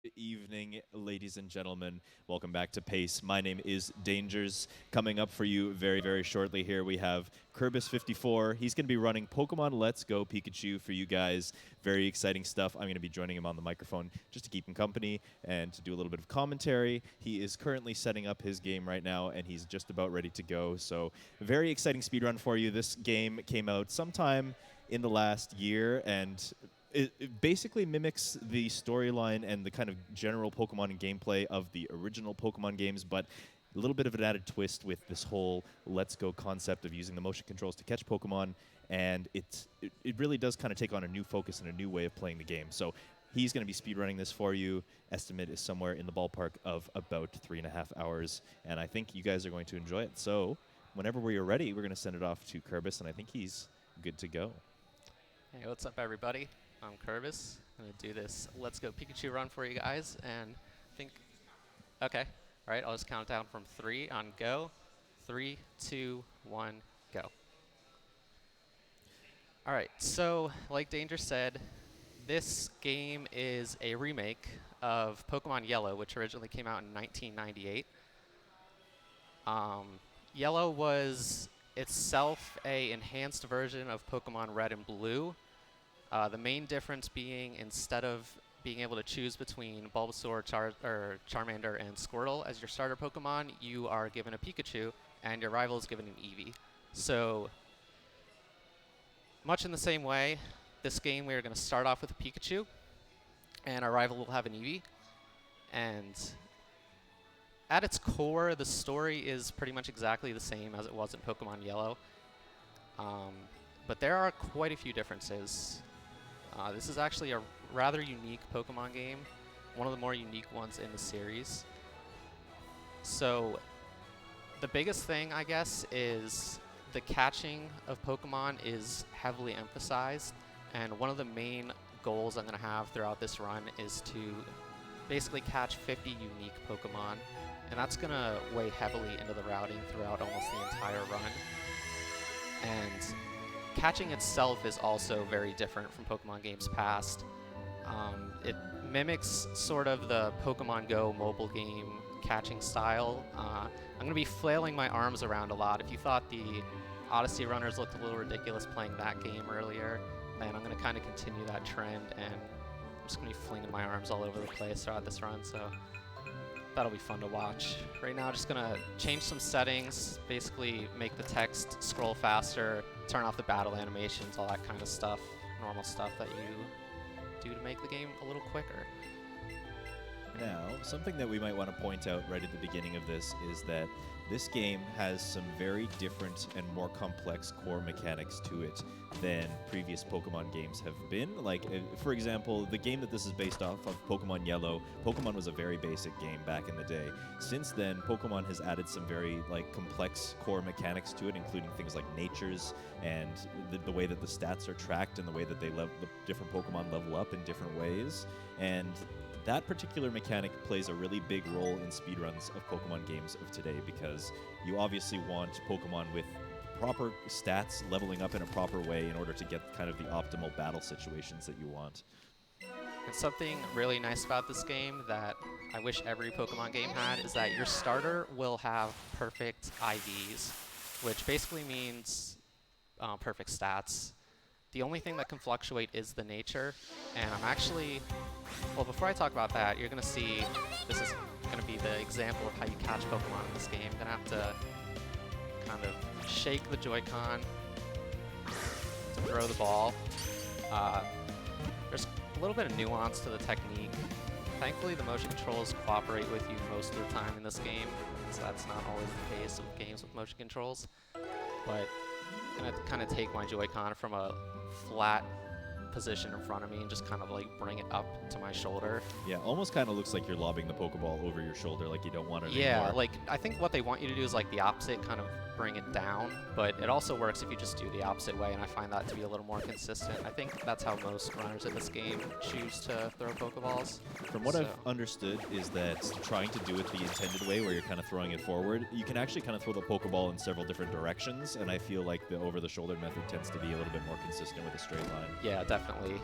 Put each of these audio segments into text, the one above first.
Good evening, ladies and gentlemen. Welcome back to PACE. My name is Dangers. Coming up for you very shortly here, we have kerbis54. He's going to be running Pokemon Let's Go Pikachu for you guys. Very exciting stuff. I'm going to be joining him on the microphone just to keep him company and to do a little bit of commentary. He is currently setting up his game right now, and he's just about ready to go. So, very exciting speedrun for you. This game came out sometime in the last year, and it basically mimics the storyline and the kind of general Pokemon and gameplay of the original Pokemon games, but a little bit of an added twist with this whole let's go concept of using the motion controls to catch Pokemon, and it really does kind of take on a new focus and a new way of playing the game. So he's going to be speedrunning this for you. Estimate is somewhere in the ballpark of about 3.5 hours, and I think you guys are going to enjoy it. So whenever we are ready, we're going to send it off to Kerbis, and I think he's good to go. Hey, what's up, everybody? I'm Kerbis. I'm going to do this Let's Go Pikachu run for you guys, and okay. All right, I'll just count down from 3 on go. 3, 2, 1, go. All right, so like Danger said, this game is a remake of Pokemon Yellow, which originally came out in 1998. Yellow was itself a enhanced version of Pokemon Red and Blue. The main difference being, instead of being able to choose between Bulbasaur, Charmander, and Squirtle as your starter Pokemon, you are given a Pikachu, and your rival is given an Eevee. So, much in the same way, this game we are going to start off with a Pikachu, and our rival will have an Eevee. And at its core, the story is pretty much exactly the same as it was in Pokemon Yellow. But there are quite a few differences. This is actually a rather unique Pokemon game, one of the more unique ones in the series. So the biggest thing, I guess, is the catching of Pokemon is heavily emphasized, and one of the main goals I'm going to have throughout this run is to basically catch 50 unique Pokemon, and that's going to weigh heavily into the routing throughout almost the entire run. And catching itself is also very different from Pokemon games past. It mimics sort of the Pokemon Go mobile game catching style. I'm going to be flailing my arms around a lot. If you thought the Odyssey runners looked a little ridiculous playing that game earlier, then I'm going to kind of continue that trend, and I'm just going to be flinging my arms all over the place throughout this run, so that'll be fun to watch. Right now, just going to change some settings, basically make the text scroll faster, turn off the battle animations, all that kind of stuff, normal stuff that you do to make the game a little quicker. Now, something that we might want to point out right at the beginning of this is that this game has some very different and more complex core mechanics to it than previous Pokemon games have been. Like, for example, the game that this is based off of, Pokemon Yellow, Pokemon was a very basic game back in the day. Since then, Pokemon has added some very complex core mechanics to it, including things like natures and the way that the stats are tracked and the way that the different Pokemon level up in different ways. And that particular mechanic plays a really big role in speedruns of Pokemon games of today, because you obviously want Pokemon with proper stats leveling up in a proper way in order to get kind of the optimal battle situations that you want. And something really nice about this game that I wish every Pokemon game had is that your starter will have perfect IVs, which basically means perfect stats. The only thing that can fluctuate is the nature, and I'm actually, well, before I talk about that, you're going to see, this is going to be the example of how you catch Pokemon in this game. You're going to have to kind of shake the Joy-Con to throw the ball. There's a little bit of nuance to the technique. Thankfully, the motion controls cooperate with you most of the time in this game, so that's not always the case with games with motion controls. But I'm going to kind of take my Joy-Con from a flat position in front of me and just kind of bring it up to my shoulder. Yeah, almost kind of looks like you're lobbing the Pokeball over your shoulder, like you don't want it anymore. anymore. I think what they want you to do is the opposite, kind of bring it down, but it also works if you just do the opposite way, and I find that to be a little more consistent. I think that's how most runners in this game choose to throw Pokeballs. From what I've understood is that trying to do it the intended way, where you're kind of throwing it forward, you can actually kind of throw the Pokeball in several different directions, and I feel like the over-the-shoulder method tends to be a little bit more consistent with a straight line. Yeah, definitely.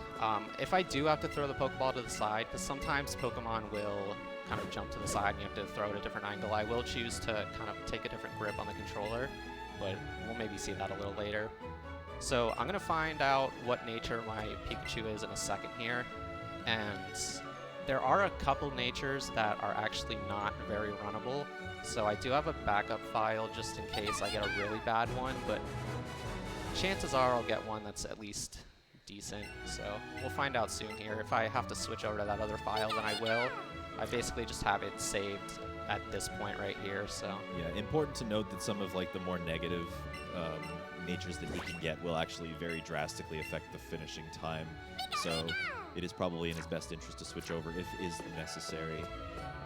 If I do have to throw the Pokeball to the side, because sometimes Pokemon will kind of jump to the side and you have to throw it at a different angle, I will choose to kind of take a different grip on the controller, but we'll maybe see that a little later. So I'm going to find out what nature my Pikachu is in a second here, and there are a couple natures that are actually not very runnable, so I do have a backup file just in case I get a really bad one, but chances are I'll get one that's at least decent, so we'll find out soon here. If I have to switch over to that other file, then I will. I basically just have it saved at this point right here, so. Yeah, important to note that some of like the more negative natures that he can get will actually very drastically affect the finishing time. So it is probably in his best interest to switch over if is necessary.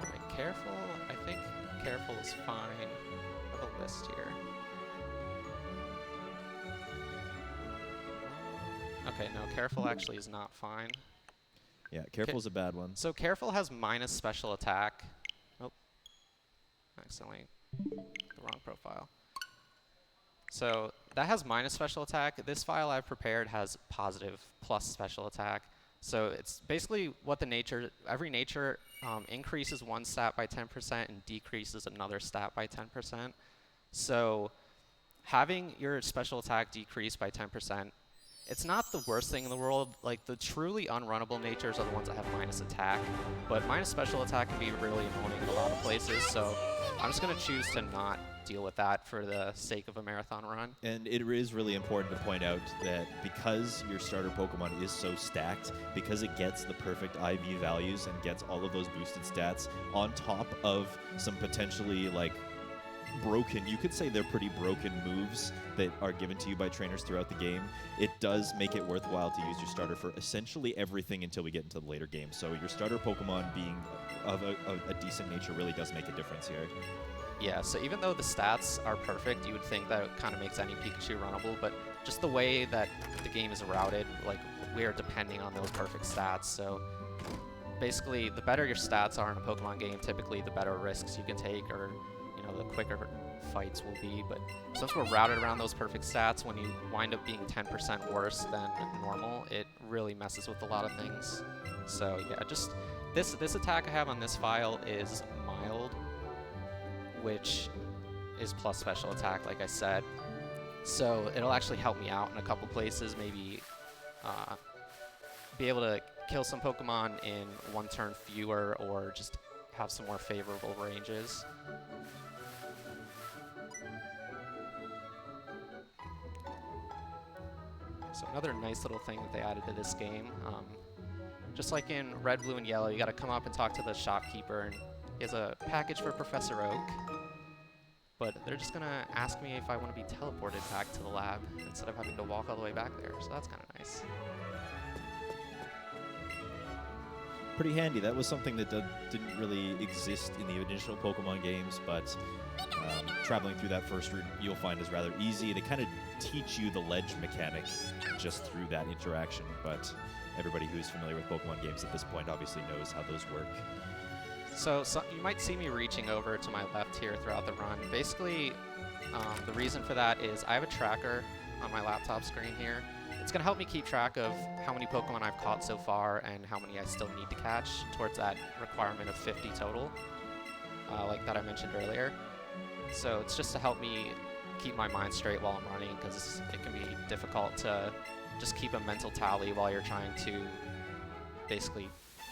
Alright, careful. I think careful is fine. I have a list here. Okay, no, careful actually is not fine. Yeah, careful's a bad one. So careful has minus special attack. Oh, accidentally the wrong profile. So that has minus special attack. This file I've prepared has positive plus special attack. So it's basically what the nature, every nature increases one stat by 10% and decreases another stat by 10%. So having your special attack decrease by 10%, it's not the worst thing in the world. Like, the truly unrunnable natures are the ones that have minus attack, but minus special attack can be really annoying in a lot of places, so I'm just going to choose to not deal with that for the sake of a marathon run. And it is really important to point out that because your starter Pokemon is so stacked, because it gets the perfect IV values and gets all of those boosted stats on top of some potentially, like, broken, you could say they're pretty broken moves that are given to you by trainers throughout the game, it does make it worthwhile to use your starter for essentially everything until we get into the later games. So your starter Pokemon being of a decent nature really does make a difference here. Yeah, so even though the stats are perfect, you would think that it kind of makes any Pikachu runnable, but just the way that the game is routed, like, we are depending on those perfect stats, so basically the better your stats are in a Pokemon game, typically the better risks you can take, or the quicker fights will be. But since we're routed around those perfect stats, when you wind up being 10% worse than normal, it really messes with a lot of things. So yeah, just this attack I have on this file is mild, which is plus special attack, like I said. So it'll actually help me out in a couple places, maybe be able to kill some Pokemon in one turn fewer, or just have some more favorable ranges. So another nice little thing that they added to this game, just like in Red, Blue, and Yellow, you got to come up and talk to the shopkeeper, and he has a package for Professor Oak, but they're just going to ask me if I want to be teleported back to the lab instead of having to walk all the way back there, so that's kind of nice. Pretty handy. That was something that didn't really exist in the initial Pokemon games, but traveling through that first route you'll find is rather easy. They kind of teach you the ledge mechanic just through that interaction, but everybody who's familiar with Pokemon games at this point obviously knows how those work. So you might see me reaching over to my left here throughout the run. Basically, the reason for that is I have a tracker on my laptop screen here. It's going to help me keep track of how many Pokemon I've caught so far and how many I still need to catch towards that requirement of 50 total, like that I mentioned earlier. So it's just to help me keep my mind straight while I'm running, because it can be difficult to just keep a mental tally while you're trying to basically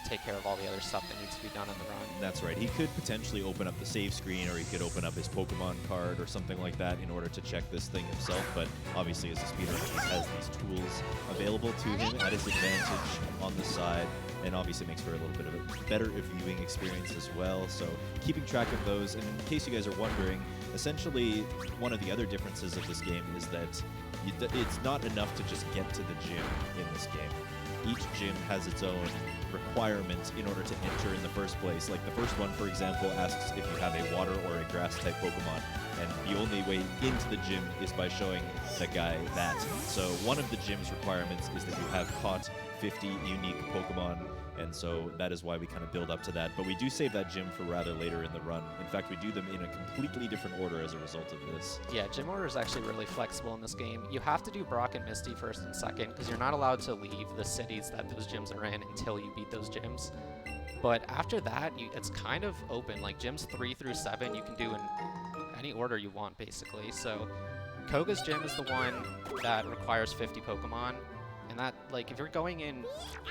take care of all the other stuff that needs to be done in the run. That's right. He could potentially open up the save screen, or he could open up his Pokemon card or something like that in order to check this thing himself, but obviously as a speedrunner he has these tools available to him at his advantage on the side, and obviously makes for a little bit of a better viewing experience as well. So keeping track of those, and in case you guys are wondering, essentially one of the other differences of this game is that it's not enough to just get to the gym in this game. Each gym has its own requirements in order to enter in the first place. Like the first one, for example, asks if you have a water or a grass type Pokemon, and the only way into the gym is by showing the guy that. So one of the gym's requirements is that you have caught 50 unique Pokemon And so that is why we kind of build up to that. But we do save that gym for rather later in the run. In fact, we do them in a completely different order as a result of this. Yeah, gym order is actually really flexible in this game. You have to do Brock and Misty first and second because you're not allowed to leave the cities that those gyms are in until you beat those gyms. But after that, it's kind of open. Like gyms 3 through 7, you can do in any order you want, basically. So Koga's gym is the one that requires 50 Pokemon. And that, like, if you're going in,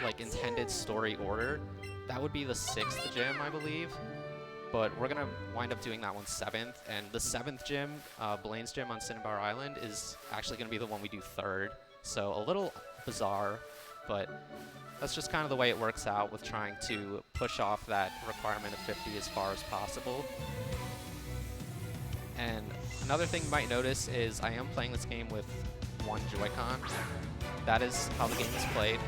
like, intended story order, that would be the 6th gym, I believe. But we're going to wind up doing that one 7th. And the 7th gym, Blaine's gym on Cinnabar Island, is actually going to be the one we do 3rd. So a little bizarre, but that's just kind of the way it works out with trying to push off that requirement of 50 as far as possible. And another thing you might notice is I am playing this game with one Joy-Con. That is how the game is played,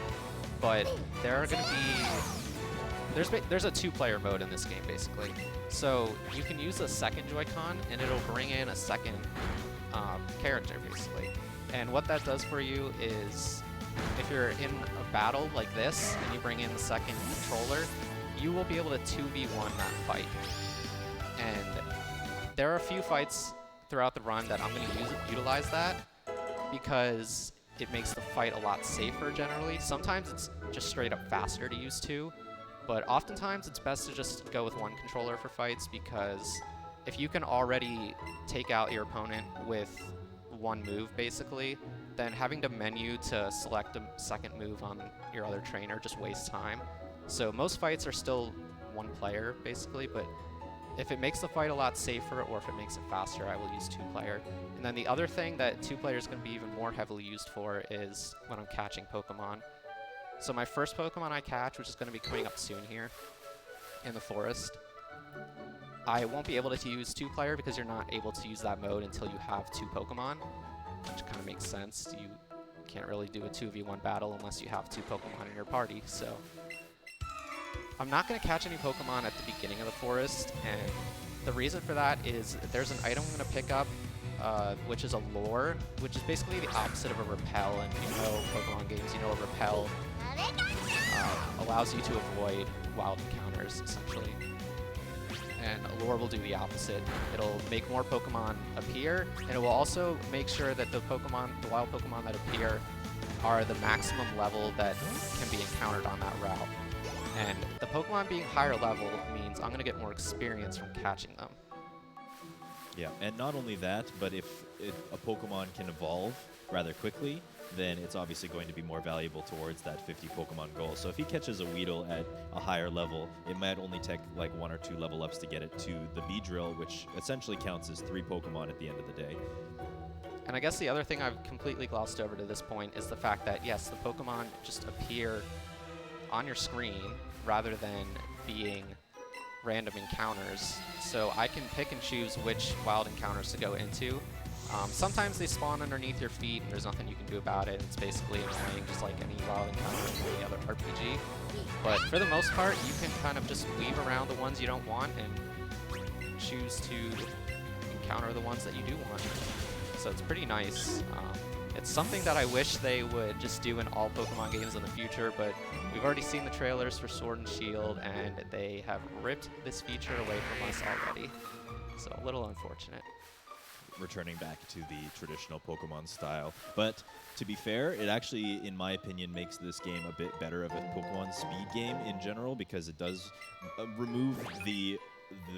but there are going to be there's a 2-player mode in this game basically. So you can use a second Joy-Con and it'll bring in a second character basically. And what that does for you is if you're in a battle like this and you bring in the second controller, you will be able to 2v1 that fight. And there are a few fights throughout the run that I'm going to utilize that because it makes the fight a lot safer generally. Sometimes it's just straight up faster to use 2, but oftentimes it's best to just go with one controller for fights because if you can already take out your opponent with one move basically, then having to menu to select a second move on your other trainer just wastes time. So most fights are still one player basically, but if it makes the fight a lot safer or if it makes it faster, I will use 2-player. And then the other thing that 2-player is going to be even more heavily used for is when I'm catching Pokemon. So my first Pokemon I catch, which is going to be coming up soon here in the forest, I won't be able to use 2-player because you're not able to use that mode until you have 2 Pokemon, which kind of makes sense. You can't really do a 2v1 battle unless you have 2 Pokemon in your party, so I'm not going to catch any Pokemon at the beginning of the forest, and the reason for that is there's an item I'm going to pick up, which is a lure, which is basically the opposite of a repel, and if you know Pokemon games, you know a repel allows you to avoid wild encounters, essentially. And a lure will do the opposite. It'll make more Pokemon appear, and it will also make sure that the wild Pokemon that appear are the maximum level that can be encountered on that route. And the Pokemon being higher level means I'm going to get more experience from catching them. Yeah, and not only that, but if a Pokemon can evolve rather quickly, then it's obviously going to be more valuable towards that 50 Pokemon goal. So if he catches a Weedle at a higher level, it might only take like 1 or 2 level ups to get it to the Beedrill, which essentially counts as 3 Pokemon at the end of the day. And I guess the other thing I've completely glossed over to this point is the fact that, yes, the Pokemon just appear on your screen rather than being random encounters. So I can pick and choose which wild encounters to go into. Sometimes they spawn underneath your feet and there's nothing you can do about it. It's basically annoying, just like any wild encounter in any other RPG. But for the most part, you can kind of just weave around the ones you don't want and choose to encounter the ones that you do want. So it's pretty nice. It's something that I wish they would just do in all Pokemon games in the future, but we've already seen the trailers for Sword and Shield, and they have ripped this feature away from us already. So a little unfortunate. Returning back to the traditional Pokemon style. But to be fair, it actually, in my opinion, makes this game a bit better of a Pokemon speed game in general, because it does remove the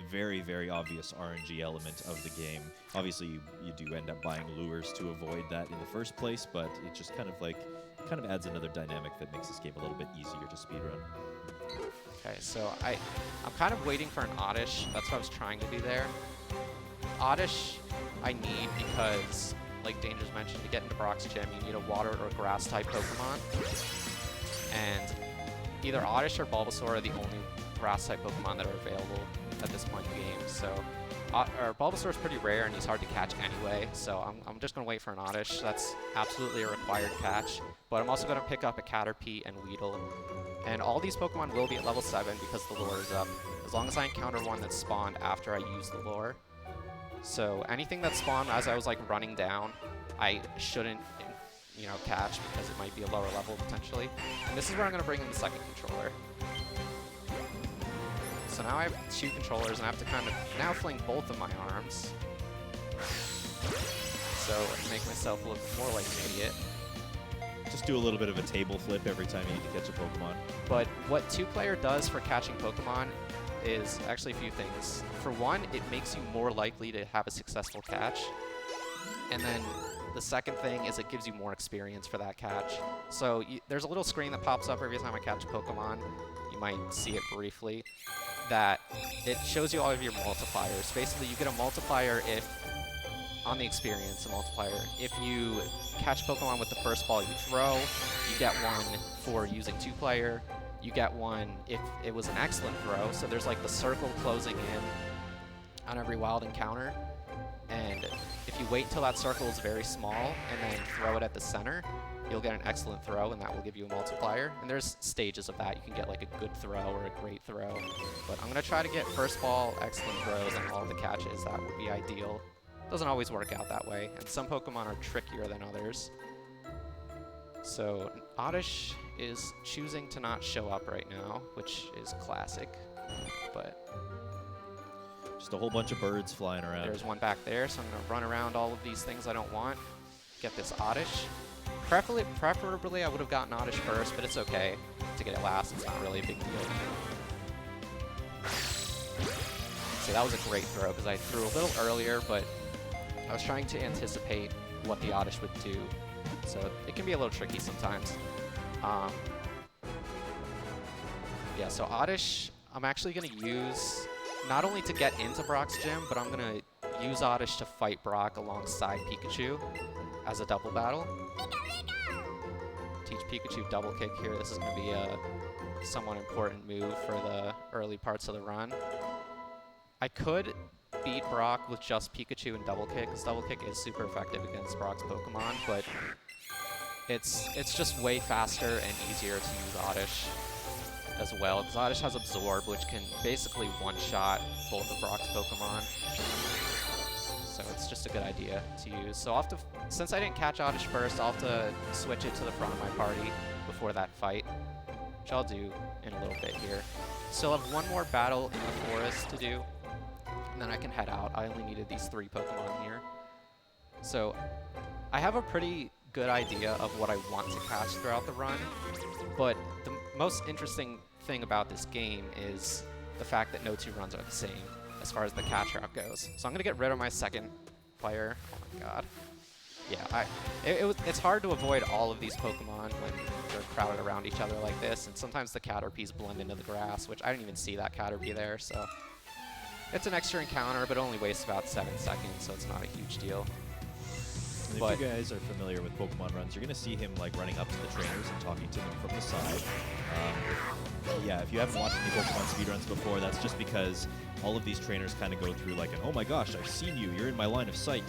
very, very obvious RNG element of the game. Obviously, you do end up buying lures to avoid that in the first place, but it just kind of adds another dynamic that makes this game a little bit easier to speedrun. Okay, so I'm kind of waiting for an Oddish. That's what I was trying to do there. Oddish I need because, like Dangers mentioned, to get into Brock's gym, you need a water or grass type Pokemon. And either Oddish or Bulbasaur are the only grass type Pokemon that are available at this point in the game. So Bulbasaur is pretty rare and he's hard to catch anyway, so I'm just going to wait for an Oddish. That's absolutely a required catch. But I'm also going to pick up a Caterpie and Weedle. And all these Pokemon will be at level 7 because the lure is up, as long as I encounter one that spawned after I use the lure. So anything that spawned as I was like running down, I shouldn't, you know, catch because it might be a lower level potentially. And this is where I'm going to bring in the second controller. So now I have 2 controllers, and I have to kind of now fling both of my arms. So make myself look more like an idiot. Just do a little bit of a table flip every time you need to catch a Pokemon. But what 2-player does for catching Pokemon is actually a few things. For one, it makes you more likely to have a successful catch. And then the second thing is it gives you more experience for that catch. So there's a little screen that pops up every time I catch a Pokemon. You might see it briefly. That it shows you all of your multipliers. Basically, you get a multiplier if, on the experience, a multiplier. If you catch Pokemon with the first ball you throw, you get 1 for using 2-player. You get 1 if it was an excellent throw. So there's like the circle closing in on every wild encounter. And if you wait until that circle is very small and then throw it at the center, you'll get an excellent throw, and that will give you a multiplier. And there's stages of that. You can get like a good throw or a great throw. But I'm going to try to get first ball, excellent throws, and all the catches. That would be ideal. Doesn't always work out that way, and some Pokemon are trickier than others. So Oddish is choosing to not show up right now, which is classic, but Just a whole bunch of birds flying around. there's one back there, so I'm going to run around all of these things I don't want. Get this Oddish. Preferably I would have gotten Oddish first, but it's okay to get it last. It's not really a big deal. See, that was a great throw because I threw a little earlier, but I was trying to anticipate what the Oddish would do. So it can be a little tricky sometimes. Yeah, so Oddish, I'm actually going to use not only to get into Brock's gym, but I'm going to use Oddish to fight Brock alongside Pikachu as a double battle. Teach Pikachu double kick here. This is going to be a somewhat important move for the early parts of the run. I could beat Brock with just Pikachu and double kick, because double kick is super effective against Brock's Pokemon, but it's just way faster and easier to use Oddish as well, because Oddish has Absorb, which can basically one-shot both of Brock's Pokemon. So it's just a good idea to use. So I'll have to, since I didn't catch Oddish first, I'll have to switch it to the front of my party before that fight, which I'll do in a little bit here. Still have one more battle in the forest to do, and then I can head out. I only needed these 3 Pokemon here. So I have a pretty good idea of what I want to catch throughout the run, but the most interesting thing about this game is the fact that no 2 runs are the same as far as the catch route goes. So I'm going to get rid of my second player. Oh my god. Yeah, it's hard to avoid all of these Pokemon when they're crowded around each other like this, and sometimes the Caterpies blend into the grass, which I didn't even see that Caterpie there, so it's an extra encounter, but it only wastes about 7 seconds, so it's not a huge deal. And if you guys are familiar with Pokemon runs, you're going to see him like running up to the trainers and talking to them from the side. Yeah, if you haven't watched any Pokemon speedruns before, that's just because all of these trainers kind of go through like an, oh my gosh, I've seen you, you're in my line of sight,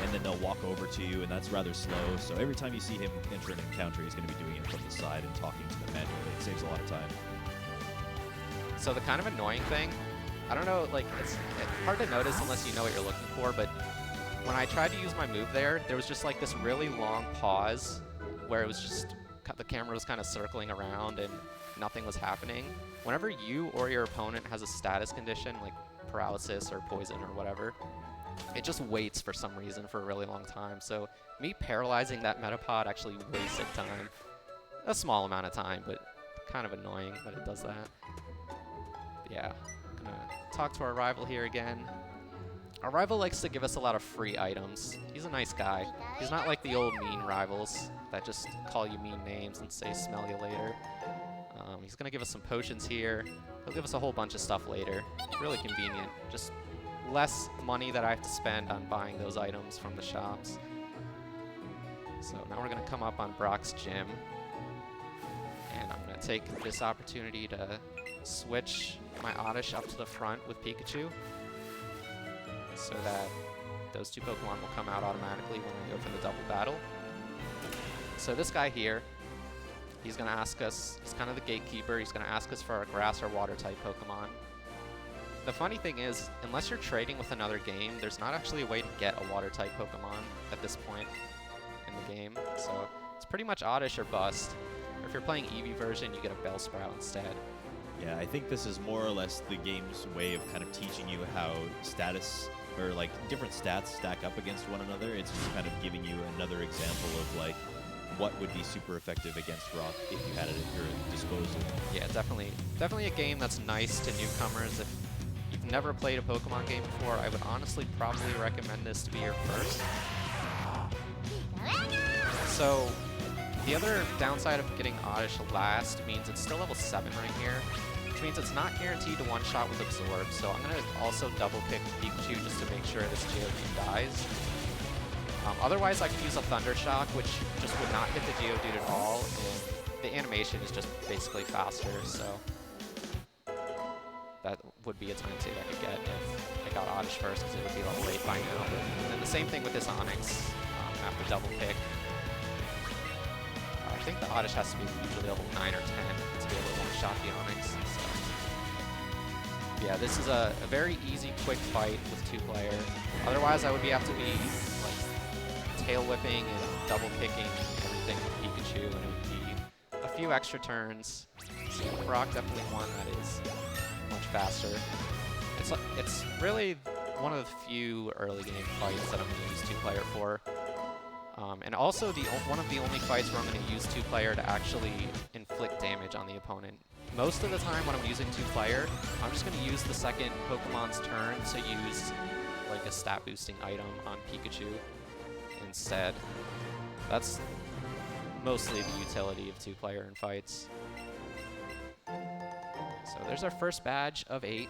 and then they'll walk over to you, and that's rather slow. So every time you see him enter an encounter, he's going to be doing it from the side and talking to them manually. It saves a lot of time. So the kind of annoying thing, I don't know, like, it's hard to notice unless you know what you're looking for, but when I tried to use my move there was just like this really long pause where it was just, the camera was kind of circling around and nothing was happening. Whenever you or your opponent has a status condition, like paralysis or poison or whatever, it just waits for some reason for a really long time. So me paralyzing that Metapod actually wasted time. A small amount of time, but kind of annoying that it does that. But yeah, I'm gonna talk to our rival here again. Our rival likes to give us a lot of free items. He's a nice guy. He's not like the old mean rivals that just call you mean names and say smell you later. He's gonna give us some potions here. He'll give us a whole bunch of stuff later. Really convenient. Just less money that I have to spend on buying those items from the shops. So now we're gonna come up on Brock's gym. And I'm gonna take this opportunity to switch my Oddish up to the front with Pikachu, so that those 2 Pokemon will come out automatically when we go for the double battle. So this guy here, he's going to ask us, he's kind of the gatekeeper, he's going to ask us for our grass or water type Pokemon. The funny thing is, unless you're trading with another game, there's not actually a way to get a water type Pokemon at this point in the game. So It's pretty much Oddish or bust. Or if you're playing EEVEE version, you get a Bellsprout instead. Yeah, I think this is more or less the game's way of kind of teaching you how status or like different stats stack up against one another. It's just kind of giving you another example of like what would be super effective against rock if you had it at your disposal. Yeah, definitely a game that's nice to newcomers. If you've never played a Pokemon game before, I would honestly probably recommend this to be your first. So the other downside of getting Oddish last means it's still level 7 right here, which means it's not guaranteed to one-shot with Absorb, so I'm going to also double-pick Pikachu just to make sure this Geodude dies. Otherwise, I could use a Thunder Shock, which just would not hit the Geodude at all, and the animation is just basically faster, so that would be a time save I could get if I got Oddish first, because it would be level 8 by now. And then the same thing with this Onyx after double-pick. I think the Oddish has to be usually level 9 or 10 to be able to one-shot the Onyx. So yeah, this is a very easy, quick fight with 2-player. Otherwise, I would have to be like tail whipping and double picking everything with Pikachu, and it would be a few extra turns. So Brock definitely one that is much faster. It's really one of the few early game fights that I'm going to use 2-player for. And also one of the only fights where I'm going to use 2-player to actually inflict damage on the opponent. Most of the time when I'm using 2-player, I'm just going to use the second Pokemon's turn to use like a stat boosting item on Pikachu instead. That's mostly the utility of 2-player in fights. So there's our first badge of 8.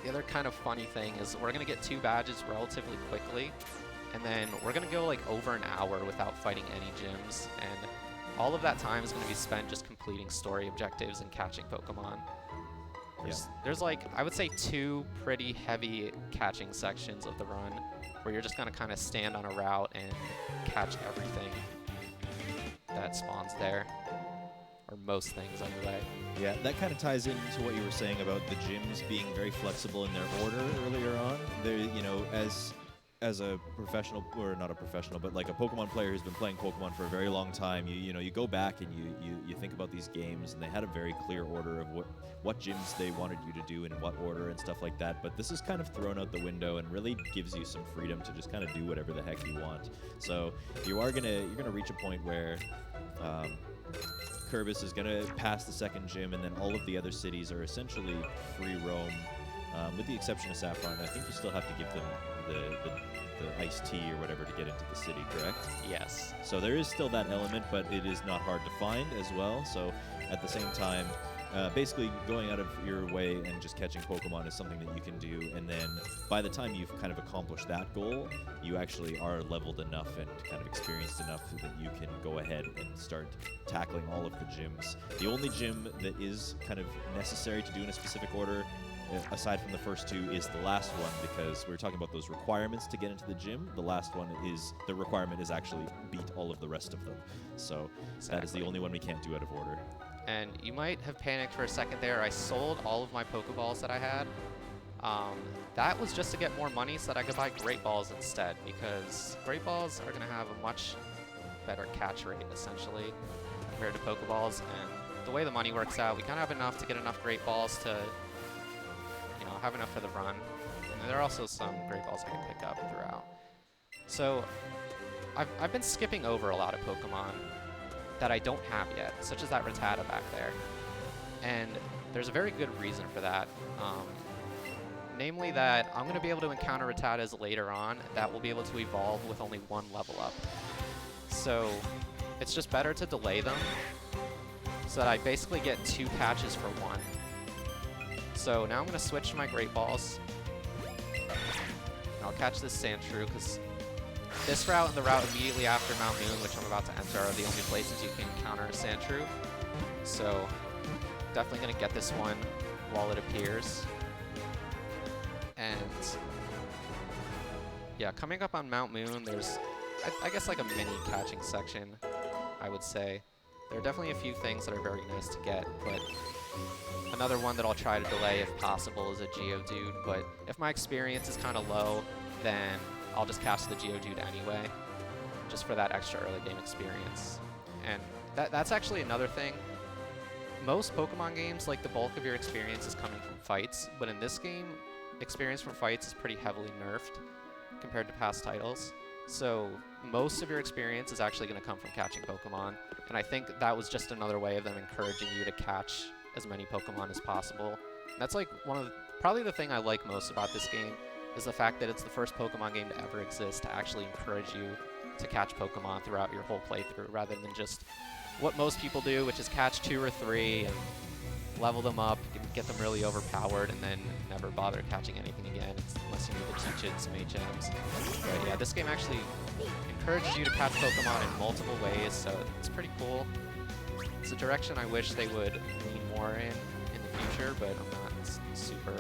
The other kind of funny thing is we're going to get 2 badges relatively quickly. And then we're going to go like over an hour without fighting any gyms, and all of that time is going to be spent just completing story objectives and catching Pokemon. There's like, I would say 2 pretty heavy catching sections of the run, where you're just going to kind of stand on a route and catch everything that spawns there. Or most things, anyway. Yeah, that kind of ties into what you were saying about the gyms being very flexible in their order earlier on. There, you know, as a professional, or not a professional, but like a Pokemon player who's been playing Pokemon for a very long time, you know, you go back and you think about these games, and they had a very clear order of what gyms they wanted you to do in what order and stuff like that. But this is kind of thrown out the window and really gives you some freedom to just kind of do whatever the heck you want. So you're gonna reach a point where Kerbis is gonna pass the second gym, and then all of the other cities are essentially free roam, with the exception of Saffron. I think you still have to give them the iced tea or whatever to get into the city, correct? Yes. So there is still that element, but it is not hard to find as well. So at the same time, basically going out of your way and just catching Pokemon is something that you can do. And then by the time you've kind of accomplished that goal, you actually are leveled enough and kind of experienced enough that you can go ahead and start tackling all of the gyms. The only gym that is kind of necessary to do in a specific order, aside from the first 2, is the last one, because we were talking about those requirements to get into the gym. The last one is, the requirement is actually beat all of the rest of them. So that is the only one we can't do out of order. And you might have panicked for a second there. I sold all of my Pokeballs that I had. That was just to get more money so that I could buy Great Balls instead, because Great Balls are going to have a much better catch rate, essentially, compared to Pokeballs. And the way the money works out, we kind of have enough to get enough Great Balls to have enough for the run. And there are also some Great Balls I can pick up throughout. So I've been skipping over a lot of Pokemon that I don't have yet, such as that Rattata back there. And there's a very good reason for that. Namely that I'm going to be able to encounter Rattatas later on that will be able to evolve with only 1 level up. So it's just better to delay them so that I basically get 2 patches for 1. So now I'm going to switch to my Great Balls. And I'll catch this Sandshrew, because this route and the route immediately after Mount Moon, which I'm about to enter, are the only places you can encounter a Sandshrew. So definitely going to get this one while it appears. And yeah, coming up on Mount Moon, there's, I guess, like a mini catching section, I would say. There are definitely a few things that are very nice to get, but another one that I'll try to delay if possible is a Geodude, but if my experience is kind of low, then I'll just catch the Geodude anyway. just for that extra early game experience. And that's actually another thing. Most Pokemon games, like the bulk of your experience is coming from fights, but in this game, experience from fights is pretty heavily nerfed compared to past titles. So most of your experience is actually going to come from catching Pokemon, and I think that was just another way of them encouraging you to catch as many Pokemon as possible. And that's like probably the thing I like most about this game is the fact that it's the first Pokemon game to ever exist to actually encourage you to catch Pokemon throughout your whole playthrough, rather than just what most people do, which is catch 2 or 3 and level them up, get them really overpowered, and then never bother catching anything again unless you need to teach it some 8 gems. But yeah, this game actually encourages you to catch Pokemon in multiple ways, so it's pretty cool. It's a direction I wish they would lean more in the future, but I'm not super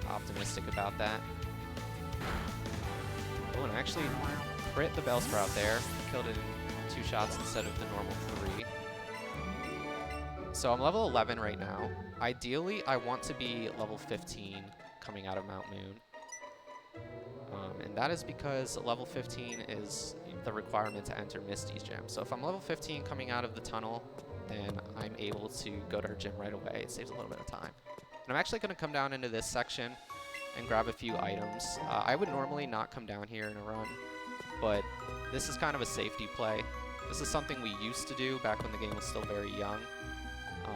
optimistic about that. Oh, and I actually crit the Bellsprout there. Killed it in 2 shots instead of the normal 3. So I'm level 11 right now. Ideally, I want to be level 15 coming out of Mount Moon. And that is because level 15 is the requirement to enter Misty's gym. So if I'm level 15 coming out of the tunnel, then I'm able to go to her gym right away. It saves a little bit of time. And I'm actually going to come down into this section and grab a few items. I would normally not come down here in a run, but this is kind of a safety play. This is something we used to do back when the game was still very young,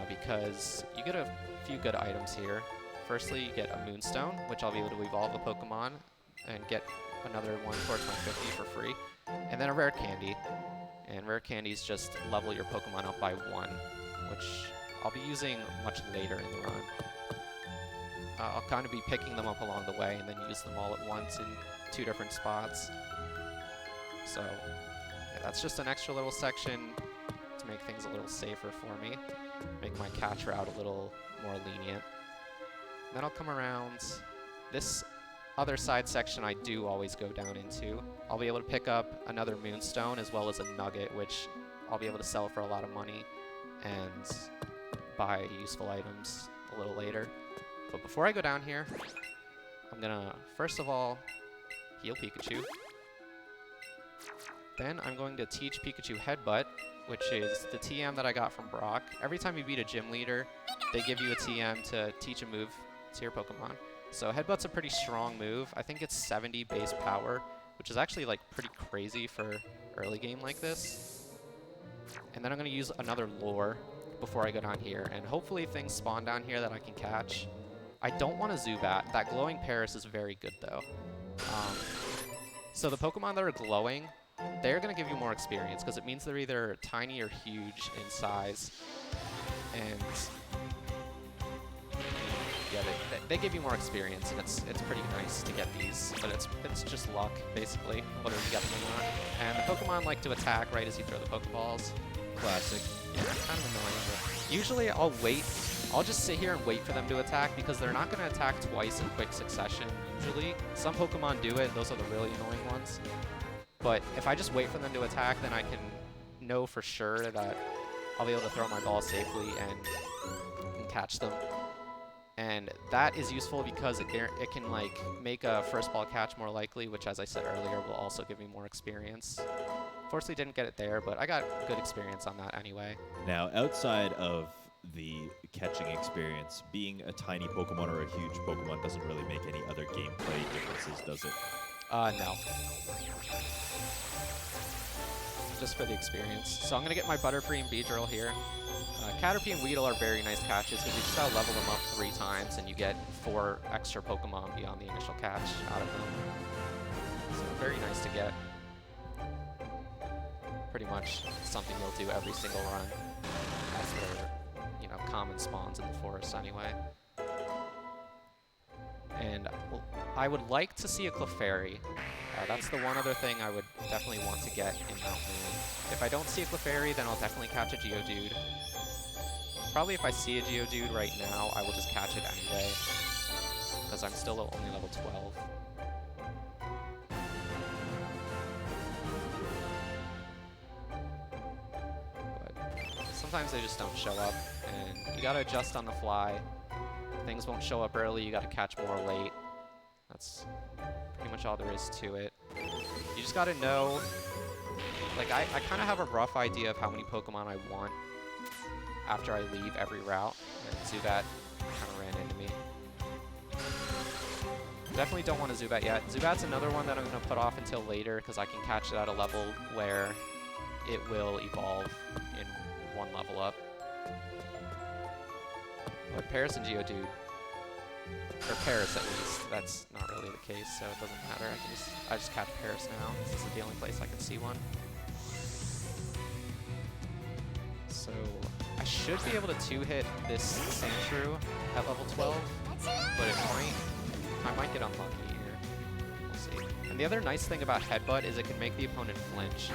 because you get a few good items here. Firstly, you get a Moonstone, which I'll be able to evolve a Pokemon and get another one towards my 50 for free, and then a rare candy. And rare candies just level your Pokemon up by 1, which I'll be using much later in the run. I'll kind of be picking them up along the way and then use them all at once in 2 different spots. So yeah, that's just an extra little section to make things a little safer for me, make my catch route a little more lenient. Then I'll come around this other side section I do always go down into. I'll be able to pick up another Moonstone as well as a Nugget, which I'll be able to sell for a lot of money and buy useful items a little later. But before I go down here, I'm gonna first of all heal Pikachu. Then I'm going to teach Pikachu Headbutt, which is the TM that I got from Brock. Every time you beat a gym leader, they give you a TM to teach a move to your Pokemon. So Headbutt's a pretty strong move. I think it's 70 base power, which is actually like pretty crazy for early game like this. And then I'm going to use another lure before I go down here, and hopefully things spawn down here that I can catch. I don't want a Zubat. That glowing Paris is very good though. So the Pokemon that are glowing, they're going to give you more experience because it means they're either tiny or huge in size. And yeah, they give you more experience, and it's pretty nice to get these, but it's just luck, basically, whether you get them or not. And the Pokemon like to attack right as you throw the Pokeballs. Classic. Yeah, kind of annoying. But usually I'll just sit here and wait for them to attack, because they're not going to attack twice in quick succession, usually. Some Pokemon do it, those are the really annoying ones. But if I just wait for them to attack, then I can know for sure that I'll be able to throw my ball safely and catch them. And that is useful because it can like make a first ball catch more likely, which, as I said earlier, will also give me more experience. Fortunately, didn't get it there, but I got good experience on that anyway. Now, outside of the catching experience, being a tiny Pokemon or a huge Pokemon doesn't really make any other gameplay differences, does it? No. Just for the experience. So I'm going to get my Butterfree and Beedrill here. Caterpie and Weedle are very nice catches because you just gotta level them up 3 times and you get 4 extra Pokemon beyond the initial catch out of them. So very nice to get. Pretty much something you'll do every single run. That's their, common spawns in the forest anyway. And I would like to see a Clefairy. That's the one other thing I would definitely want to get in Mount Moon. If I don't see a Clefairy, then I'll definitely catch a Geodude. Probably if I see a Geodude right now, I will just catch it anyway, because I'm still only level 12. But sometimes they just don't show up, and you gotta adjust on the fly. Things won't show up early, you gotta catch more late. That's pretty much all there is to it. You just gotta know, like I kind of have a rough idea of how many Pokemon I want after I leave every route, and Zubat kind of ran into me. Definitely don't want a Zubat yet. Zubat's another one that I'm going to put off until later because I can catch it at a level where it will evolve in one level up. But Paris and Geodude, or Paris at least, that's not really the case, so it doesn't matter. I just catch Paris now. This is the only place I can see one. So I should be able to two-hit this Sandshrew at level 12, but I might get unlucky here. We'll see. And the other nice thing about Headbutt is it can make the opponent flinch.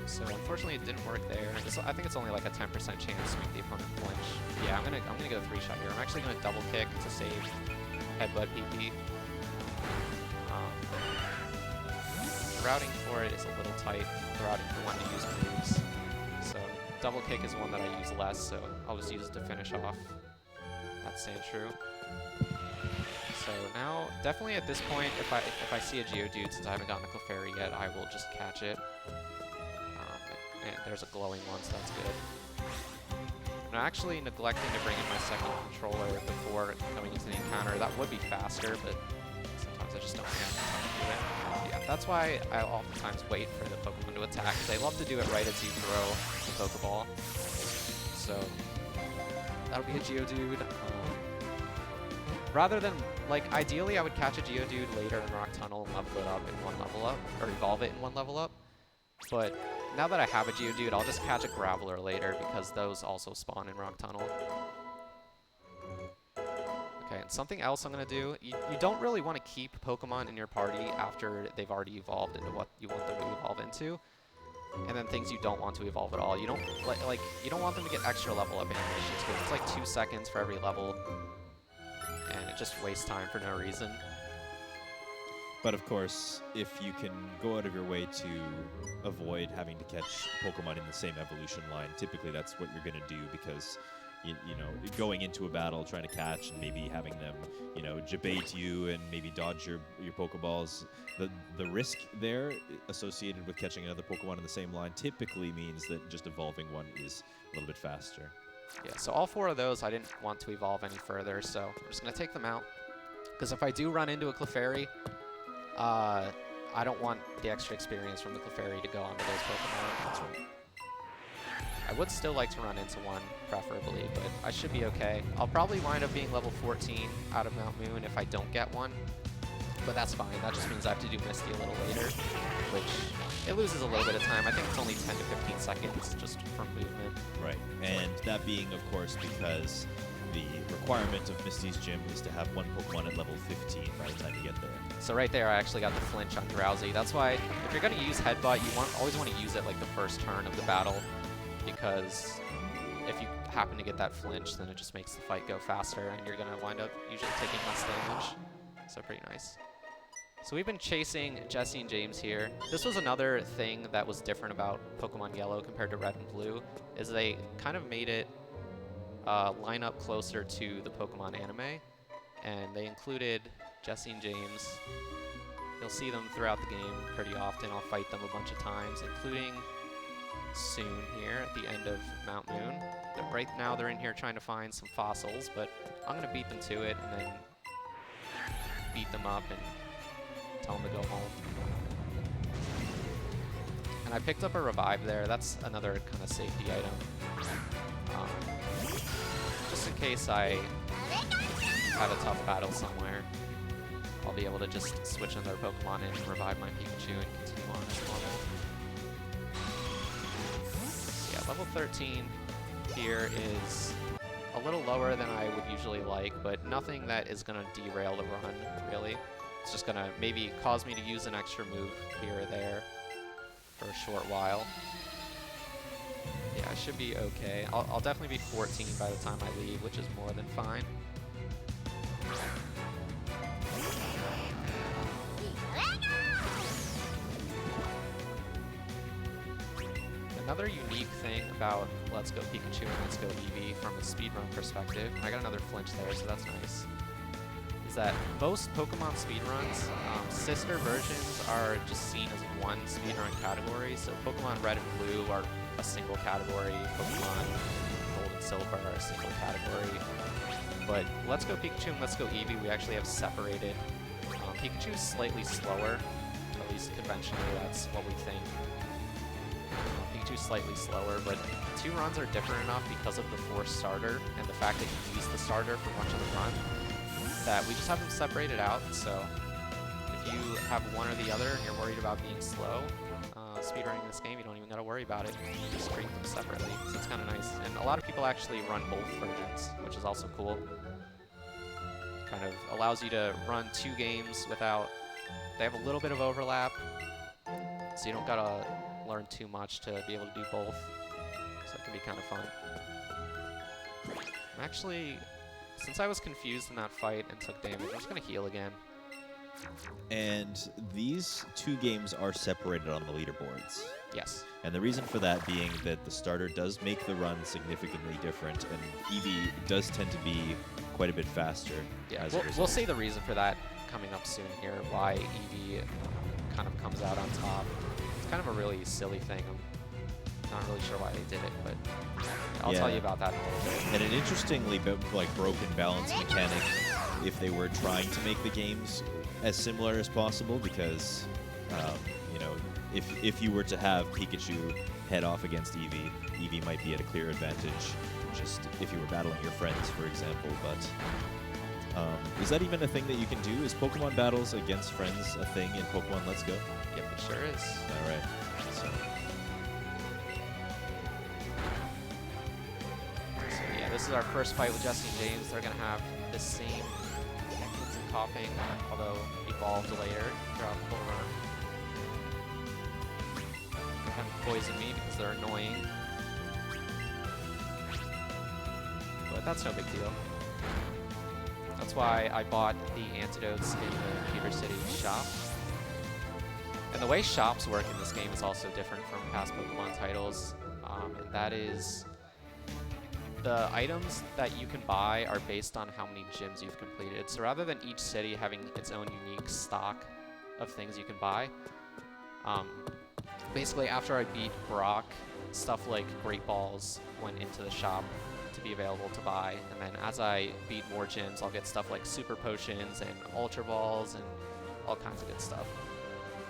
So unfortunately it didn't work there. I think it's only like a 10% chance to make the opponent flinch. Yeah, I'm gonna go 3-shot here. I'm actually gonna double kick to save Headbutt PP. The routing for it is a little tight. The routing for when to use moves. So double kick is one that I use less, so I'll just use it to finish off that Sandshrew. So now, definitely at this point, if I see a Geodude, since I haven't gotten a Clefairy yet, I will just catch it. And there's a glowing one, so that's good. I'm actually neglecting to bring in my second controller before going into the encounter. That would be faster, but sometimes I just don't have time to do it. Yeah, that's why I oftentimes wait for the Pokemon to attack. They love to do it right as you throw the Pokeball. So that'll be a Geodude. Rather than, like, ideally I would catch a Geodude later in Rock Tunnel and level it up in one level up, or evolve it in one level up. But now that I have a Geodude, I'll just catch a Graveler later because those also spawn in Rock Tunnel. Okay, and something else I'm going to do, you don't really want to keep Pokemon in your party after they've already evolved into what you want them to evolve into. And then things you don't want to evolve at all. You don't, like you don't want them to get extra level up animations because it's like 2 seconds for every level. And it just wastes time for no reason. But of course, if you can go out of your way to avoid having to catch Pokemon in the same evolution line, typically that's what you're going to do because, you know, going into a battle, trying to catch and maybe having them, you know, jabate you and maybe dodge your Pokeballs, the risk there associated with catching another Pokemon in the same line typically means that just evolving one is a little bit faster. Yeah, so all 4 of those I didn't want to evolve any further, so I'm just going to take them out. Because if I do run into a Clefairy, I don't want the extra experience from the Clefairy to go onto those Pokemon. That's right. I would still like to run into one, preferably, but I should be okay. I'll probably wind up being level 14 out of Mount Moon if I don't get one. But that's fine. That just means I have to do Misty a little later, which it loses a little bit of time. I think it's only 10 to 15 seconds just from movement. Right, and that being, of course, because the requirement of Misty's gym is to have one Pokemon at level 15 by the time you get there. So right there, I actually got the flinch on Drowsy. That's why, if you're going to use Headbutt, you always want to use it like the first turn of the battle, because if you happen to get that flinch, then it just makes the fight go faster, and you're going to wind up usually taking less damage. So pretty nice. So we've been chasing Jesse and James here. This was another thing that was different about Pokemon Yellow compared to Red and Blue, is they kind of made it line up closer to the Pokemon anime, and they included Jesse and James. You'll see them throughout the game pretty often. I'll fight them a bunch of times, including soon here at the end of Mount Moon. Right now they're in here trying to find some fossils, but I'm going to beat them to it and then beat them up and tell them to go home. And I picked up a revive there. That's another kind of safety item. Just in case I have a tough battle somewhere, I'll be able to just switch another Pokemon in and revive my Pikachu and continue on as normal. Yeah, level 13 here is a little lower than I would usually like, but nothing that is going to derail the run, really. It's just going to maybe cause me to use an extra move here or there for a short while. Yeah, I should be okay. I'll definitely be 14 by the time I leave, which is more than fine. Another unique thing about Let's Go Pikachu and Let's Go EEVEE from a speedrun perspective, I got another flinch there, so that's nice, is that most Pokemon speedruns, sister versions are just seen as one speedrun category. So Pokemon Red and Blue are a single category, Pokemon Gold and Silver are a single category. But Let's Go Pikachu and Let's Go Eevee, we actually have separated. Pikachu is slightly slower, at least conventionally, that's what we think. Pikachu's slightly slower, but two runs are different enough because of the forced starter and the fact that you use the starter for much of the run that we just have them separated out. So if you have one or the other and you're worried about being slow, speedrunning this game, you don't even gotta worry about it. You just treat them separately, so it's kind of nice. And a lot of people actually run both versions, which is also cool. Kind of allows you to run two games without, they have a little bit of overlap, so you don't gotta learn too much to be able to do both. So it can be kind of fun. Actually, since I was confused in that fight and took damage, I'm just gonna heal again. And these two games are separated on the leaderboards. Yes. And the reason for that being that the starter does make the run significantly different, and EEVEE does tend to be quite a bit faster. Yeah, we'll see the reason for that coming up soon here, why EEVEE kind of comes out on top. It's kind of a really silly thing. I'm not really sure why they did it, but I'll tell you about that in a little bit. And an interestingly broken balance mechanic if they were trying to make the games as similar as possible, because you know, if you were to have Pikachu head off against EEVEE, EEVEE might be at a clear advantage just if you were battling your friends, for example. But is that even a thing that you can do? Is Pokemon battles against friends a thing in Pokemon Let's Go? Yep, it sure is. All right. So yeah, this is our first fight with Jesse and James. They're gonna have the same techniques and coughing, although evolved later throughout the whole run. They're kind of poison me because they're annoying. But that's no big deal. That's why I bought the antidotes in the Computer City shop. And the way shops work in this game is also different from past Pokemon titles. And that is, the items that you can buy are based on how many gyms you've completed. So rather than each city having its own unique stock of things you can buy, basically after I beat Brock, stuff like Great Balls went into the shop to be available to buy, and then as I beat more gyms, I'll get stuff like Super Potions and Ultra Balls and all kinds of good stuff.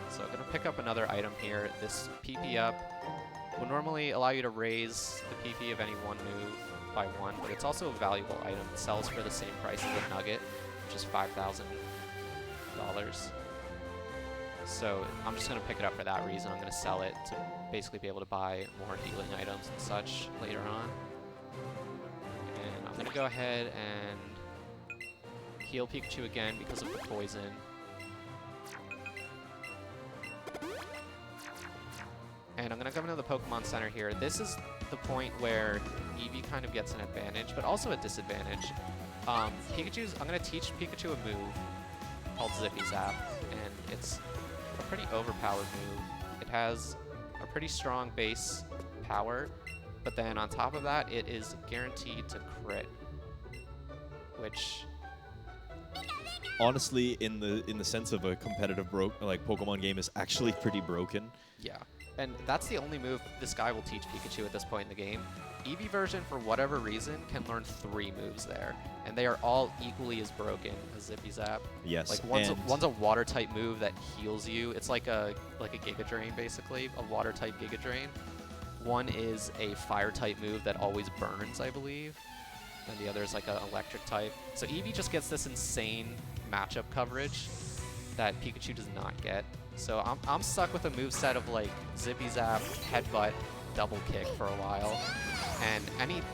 So I'm going to pick up another item here. This PP up will normally allow you to raise the PP of any one move by one, but it's also a valuable item. It sells for the same price as a Nugget, which is $5,000. So I'm just going to pick it up for that reason. I'm going to sell it to basically be able to buy more healing items and such later on. And I'm going to go ahead and heal Pikachu again because of the poison. And I'm going to come into the Pokemon Center here. This is the point where EEVEE kind of gets an advantage, but also a disadvantage. I'm going to teach Pikachu a move called Zippy Zap, and it's a pretty overpowered move. It has a pretty strong base power, but then on top of that, it is guaranteed to crit, which honestly, in the sense of a competitive Pokemon game, is actually pretty broken. Yeah. And that's the only move this guy will teach Pikachu at this point in the game. EEVEE version, for whatever reason, can learn 3 moves there, and they are all equally as broken as Zippy Zap. Yes. Like one's a water type move that heals you. It's like a Giga Drain, basically, a water type Giga Drain. One is a fire type move that always burns, I believe, and the other is like an electric type. So EEVEE just gets this insane matchup coverage that Pikachu does not get. So I'm stuck with a moveset of like Zippy Zap, Headbutt, Double Kick for a while. And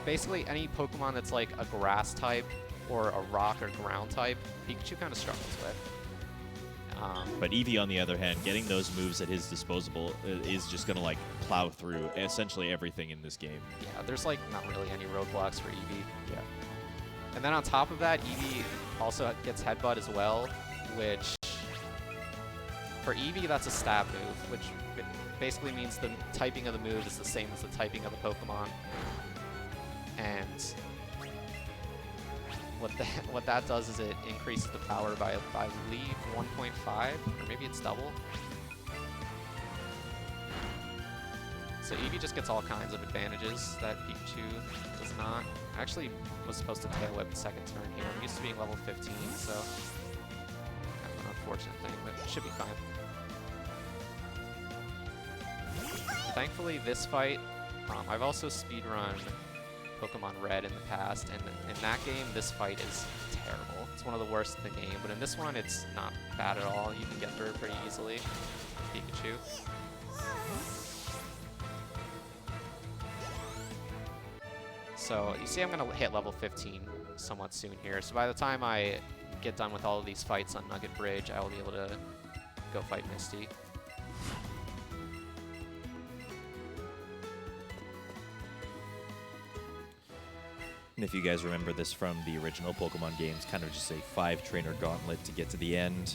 basically any Pokemon that's like a grass type or a rock or ground type, Pikachu kind of struggles with. But EEVEE, on the other hand, getting those moves at his disposal is just going to like plow through essentially everything in this game. Yeah, there's like not really any roadblocks for EEVEE. Yeah. And then on top of that, EEVEE also gets Headbutt as well, which for EEVEE, that's a stab move, which basically means the typing of the move is the same as the typing of the Pokemon. And what that does is it increases the power by, I believe, 1.5, or maybe it's double. So EEVEE just gets all kinds of advantages that Pikachu does not. I actually was supposed to tail whip the second turn here. I'm used to being level 15, so kind of an unfortunate thing, but it should be fine. Thankfully, this fight, I've also speedrun Pokemon Red in the past, and in that game, this fight is terrible. It's one of the worst in the game, but in this one, it's not bad at all. You can get through it pretty easily with Pikachu. So you see I'm going to hit level 15 somewhat soon here. So by the time I get done with all of these fights on Nugget Bridge, I will be able to go fight Misty. And if you guys remember this from the original Pokemon games, kind of just a 5-trainer gauntlet to get to the end,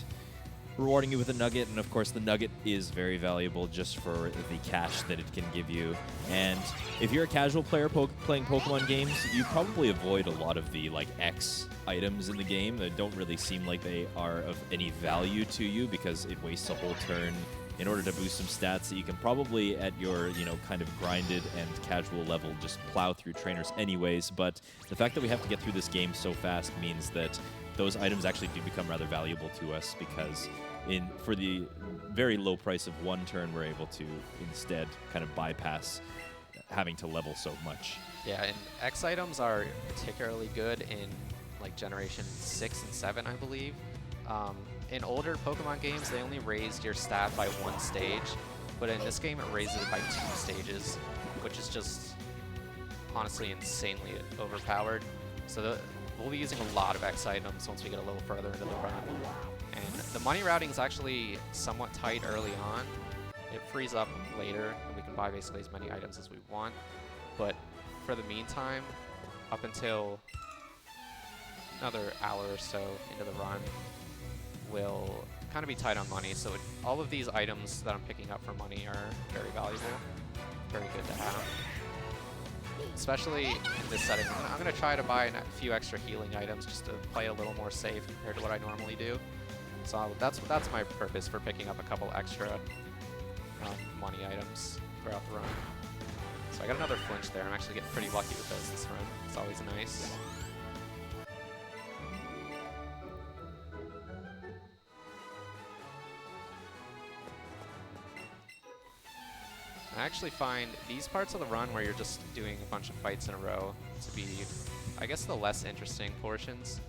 rewarding you with a nugget, and of course the nugget is very valuable just for the cash that it can give you. And if you're a casual player playing Pokemon games, you probably avoid a lot of the like X items in the game that don't really seem like they are of any value to you because it wastes a whole turn in order to boost some stats that you can probably at your, kind of grinded and casual level just plow through trainers anyways. But the fact that we have to get through this game so fast means that those items actually do become rather valuable to us because for the very low price of one turn, we're able to instead kind of bypass having to level so much. Yeah, and X items are particularly good in like Generation 6 and 7, I believe. In older Pokemon games, they only raised your stat by 1 stage, but in this game it raises it by 2 stages, which is just honestly insanely overpowered. So we'll be using a lot of X items once we get a little further into the run. And the money routing is actually somewhat tight early on. It frees up later, and we can buy basically as many items as we want. But for the meantime, up until another hour or so into the run, will kind of be tight on money. So all of these items that I'm picking up for money are very valuable, very good to have. Especially in this setting. I'm going to try to buy a few extra healing items just to play a little more safe compared to what I normally do. So that's my purpose for picking up a couple extra money items throughout the run. So I got another flinch there. I'm actually getting pretty lucky with those this run. It's always nice. I actually find these parts of the run where you're just doing a bunch of fights in a row to be, I guess, the less interesting portions.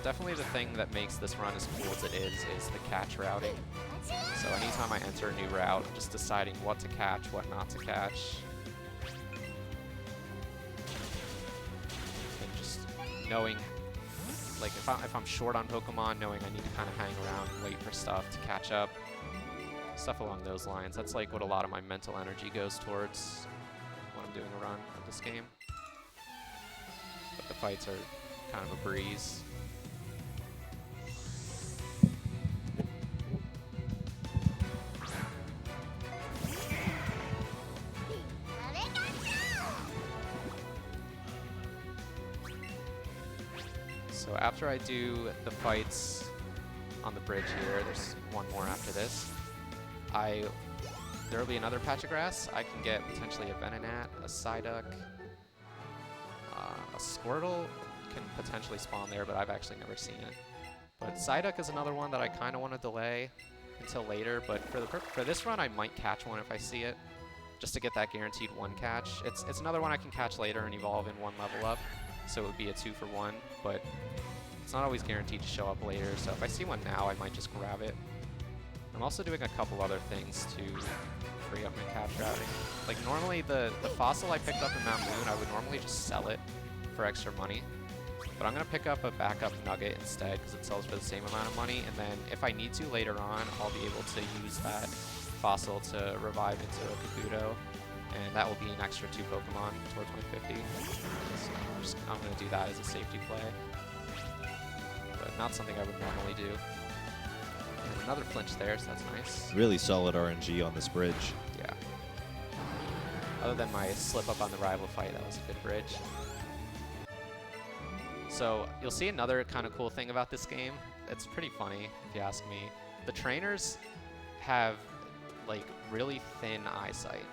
Definitely the thing that makes this run as cool as it is the catch routing. So anytime I enter a new route, just deciding what to catch, what not to catch. And just knowing, like if I'm short on Pokemon, knowing I need to kind of hang around and wait for stuff to catch up. Stuff along those lines. That's like what a lot of my mental energy goes towards when I'm doing a run of this game. But the fights are kind of a breeze. So after I do the fights on the bridge here, there's one more after this. There will be another patch of grass. I can get potentially a Venonat, a Psyduck, a Squirtle can potentially spawn there, but I've actually never seen it. But Psyduck is another one that I kind of want to delay until later, but for this run I might catch one if I see it, just to get that guaranteed 1 catch. It's another one I can catch later and evolve in 1 level up, so it would be a 2 for 1, but it's not always guaranteed to show up later, so if I see one now I might just grab it. I'm also doing a couple other things to free up my catch routing. Like normally the fossil I picked up in Mount Moon, I would normally just sell it for extra money. But I'm going to pick up a backup nugget instead because it sells for the same amount of money. And then if I need to later on, I'll be able to use that fossil to revive into a Kabuto. And that will be an extra 2 Pokemon towards my 50. So I'm going to do that as a safety play. But not something I would normally do. And another flinch there, so that's nice. Really solid RNG on this bridge. Yeah. Other than my slip up on the rival fight, that was a good bridge. So you'll see another kind of cool thing about this game. It's pretty funny, if you ask me. The trainers have like really thin eyesight.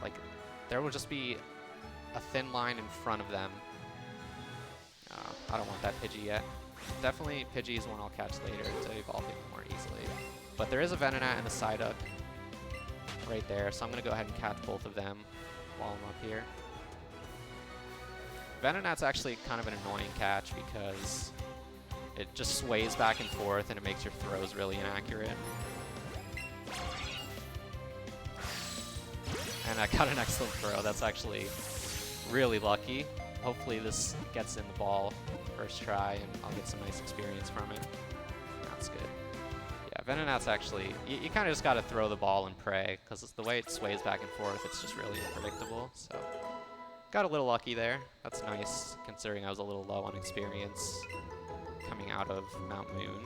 Like there will just be a thin line in front of them. I don't want that Pidgey yet. Definitely Pidgey is one I'll catch later to evolve it more easily. But there is a Venonat and a Psyduck right there, so I'm going to go ahead and catch both of them while I'm up here. Venonat's actually kind of an annoying catch because it just sways back and forth and it makes your throws really inaccurate. And I got an excellent throw. That's actually really lucky. Hopefully this gets in the ball first try and I'll get some nice experience from it. That's good. Yeah, Venonat's actually, you kind of just got to throw the ball and pray because the way it sways back and forth, it's just really unpredictable. So got a little lucky there. That's nice considering I was a little low on experience coming out of Mount Moon.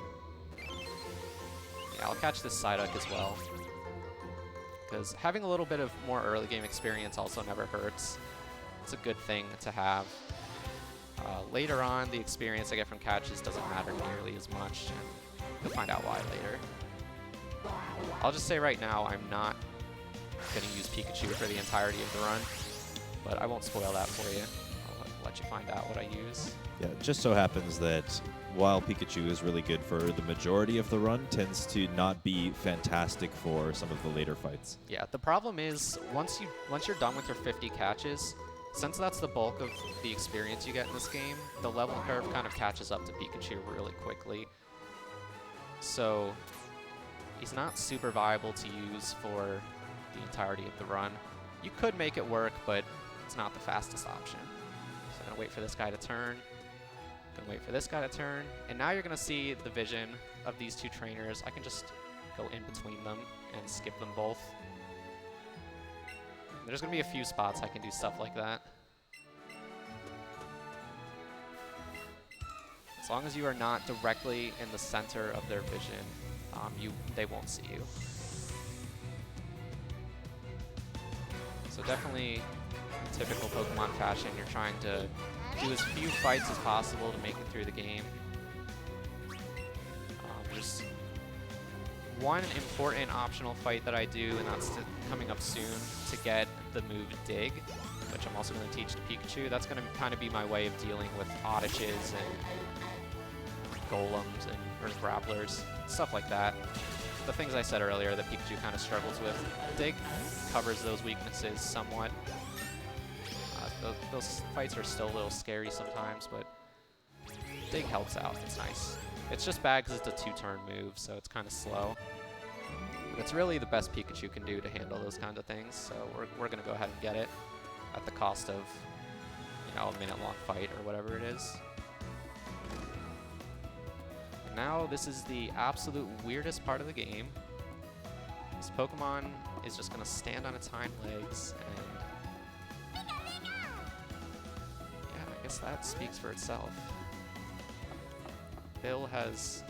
Yeah, I'll catch this Psyduck as well. Because having a little bit of more early game experience also never hurts. It's a good thing to have. Later on, the experience I get from catches doesn't matter nearly as much, and you'll find out why later. I'll just say right now, I'm not going to use Pikachu for the entirety of the run, but I won't spoil that for you. I'll let you find out what I use. Yeah, it just so happens that while Pikachu is really good for the majority of the run, tends to not be fantastic for some of the later fights. Yeah, the problem is once you're done with your 50 catches, since that's the bulk of the experience you get in this game, the level curve kind of catches up to Pikachu really quickly. So he's not super viable to use for the entirety of the run. You could make it work, but it's not the fastest option. So I'm gonna wait for this guy to turn. Gonna wait for this guy to turn. And now you're gonna see the vision of these two trainers. I can just go in between them and skip them both. There's going to be a few spots I can do stuff like that. As long as you are not directly in the center of their vision, they won't see you. So definitely in typical Pokemon fashion, you're trying to do as few fights as possible to make it through the game. There's one important optional fight that I do, and that's coming up soon, to get the move Dig, which I'm also going to teach to Pikachu. That's going to kind of be my way of dealing with Oddiches and Golems and Earth Grapplers, stuff like that. The things I said earlier that Pikachu kind of struggles with. Dig covers those weaknesses somewhat. Those fights are still a little scary sometimes, but Dig helps out. It's nice. It's just bad because it's a 2-turn move, so it's kind of slow. But it's really the best Pikachu can do to handle those kinds of things, so we're going to go ahead and get it at the cost of, you know, a minute-long fight or whatever it is. And now this is the absolute weirdest part of the game. This Pokemon is just going to stand on its hind legs, and yeah, I guess that speaks for itself. Bill has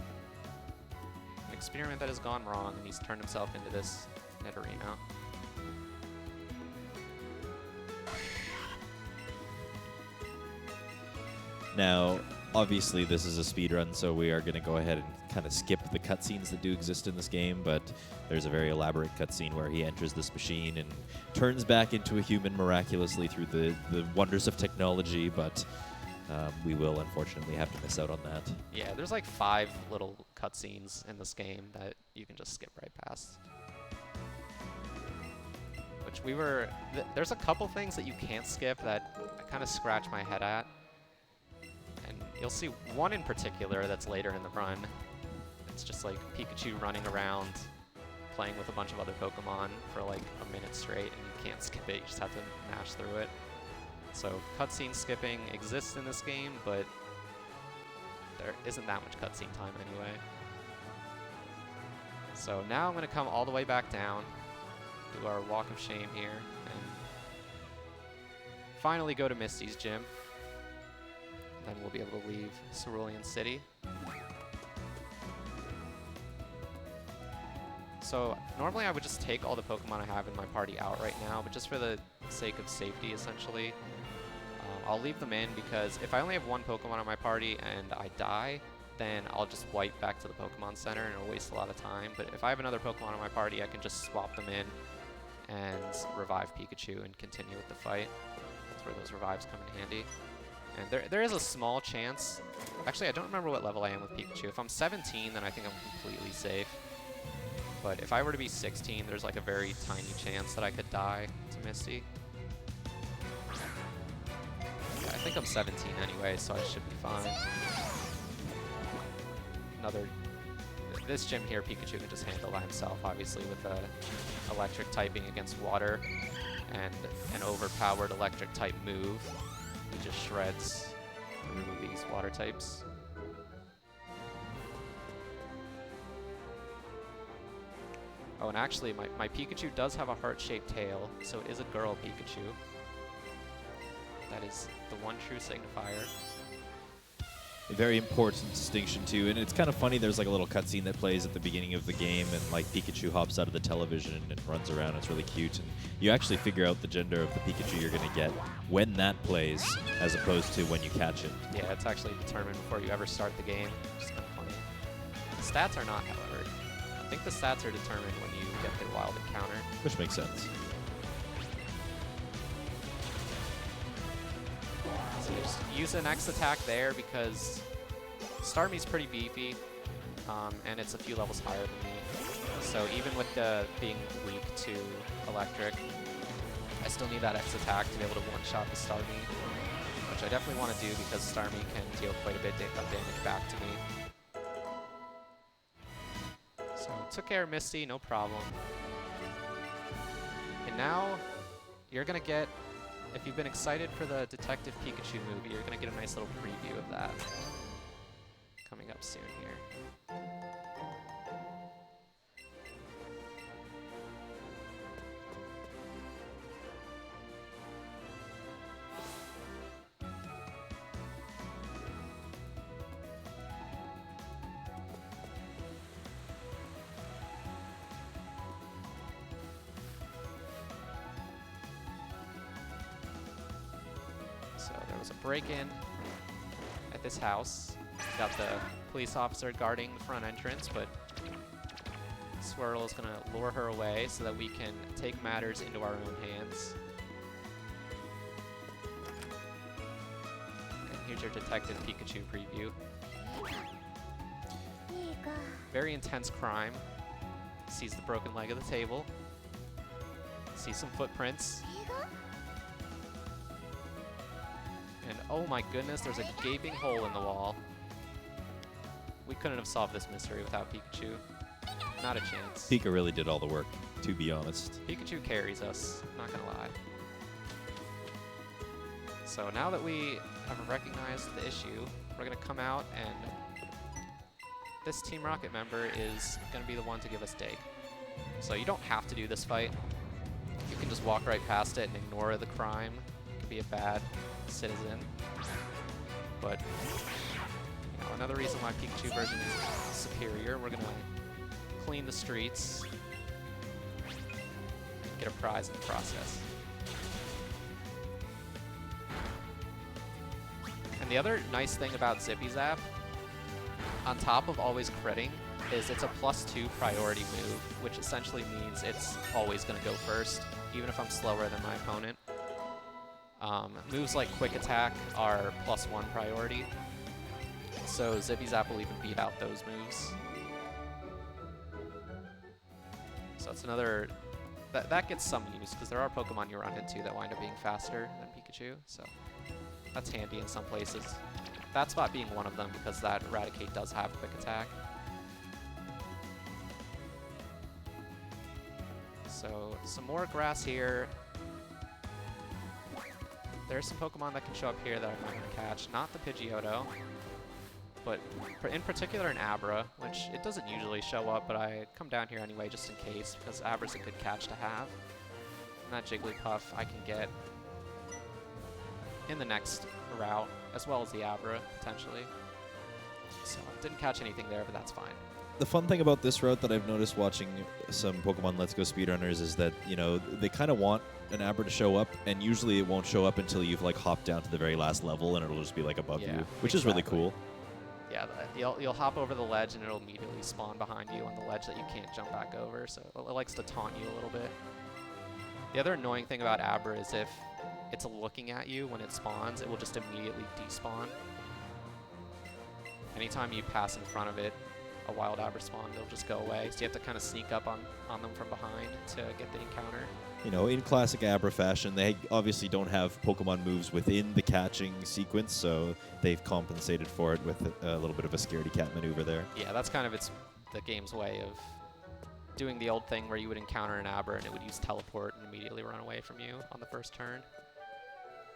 an experiment that has gone wrong, and he's turned himself into this Nidorino. Now, obviously this is a speedrun, so we are going to go ahead and kind of skip the cutscenes that do exist in this game, but there's a very elaborate cutscene where he enters this machine and turns back into a human miraculously through the wonders of technology, but we will unfortunately have to miss out on that. Yeah, there's like 5 little cutscenes in this game that you can just skip right past. Which there's a couple things that you can't skip that I kind of scratch my head at. And you'll see one in particular that's later in the run. It's just like Pikachu running around, playing with a bunch of other Pokemon for like a minute straight, and you can't skip it, you just have to mash through it. So cutscene skipping exists in this game, but there isn't that much cutscene time anyway. So now I'm going to come all the way back down, do our walk of shame here, and finally go to Misty's gym. Then we'll be able to leave Cerulean City. So normally I would just take all the Pokemon I have in my party out right now, but just for the sake of safety, essentially, I'll leave them in because if I only have one Pokemon on my party and I die, then I'll just wipe back to the Pokemon Center and it'll waste a lot of time. But if I have another Pokemon on my party, I can just swap them in and revive Pikachu and continue with the fight. That's where those revives come in handy. And there is a small chance. Actually, I don't remember what level I am with Pikachu. If I'm 17, then I think I'm completely safe. But if I were to be 16, there's like a very tiny chance that I could die to Misty. Yeah, I think I'm 17 anyway, so I should be fine. This gym here, Pikachu can just handle by himself, obviously, with electric typing against water and an overpowered electric type move. He just shreds through these water types. Oh, and actually, my Pikachu does have a heart-shaped tail, so it is a girl Pikachu. That is the one true signifier. A very important distinction too, and it's kind of funny. There's like a little cutscene that plays at the beginning of the game, and like Pikachu hops out of the television and runs around. It's really cute, and you actually figure out the gender of the Pikachu you're going to get when that plays, as opposed to when you catch it. Yeah, it's actually determined before you ever start the game, which is kind of funny. The stats are not, however. I think the stats are determined when you get the wild encounter. Which makes sense. So you just use an X attack there because Starmie's pretty beefy, and it's a few levels higher than me. So even with being weak to electric, I still need that X attack to be able to one-shot the Starmie, which I definitely want to do because Starmie can deal quite a bit of damage back to me. So took care of Misty, no problem. And now you're going to get, if you've been excited for the Detective Pikachu movie, you're going to get a nice little preview of that coming up soon here. So there was a break-in at this house. Got the police officer guarding the front entrance, but Swirl is going to lure her away so that we can take matters into our own hands. And here's your Detective Pikachu preview. Very intense crime. Sees the broken leg of the table. Sees some footprints. And oh my goodness, there's a gaping hole in the wall. We couldn't have solved this mystery without Pikachu. Not a chance. Pika really did all the work, to be honest. Pikachu carries us, not gonna lie. So now that we have recognized the issue, we're gonna come out and this Team Rocket member is gonna be the one to give us dig. So you don't have to do this fight. You can just walk right past it and ignore the crime. You can be a bad citizen. But you know, another reason why Pikachu version is superior, we're gonna clean the streets, get a prize in the process. And the other nice thing about Zippy Zap, on top of always critting, is it's a +2 priority move, which essentially means it's always going to go first, even if I'm slower than my opponent. Moves like Quick Attack are +1 priority, so Zippy Zap will even beat out those moves. So it's another, that gets some use, because there are Pokemon you run into that wind up being faster than Pikachu, so that's handy in some places. That spot being one of them, because that Eradicate does have Quick Attack. So some more grass here. There's some Pokemon that can show up here that I'm not going to catch. Not the Pidgeotto, but in particular an Abra, which it doesn't usually show up, but I come down here anyway just in case, because Abra's a good catch to have. And that Jigglypuff I can get in the next route, as well as the Abra, potentially. So didn't catch anything there, but that's fine. The fun thing about this route that I've noticed watching some Pokemon Let's Go speedrunners is that, you know, they kind of want an Abra to show up, and usually it won't show up until you've, like, hopped down to the very last level, and it'll just be, like, above you, which is really cool. Yeah, you'll hop over the ledge, and it'll immediately spawn behind you on the ledge that you can't jump back over, so it likes to taunt you a little bit. The other annoying thing about Abra is if it's looking at you when it spawns, it will just immediately despawn. Anytime you pass in front of it, a wild Abra spawn, they'll just go away. So you have to kind of sneak up on them from behind to get the encounter. You know, in classic Abra fashion, they obviously don't have Pokemon moves within the catching sequence, so they've compensated for it with a little bit of a scaredy cat maneuver there. Yeah, that's kind of the game's way of doing the old thing where you would encounter an Abra and it would use teleport and immediately run away from you on the first turn.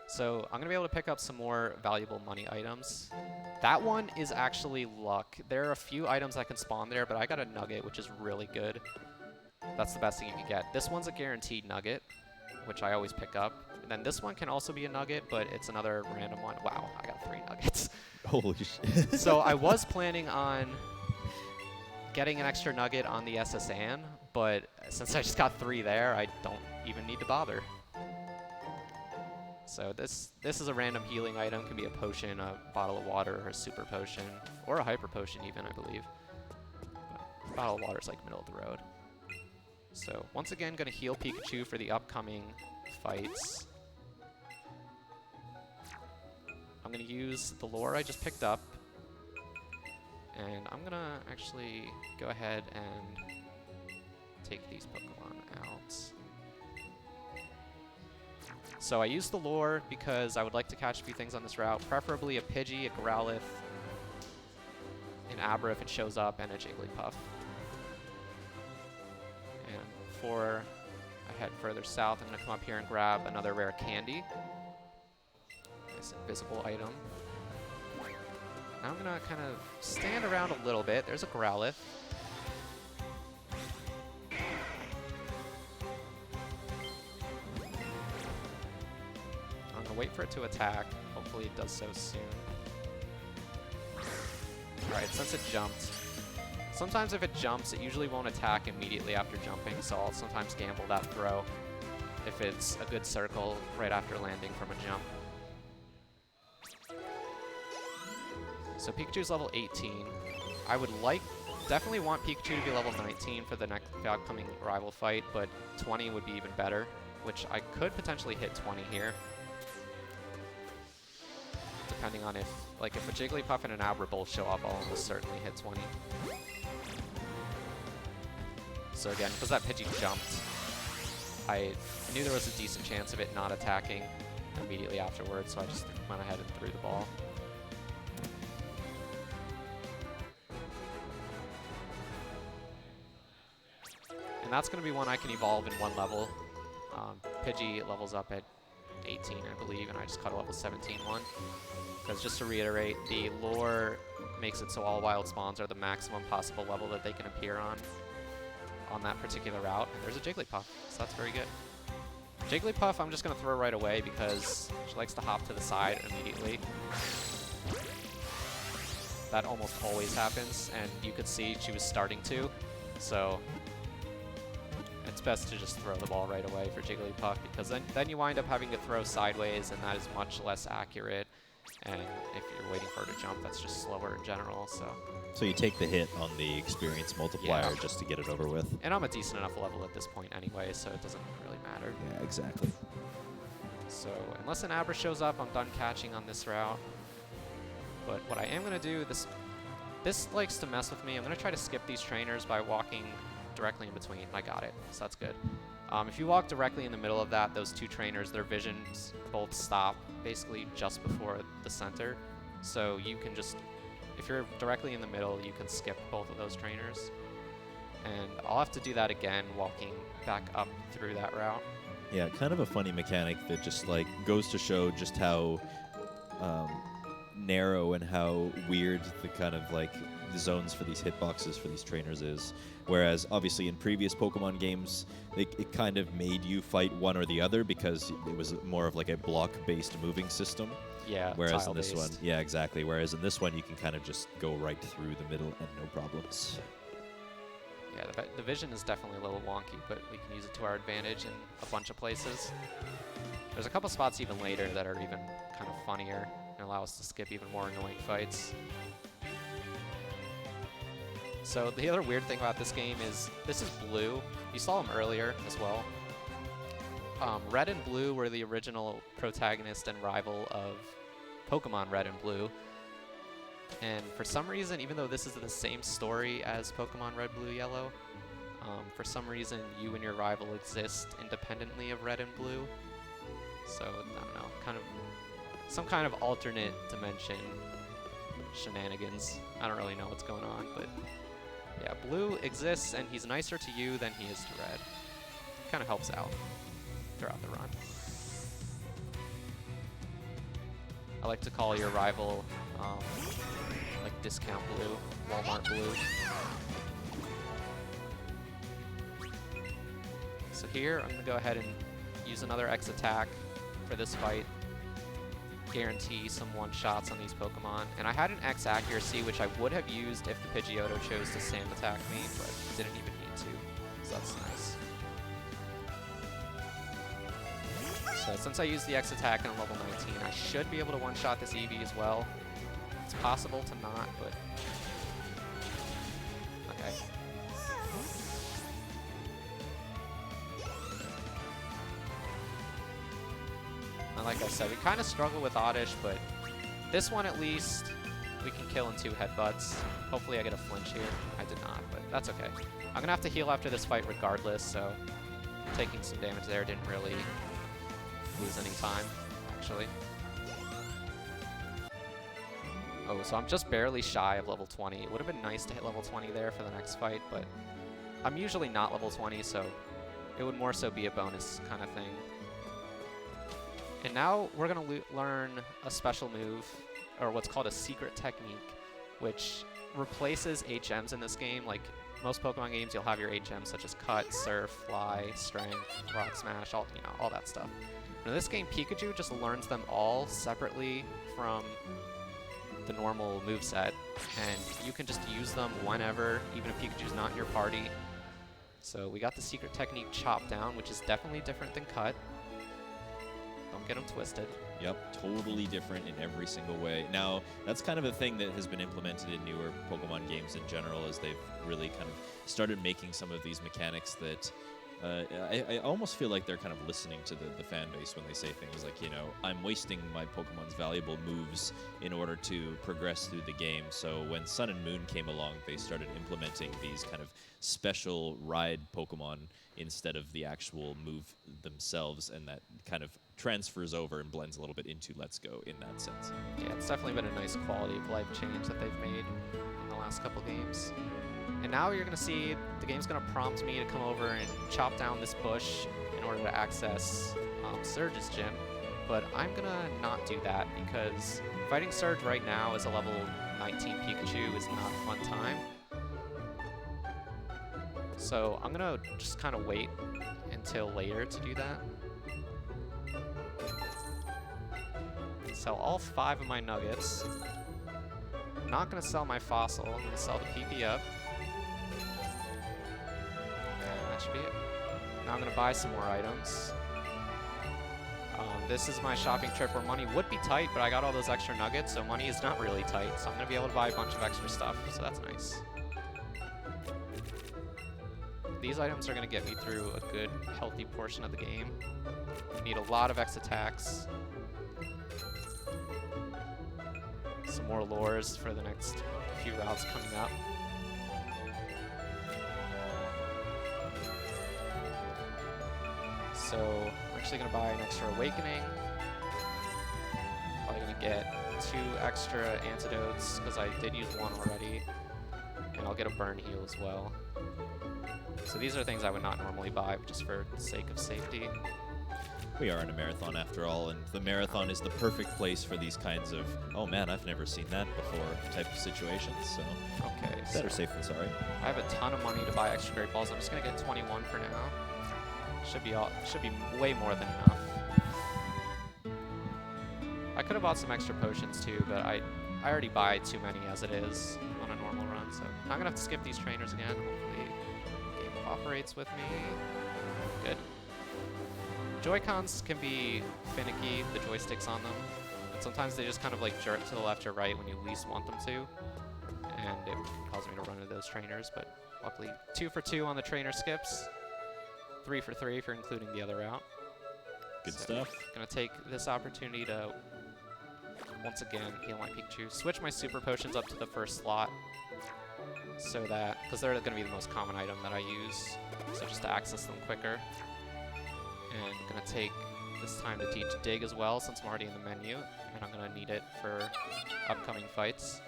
So I'm going to be able to pick up some more valuable money items. That one is actually luck. There are a few items that can spawn there, but I got a nugget, which is really good. That's the best thing you can get. This one's a guaranteed nugget, which I always pick up. And then this one can also be a nugget, but it's another random one. Wow, I got 3 nuggets. Holy shit. So I was planning on getting an extra nugget on the SSN, but since I just got 3 there, I don't even need to bother. So this is a random healing item. Can be a potion, a bottle of water, or a super potion, or a hyper potion even, I believe. But bottle of water is like middle of the road. So once again, going to heal Pikachu for the upcoming fights. I'm going to use the lore I just picked up. And I'm going to actually go ahead and take these Pokemon out. So I used the lore because I would like to catch a few things on this route, preferably a Pidgey, a Growlithe, an Abra if it shows up, and a Jigglypuff. And before I head further south, I'm going to come up here and grab another rare candy. Nice invisible item. Now I'm going to kind of stand around a little bit. There's a Growlithe. Wait for it to attack. Hopefully it does so soon. Alright, since it jumped. Sometimes if it jumps, it usually won't attack immediately after jumping, so I'll sometimes gamble that throw if it's a good circle right after landing from a jump. So Pikachu's level 18. I would definitely want Pikachu to be level 19 for the upcoming rival fight, but 20 would be even better, which I could potentially hit 20 here. Depending on if a Jigglypuff and an Abra both show up, I'll almost certainly hit 20. So again, because that Pidgey jumped, I knew there was a decent chance of it not attacking immediately afterwards, so I just went ahead and threw the ball. And that's going to be one I can evolve in 1 level. Pidgey levels up at 18, I believe, and I just caught a level 17 one. Because just to reiterate, the lore makes it so all wild spawns are the maximum possible level that they can appear on that particular route. And there's a Jigglypuff, so that's very good. Jigglypuff I'm just going to throw right away because she likes to hop to the side immediately. That almost always happens, and you could see she was starting to, so it's best to just throw the ball right away for Jigglypuff, because then you wind up having to throw sideways, and that is much less accurate. And if you're waiting for her to jump, that's just slower in general. So you take the hit on the experience multiplier just to get it over with. And I'm a decent enough level at this point anyway, so it doesn't really matter. Yeah, exactly. So unless an Abra shows up, I'm done catching on this route. But what I am going to do, this likes to mess with me. I'm going to try to skip these trainers by walking directly in between. I got it, so that's good. If you walk directly in the middle of that, those 2 trainers, their visions both stop basically just before the center. So you can just, if you're directly in the middle, you can skip both of those trainers. And I'll have to do that again, walking back up through that route. Yeah, kind of a funny mechanic that just like goes to show just how narrow and how weird the kind of like the zones for these hitboxes for these trainers is. Whereas obviously in previous Pokemon games, it kind of made you fight one or the other because it was more of like a block-based moving system. Yeah, Whereas in this one, tile-based. yeah, exactly. Whereas in this one, you can kind of just go right through the middle and no problems. Yeah, the vision is definitely a little wonky, but we can use it to our advantage in a bunch of places. There's a couple spots even later that are even kind of funnier and allow us to skip even more annoying fights. So the other weird thing about this game is this is blue. You saw him earlier as well. Red and blue were the original protagonist and rival of Pokemon Red and Blue. And for some reason, even though this is the same story as Pokemon Red, Blue, Yellow, for some reason you and your rival exist independently of Red and Blue. So, I don't know, kind of some kind of alternate dimension shenanigans. I don't really know what's going on, but yeah, Blue exists and he's nicer to you than he is to Red. Kind of helps out throughout the run. I like to call your rival like Discount Blue, Walmart Blue. So here I'm gonna go ahead and use another X attack for this fight. Guarantee some one-shots on these Pokemon. And I had an X accuracy, which I would have used if the Pidgeotto chose to sand attack me, but didn't even need to, so that's nice. So since I used the X attack on level 19, I should be able to one-shot this EEVEE as well. It's possible to not, but okay. And like I said, we kind of struggle with Oddish, but this one at least we can kill in 2 headbutts. Hopefully I get a flinch here. I did not, but that's okay. I'm gonna have to heal after this fight regardless, so taking some damage there didn't really lose any time, actually. Oh, so I'm just barely shy of level 20. It would have been nice to hit level 20 there for the next fight, but I'm usually not level 20, so it would more so be a bonus kind of thing. And now we're going to learn a special move, or what's called a secret technique, which replaces HMs in this game. Like most Pokemon games, you'll have your HMs such as Cut, Surf, Fly, Strength, Rock Smash, all, you know, all that stuff. But in this game, Pikachu just learns them all separately from the normal moveset, and you can just use them whenever, even if Pikachu's not in your party. So we got the secret technique Chop Down, which is definitely different than Cut. Don't get them twisted. Yep, totally different in every single way. Now, that's kind of a thing that has been implemented in newer Pokemon games in general, as they've really kind of started making some of these mechanics that I almost feel like they're kind of listening to the fan base when they say things like, you know, I'm wasting my Pokemon's valuable moves in order to progress through the game. So when Sun and Moon came along, they started implementing these kind of special ride Pokemon instead of the actual move themselves, and that kind of transfers over and blends a little bit into Let's Go in that sense. Yeah, it's definitely been a nice quality of life change that they've made in the last couple games. And now you're going to see the game's going to prompt me to come over and chop down this bush in order to access Surge's gym. But I'm going to not do that because fighting Surge right now as a level 19 Pikachu is not a fun time. So I'm going to just kind of wait until later to do that. Sell all 5 of my nuggets. I'm not going to sell my fossil. I'm going to sell the PP up. And that should be it. Now I'm going to buy some more items. This is my shopping trip where money would be tight, but I got all those extra nuggets, so money is not really tight. So I'm going to be able to buy a bunch of extra stuff, so that's nice. These items are going to get me through a good, healthy portion of the game. Need a lot of X attacks. Some more lures for the next few routes coming up. So I'm actually going to buy an extra Awakening. Probably going to get 2 extra antidotes because I did use 1 already. And I'll get a Burn Heal as well. So these are things I would not normally buy just for the sake of safety. We are in a marathon after all, and the marathon is the perfect place for these kinds of, oh man, I've never seen that before type of situations, so Okay, better so safe than sorry. I have a ton of money to buy extra great balls. I'm just gonna get 21 for now. Should be way more than enough. I could have bought some extra potions too, but I already buy too many as it is on a normal run, so I'm gonna have to skip these trainers again. Hopefully the game cooperates with me. Good. Joy-Cons can be finicky, the joysticks on them, and sometimes they just kind of like jerk to the left or right when you least want them to, and it can cause me to run into those trainers, but luckily 2 for 2 on the trainer skips, 3 for 3 if you're including the other route. Good So stuff. Gonna take this opportunity to once again heal my Pikachu, switch my super potions up to the first slot, so that, because they're gonna be the most common item that I use, so just to access them quicker. And I'm gonna take this time to teach Dig as well, since I'm already in the menu, and I'm gonna need it for upcoming fights.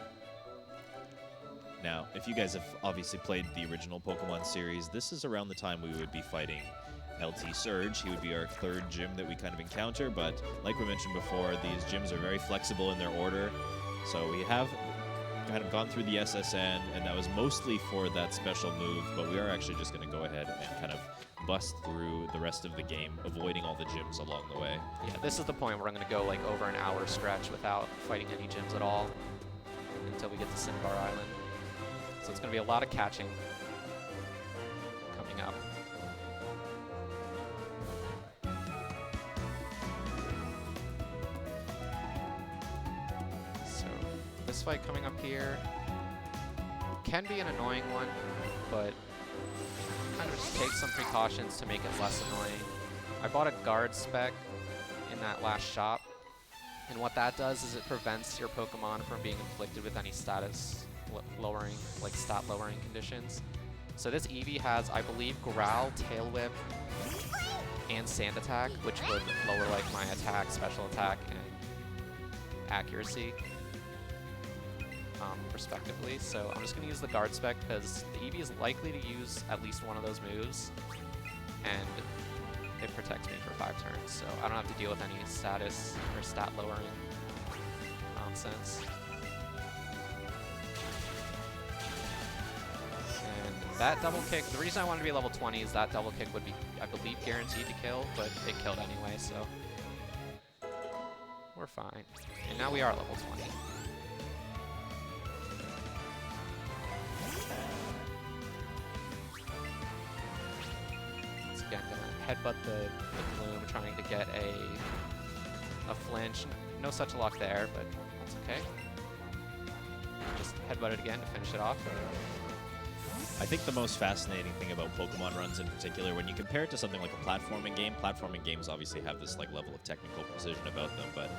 Now, if you guys have obviously played the original Pokemon series, this is around the time we would be fighting LT Surge. He would be our third gym that we kind of encounter, but like we mentioned before, these gyms are very flexible in their order. So we have kind of gone through the SSN, and that was mostly for that special move, but we are actually just going to go ahead and kind of bust through the rest of the game, avoiding all the gyms along the way. Yeah, this is the point where I'm gonna go like over an hour stretch without fighting any gyms at all until we get to Cinnabar Island. So it's gonna be a lot of catching coming up. So this fight coming up here can be an annoying one, but kind of just take some precautions to make it less annoying. I bought a guard spec in that last shop, and what that does is it prevents your Pokemon from being inflicted with any status lowering, like stat lowering conditions. So this EEVEE has, I believe, Growl, Tail Whip, and Sand Attack, which would lower like my attack, special attack, and accuracy, respectively. So I'm just going to use the guard spec because the EEVEE is likely to use at least one of those moves, and it protects me for 5 turns, so I don't have to deal with any status or stat lowering nonsense. And that double kick, the reason I wanted to be level 20 is that double kick would be, I believe, guaranteed to kill, but it killed anyway, so we're fine. And now we are level 20. Again, gonna headbutt the Gloom, trying to get a flinch. No such luck there, but that's okay. Just headbutt it again to finish it off. I think the most fascinating thing about Pokemon runs in particular, when you compare it to something like a platforming games obviously have this like level of technical precision about them, but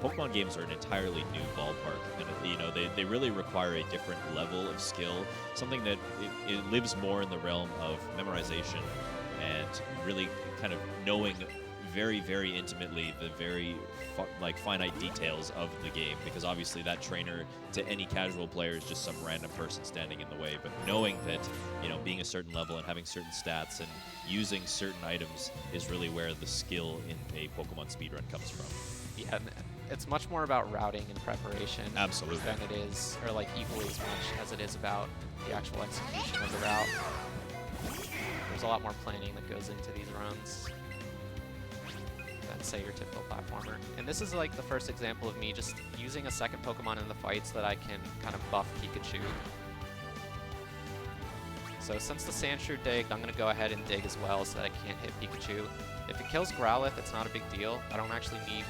Pokemon games are an entirely new ballpark, and you know they really require a different level of skill, something that it lives more in the realm of memorization and really kind of knowing very, very intimately the very finite details of the game, because obviously that trainer to any casual player is just some random person standing in the way, but knowing that, you know, being a certain level and having certain stats and using certain items is really where the skill in a Pokemon speedrun comes from. Yeah, it's much more about routing and preparation. Absolutely. Than it is, or like equally as much as it is about the actual execution of the route. There's a lot more planning that goes into these runs than, say, your typical platformer. And this is like the first example of me just using a second Pokemon in the fight so that I can kind of buff Pikachu. So since the Sandshrew digged, I'm going to go ahead and dig as well so that I can't hit Pikachu. If it kills Growlithe, it's not a big deal. I don't actually need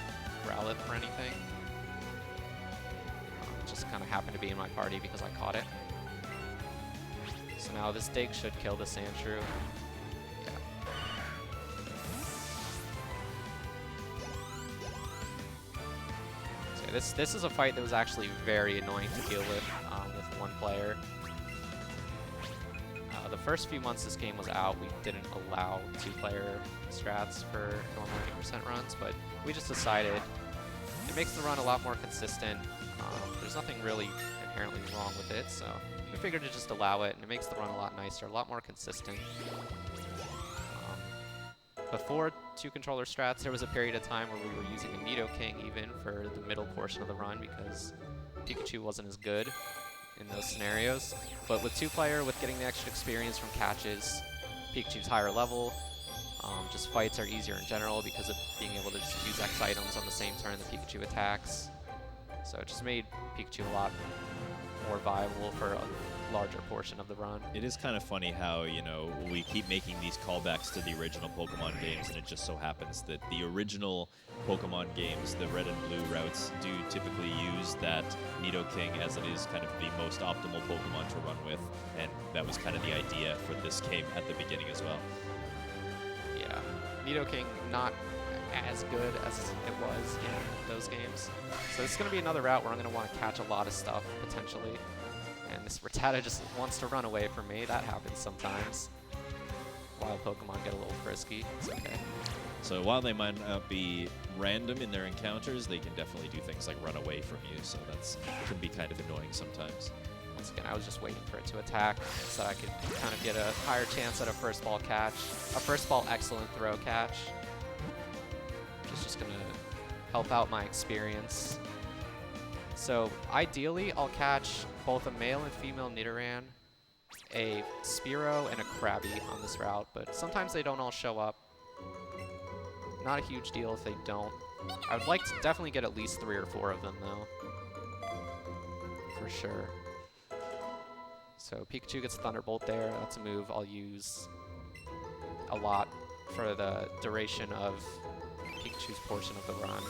Growlithe for anything. It just kind of happened to be in my party because I caught it. So now this dig should kill the Sandshrew. Yeah. So this is a fight that was actually very annoying to deal with one player. The first few months this game was out, we didn't allow 2-player strats for normal 80% runs, but we just decided it makes the run a lot more consistent. There's nothing really inherently wrong with it, so we figured to just allow it, and it makes the run a lot nicer, a lot more consistent. before 2-controller strats, there was a period of time where we were using a Nidoking even for the middle portion of the run because Pikachu wasn't as good in those scenarios. But with 2-player, with getting the extra experience from catches, Pikachu's higher level, just fights are easier in general because of being able to just use X items on the same turn that Pikachu attacks. So it just made Pikachu a lot more viable for a larger portion of the run. It is kind of funny how, you know, we keep making these callbacks to the original Pokemon games, and it just so happens that the original Pokemon games, the red and blue routes, do typically use that Nidoking as it is kind of the most optimal Pokemon to run with, and that was kind of the idea for this game at the beginning as well. Yeah, Nidoking not as good as it was in those games. So this is going to be another route where I'm going to want to catch a lot of stuff, potentially. And this Rattata just wants to run away from me. That happens sometimes. Wild Pokemon get a little frisky. It's okay. So while they might not be random in their encounters, they can definitely do things like run away from you, so that's can be kind of annoying sometimes. Once again, I was just waiting for it to attack so I could kind of get a higher chance at a first ball catch. A first ball excellent throw catch. Which is just going to help out my experience. So ideally, I'll catch both a male and female Nidoran, a Spearow, and a Krabby on this route, but sometimes they don't all show up. Not a huge deal if they don't. I would like to definitely get at least 3 or 4 of them, though. For sure. So Pikachu gets Thunderbolt there. That's a move I'll use a lot for the duration of Pikachu's portion of the run.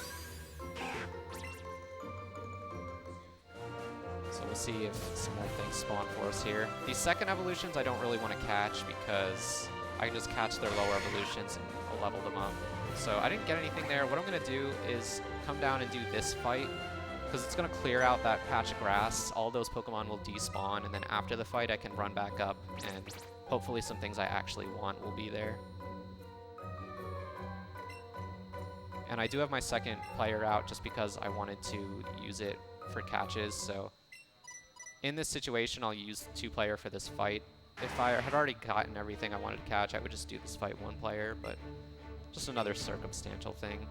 So we'll see if some more things spawn for us here. These second evolutions I don't really want to catch because I can just catch their lower evolutions and I'll level them up. So I didn't get anything there. What I'm going to do is come down and do this fight because it's going to clear out that patch of grass. All those Pokemon will despawn, and then after the fight I can run back up and hopefully some things I actually want will be there. And I do have my second player out just because I wanted to use it for catches. So in this situation, I'll use 2-player for this fight. If I had already gotten everything I wanted to catch, I would just do this fight 1-player, but just another circumstantial thing.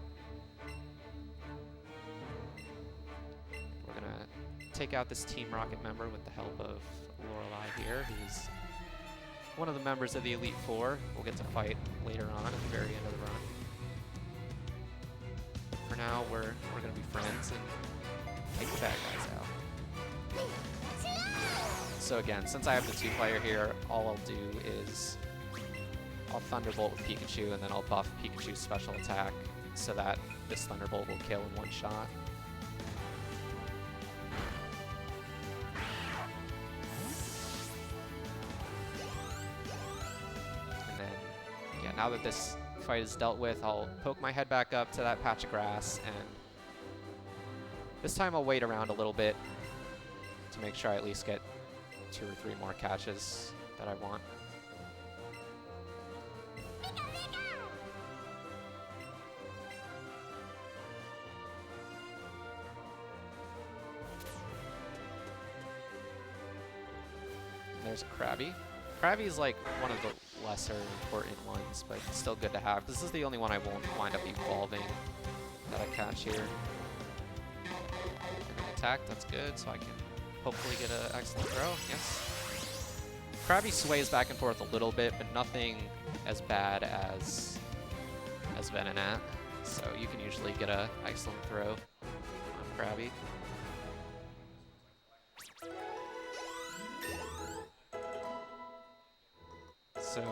We're going to take out this Team Rocket member with the help of Lorelei here, who's one of the members of the Elite Four. We'll get to fight later on at the very end of the run. For now, we're going to be friends and take the bad guys out. So again, since I have the 2-player here, all I'll do is I'll Thunderbolt with Pikachu, and then I'll buff Pikachu's special attack so that this Thunderbolt will kill in one shot. And then, yeah, now that this fight is dealt with, I'll poke my head back up to that patch of grass, and this time I'll wait around a little bit to make sure I at least get 2 or 3 more catches that I want. There's Krabby. Krabby is like one of the lesser important ones, but it's still good to have. This is the only one I won't wind up evolving that I catch here. And an attack, that's good, so I can hopefully get an excellent throw. Yes. Krabby sways back and forth a little bit, but nothing as bad as Venonat. So you can usually get an excellent throw on Krabby. So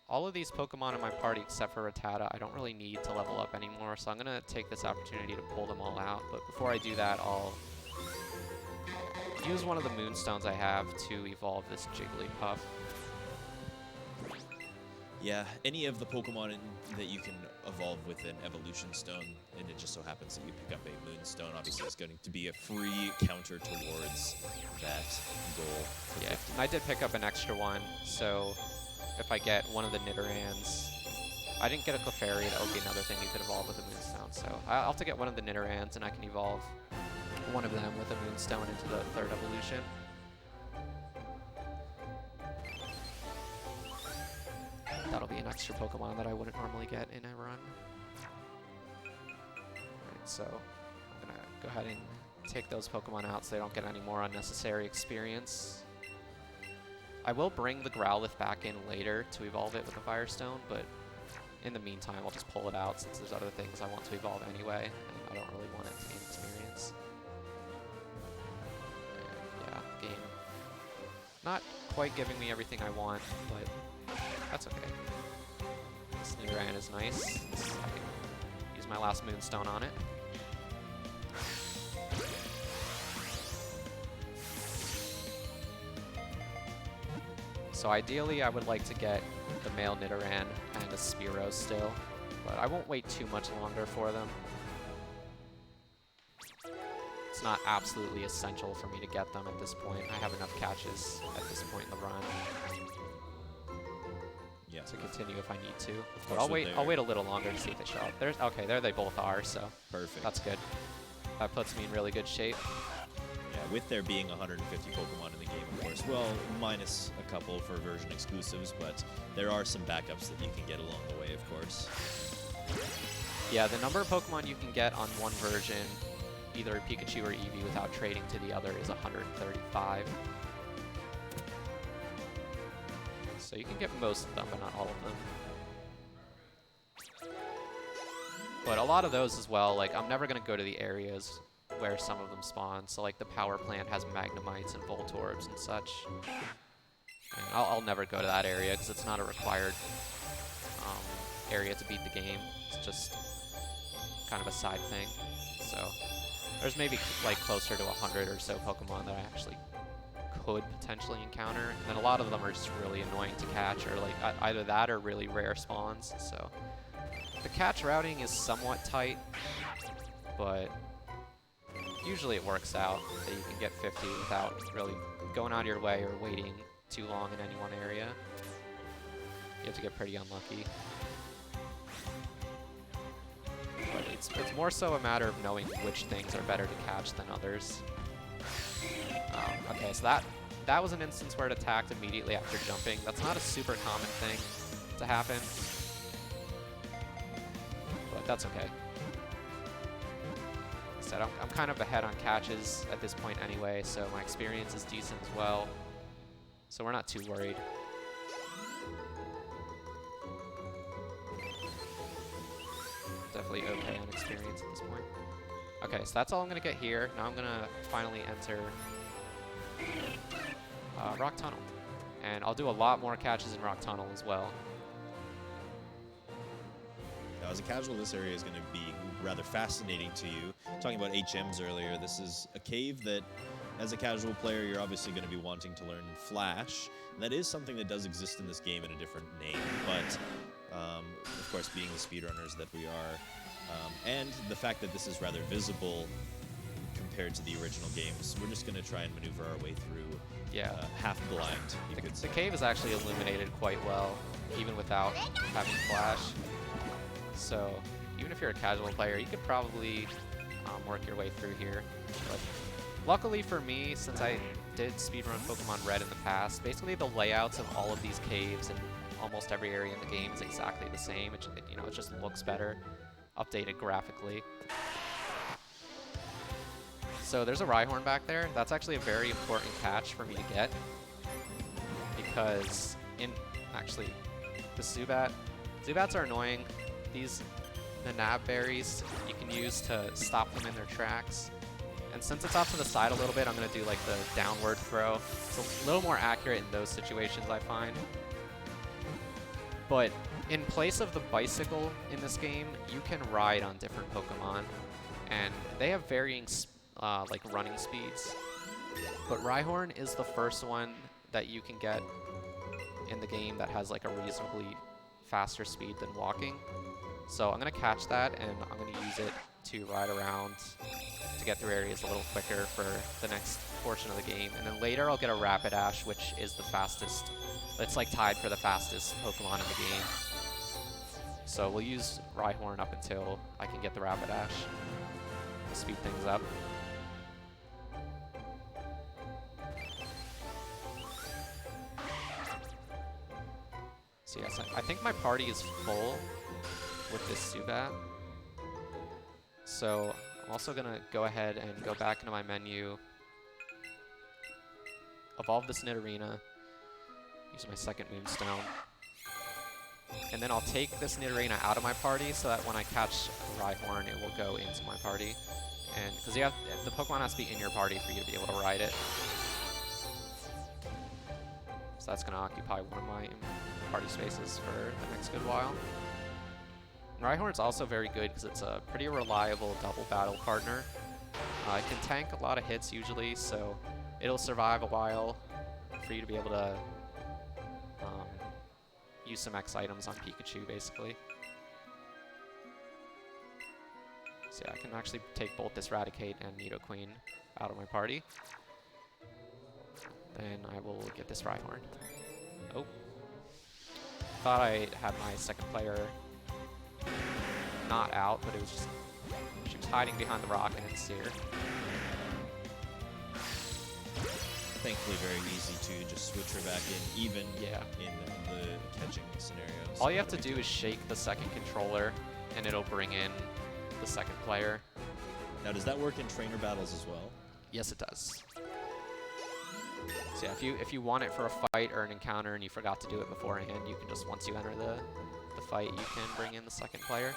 all of these Pokemon in my party except for Rattata, I don't really need to level up anymore, so I'm going to take this opportunity to pull them all out. But before I do that, I'll use one of the Moonstones I have to evolve this Jigglypuff. Yeah, any of the Pokemon that you can evolve with an Evolution Stone, and it just so happens that you pick up a Moonstone, obviously it's going to be a free counter towards that goal. Yeah, and I did pick up an extra one, so if I get one of the Nidorans, I didn't get a Clefairy, that would be another thing you could evolve with a Moonstone. So I'll have to get one of the Nidorans, and I can evolve one of them with a Moonstone into the 3rd evolution. That'll be an extra Pokemon that I wouldn't normally get in a run. Alright, so I'm gonna go ahead and take those Pokemon out so they don't get any more unnecessary experience. I will bring the Growlithe back in later to evolve it with the Firestone, but in the meantime, I'll just pull it out since there's other things I want to evolve anyway, and I don't really want it to gain experience. And yeah, game not quite giving me everything I want, but that's okay. This Nidoran is nice. I can use my last Moonstone on it. So ideally, I would like to get the male Nidoran and a Spearow still, but I won't wait too much longer for them. It's not absolutely essential for me to get them at this point. I have enough catches at this point in the run to continue if I need to. But I'll wait a little longer to see if they show up. Okay, there they both are, so perfect. That's good. That puts me in really good shape. Yeah, with there being 150 Pokemon in the game, of course. Well, minus a couple for version exclusives, but there are some backups that you can get along the way, of course. Yeah, the number of Pokemon you can get on one version, either Pikachu or EEVEE, without trading to the other is 135. So you can get most of them, but not all of them. But a lot of those as well, like, I'm never going to go to the areas where some of them spawn. So, like, the power plant has Magnemites and Voltorbs and such. And I'll never go to that area because it's not a required area to beat the game. It's just kind of a side thing. So there's maybe, like, closer to 100 or so Pokemon that I actually could potentially encounter. And then a lot of them are just really annoying to catch, or, like, either that or really rare spawns. So the catch routing is somewhat tight, but usually it works out that you can get 50 without really going out of your way or waiting too long in any one area. You have to get pretty unlucky. But it's more so a matter of knowing which things are better to catch than others. Okay, so that was an instance where it attacked immediately after jumping. That's not a super common thing to happen, but that's okay. Said I'm kind of ahead on catches at this point anyway, so my experience is decent as well. So we're not too worried. Definitely okay on experience at this point. Okay, so that's all I'm going to get here. Now I'm going to finally enter Rock Tunnel. And I'll do a lot more catches in Rock Tunnel as well. Now, as a casual, this area is going to be rather fascinating to you. Talking about HMs earlier, this is a cave that, as a casual player, you're obviously going to be wanting to learn Flash. And that is something that does exist in this game in a different name, but of course, being the speedrunners that we are, and the fact that this is rather visible compared to the original games, we're just going to try and maneuver our way through half-blind, you could say. The cave is actually illuminated quite well, even without having Flash. So even if you're a casual player, you could probably work your way through here. But luckily for me, since I did speedrun Pokemon Red in the past, basically the layouts of all of these caves and almost every area in the game is exactly the same. It just looks better, updated graphically. So there's a Rhyhorn back there. That's actually a very important catch for me to get, because the Zubats are annoying. These Nanab berries you can use to stop them in their tracks. And since it's off to the side a little bit, I'm going to do like the downward throw. It's a little more accurate in those situations, I find. But in place of the bicycle in this game, you can ride on different Pokemon. And they have varying like running speeds. But Rhyhorn is the first one that you can get in the game that has like a reasonably faster speed than walking. So I'm going to catch that, and I'm going to use it to ride around to get through areas a little quicker for the next portion of the game. And then later I'll get a Rapidash, which is the fastest. It's like tied for the fastest Pokemon in the game. So we'll use Rhyhorn up until I can get the Rapidash to speed things up. So yes, I think my party is full with this Zubat. So I'm also going to go ahead and go back into my menu, evolve this Nidorina, use my second Moonstone, and then I'll take this Nidorina out of my party so that when I catch Rhyhorn, it will go into my party. And because the Pokemon has to be in your party for you to be able to ride it. So that's going to occupy one of my party spaces for the next good while. And Rhyhorn's also very good because it's a pretty reliable double battle partner. It can tank a lot of hits usually, so it'll survive a while for you to be able to use some X items on Pikachu, basically. So yeah, I can actually take both this Raticate and Nidoqueen out of my party. Then I will get this Rhyhorn. Oh. Thought I had my second player not out, but it was just, she was hiding behind the rock and it's Seer. Thankfully, very easy to just switch her back in, even in the catching scenarios. All you have to do is shake the second controller, and it'll bring in the second player. Now, does that work in trainer battles as well? Yes, it does. So yeah, if you want it for a fight or an encounter and you forgot to do it beforehand, you can just, once you enter the fight, you can bring in the second player.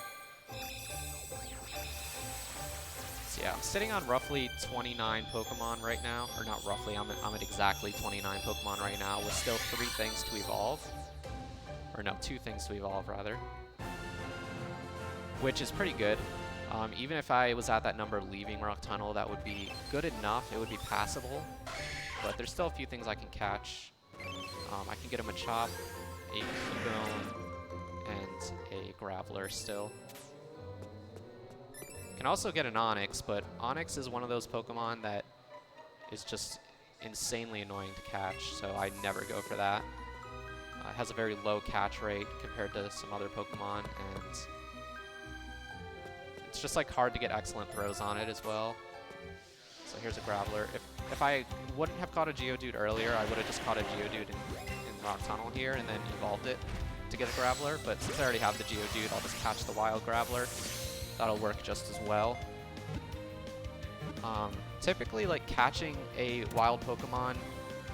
So yeah, I'm sitting on roughly 29 Pokemon right now. Or not roughly, I'm at exactly 29 Pokemon right now with still 3 things to evolve. Or no, 2 things to evolve, rather. Which is pretty good. Even if I was at that number leaving Rock Tunnel, that would be good enough. It would be passable. But there's still a few things I can catch. I can get a Machop, a Cubone, and a Graveler still. Can also get an Onyx, but Onyx is one of those Pokemon that is just insanely annoying to catch, so I never go for that. It has a very low catch rate compared to some other Pokemon, and it's just like hard to get excellent throws on it as well. So here's a Graveler. If I wouldn't have caught a Geodude earlier, I would have just caught a Geodude in Rock Tunnel here and then evolved it to get a Graveler, but since I already have the Geodude, I'll just catch the wild Graveler. That'll work just as well. Typically, like, catching a wild Pokemon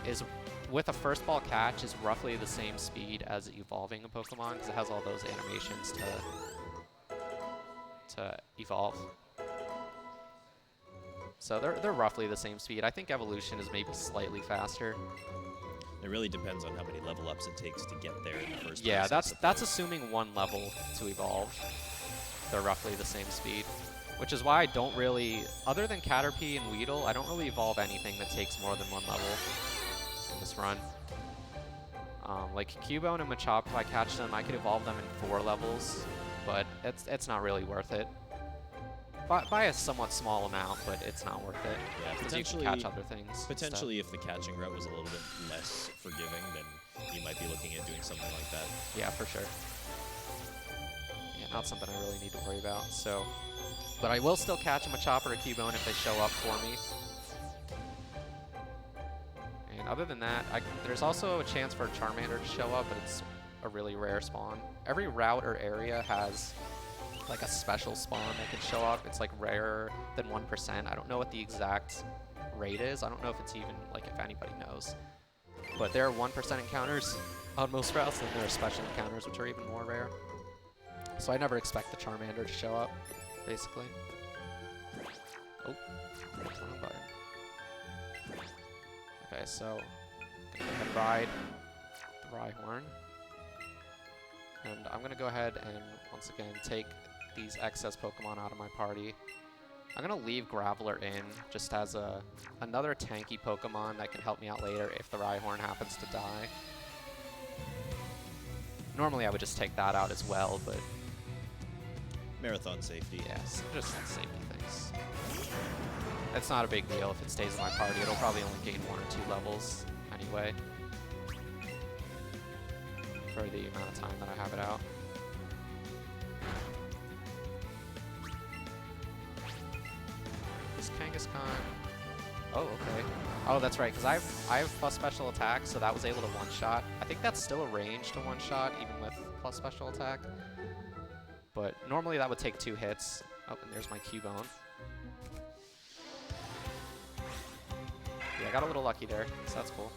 is, with a first ball catch, is roughly the same speed as evolving a Pokemon because it has all those animations to evolve. So they're roughly the same speed. I think evolution is maybe slightly faster. It really depends on how many level ups it takes to get there in the first place. Yeah, that's assuming 1 level to evolve. They're roughly the same speed, which is why I don't really, other than Caterpie and Weedle, I don't really evolve anything that takes more than 1 level in this run. Like Cubone and Machop, if I catch them, I could evolve them in 4 levels, but it's not really worth it. By a somewhat small amount, but it's not worth it. Yeah, because you can catch other things. Potentially, if the catching route was a little bit less forgiving, then you might be looking at doing something like that. Yeah, for sure. Yeah, not something I really need to worry about. So, but I will still catch a Machop or a Cubone if they show up for me. And other than that, there's also a chance for a Charmander to show up, but it's a really rare spawn. Every route or area has like a special spawn that can show up. It's like rarer than 1%. I don't know what the exact rate is. I don't know if it's even, like, if anybody knows. But there are 1% encounters on most routes, and there are special encounters, which are even more rare. So I never expect the Charmander to show up, basically. Oh, wrong button. Okay, so gonna go ahead and ride the Rhyhorn. And I'm gonna go ahead and once again take these excess Pokemon out of my party. I'm gonna leave Graveler in just as another tanky Pokemon that can help me out later if the Rhyhorn happens to die. Normally I would just take that out as well, but Marathon safety. yes, just safety things. It's not a big deal if it stays in my party. It'll probably only gain 1 or 2 levels anyway for the amount of time that I have it out. This Kangaskhan Oh, okay. Oh, that's right, because I have plus special attack, so that was able to one-shot. I think that's still a range to one-shot, even with plus special attack. But normally that would take 2 hits. Oh, and there's my Cubone. Yeah, I got a little lucky there, so that's cool.